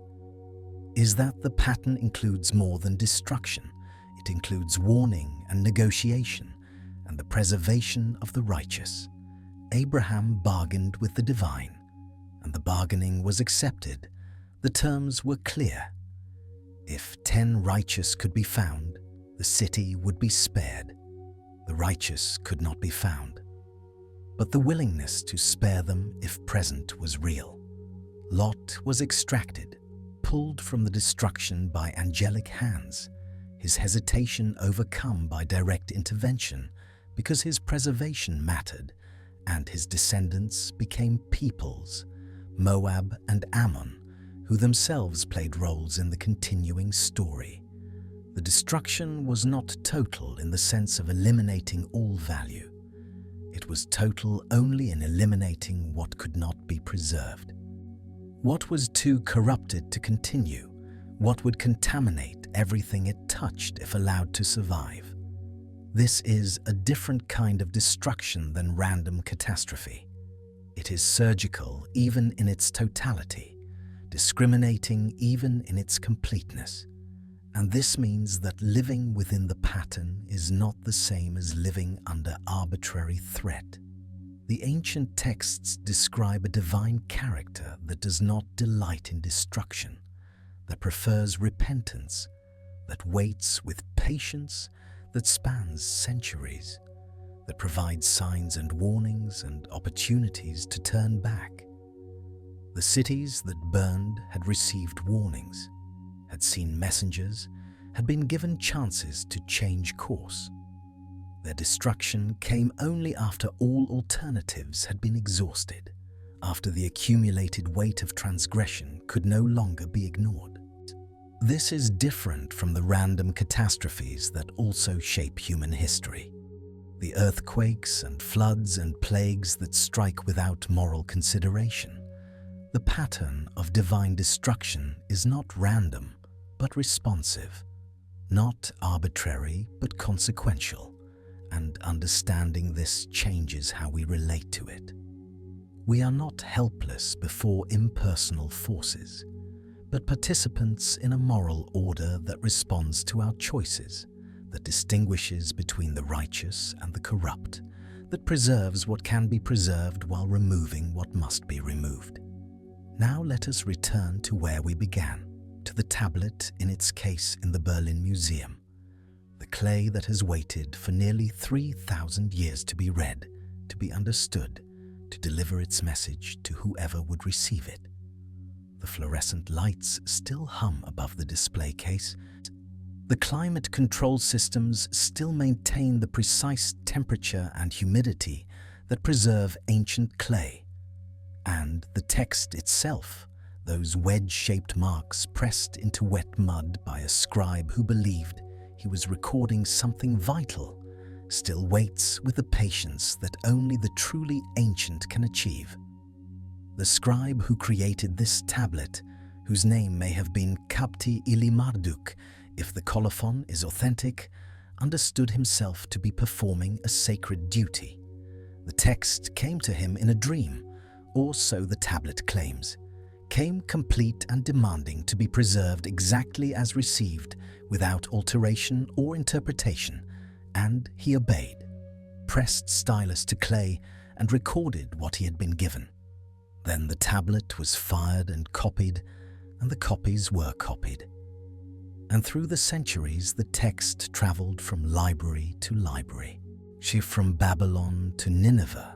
is that the pattern includes more than destruction. It includes warning and negotiation and the preservation of the righteous. Abraham bargained with the divine, and the bargaining was accepted. The terms were clear. If 10 righteous could be found, the city would be spared. The righteous could not be found. But the willingness to spare them if present was real. Lot was extracted, pulled from the destruction by angelic hands, his hesitation overcome by direct intervention because his preservation mattered, and his descendants became peoples, Moab and Ammon, who themselves played roles in the continuing story. The destruction was not total in the sense of eliminating all value. It was total only in eliminating what could not be preserved. What was too corrupted to continue? What would contaminate everything it touched if allowed to survive? This is a different kind of destruction than random catastrophe. It is surgical even in its totality, discriminating even in its completeness. And this means that living within the pattern is not the same as living under arbitrary threat. The ancient texts describe a divine character that does not delight in destruction, that prefers repentance, that waits with patience, that spans centuries, that provides signs and warnings and opportunities to turn back. The cities that burned had received warnings, had seen messengers, had been given chances to change course. Their destruction came only after all alternatives had been exhausted, after the accumulated weight of transgression could no longer be ignored. This is different from the random catastrophes that also shape human history. The earthquakes and floods and plagues that strike without moral consideration. The pattern of divine destruction is not random, but responsive, not arbitrary, but consequential, and understanding this changes how we relate to it. We are not helpless before impersonal forces, but participants in a moral order that responds to our choices, that distinguishes between the righteous and the corrupt, that preserves what can be preserved while removing what must be removed. Now let us return to where we began, to the tablet in its case in the Berlin Museum, the clay that has waited for nearly 3,000 years to be read, to be understood, to deliver its message to whoever would receive it. The fluorescent lights still hum above the display case. The climate control systems still maintain the precise temperature and humidity that preserve ancient clay. And the text itself, those wedge-shaped marks pressed into wet mud by a scribe who believed he was recording something vital, still waits with the patience that only the truly ancient can achieve. The scribe who created this tablet, whose name may have been Kabti ili Marduk, if the colophon is authentic, understood himself to be performing a sacred duty. The text came to him in a dream, or so the tablet claims, came complete and demanding to be preserved exactly as received, without alteration or interpretation, and he obeyed, pressed stylus to clay, and recorded what he had been given. Then the tablet was fired and copied, and the copies were copied. And through the centuries, the text traveled from library to library, from Babylon to Nineveh,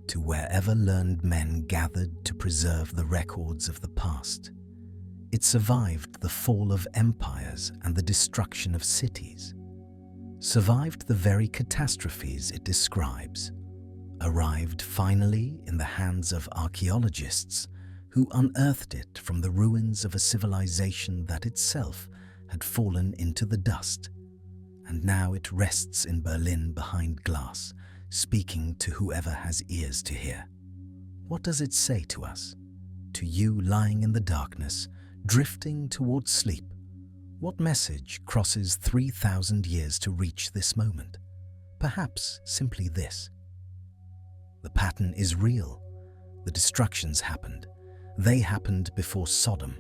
to wherever learned men gathered to preserve the records of the past. It survived the fall of empires and the destruction of cities, survived the very catastrophes it describes, arrived finally in the hands of archaeologists who unearthed it from the ruins of a civilization that itself had fallen into the dust, and now it rests in Berlin behind glass, speaking to whoever has ears to hear. What does it say to us? To you lying in the darkness, drifting towards sleep, what message crosses 3,000 years to reach this moment? Perhaps simply this: the pattern is real. The destructions happened. They happened before Sodom,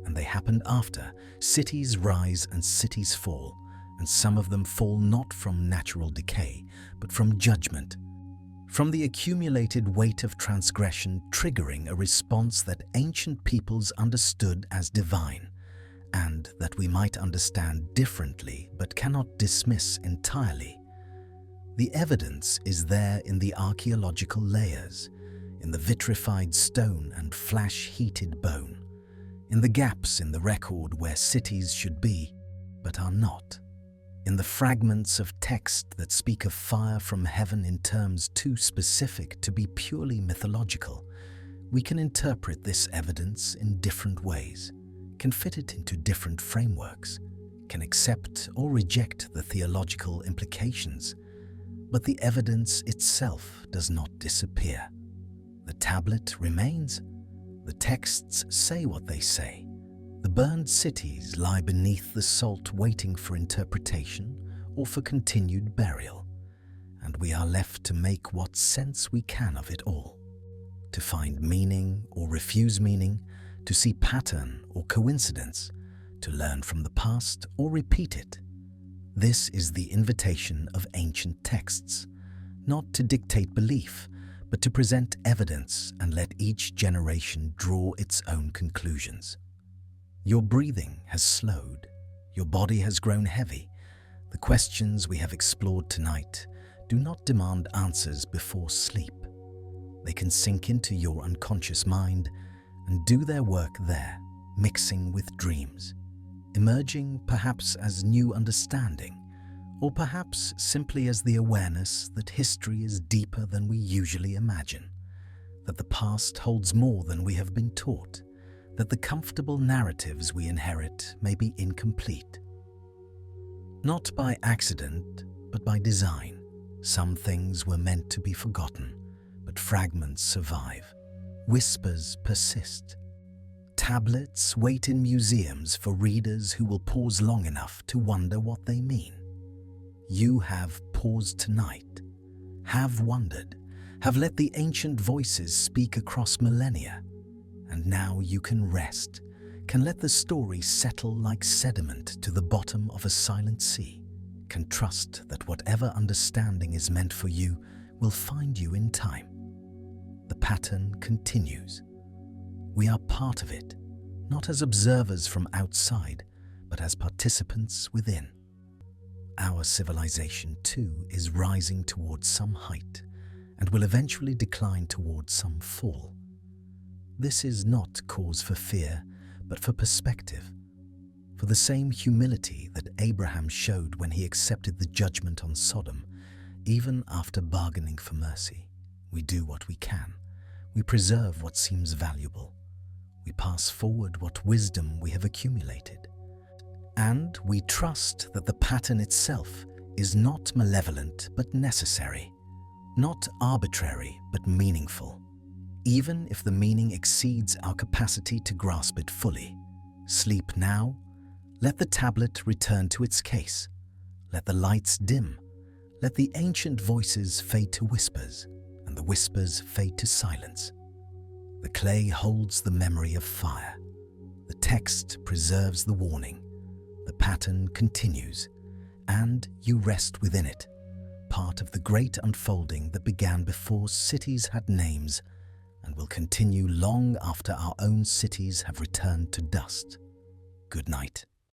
and they happened after. Cities rise and cities fall, and some of them fall not from natural decay, but from judgment, from the accumulated weight of transgression triggering a response that ancient peoples understood as divine, and that we might understand differently but cannot dismiss entirely. The evidence is there in the archaeological layers, in the vitrified stone and flash-heated bone, in the gaps in the record where cities should be, but are not, in the fragments of text that speak of fire from heaven in terms too specific to be purely mythological. We can interpret this evidence in different ways, can fit it into different frameworks, can accept or reject the theological implications, but the evidence itself does not disappear. The tablet remains. The texts say what they say. The burned cities lie beneath the salt waiting for interpretation or for continued burial, and we are left to make what sense we can of it all, to find meaning or refuse meaning, to see pattern or coincidence, to learn from the past or repeat it. This is the invitation of ancient texts, not to dictate belief, but to present evidence and let each generation draw its own conclusions. Your breathing has slowed. Your body has grown heavy. The questions we have explored tonight do not demand answers before sleep. They can sink into your unconscious mind and do their work there, mixing with dreams, emerging perhaps as new understanding, or perhaps simply as the awareness that history is deeper than we usually imagine, that the past holds more than we have been taught, that the comfortable narratives we inherit may be incomplete. Not by accident, but by design. Some things were meant to be forgotten, but fragments survive. Whispers persist. Tablets wait in museums for readers who will pause long enough to wonder what they mean. You have paused tonight, have wondered, have let the ancient voices speak across millennia. And now you can rest, can let the story settle like sediment to the bottom of a silent sea, can trust that whatever understanding is meant for you will find you in time. The pattern continues. We are part of it, not as observers from outside, but as participants within. Our civilization, too, is rising towards some height and will eventually decline towards some fall. This is not cause for fear, but for perspective. For the same humility that Abraham showed when he accepted the judgment on Sodom, even after bargaining for mercy, we do what we can. We preserve what seems valuable. We pass forward what wisdom we have accumulated. And we trust that the pattern itself is not malevolent but necessary, not arbitrary but meaningful, even if the meaning exceeds our capacity to grasp it fully. Sleep now. Let the tablet return to its case. Let the lights dim. Let the ancient voices fade to whispers, and the whispers fade to silence. The clay holds the memory of fire. The text preserves the warning. The pattern continues, and you rest within it, part of the great unfolding that began before cities had names and will continue long after our own cities have returned to dust. Good night.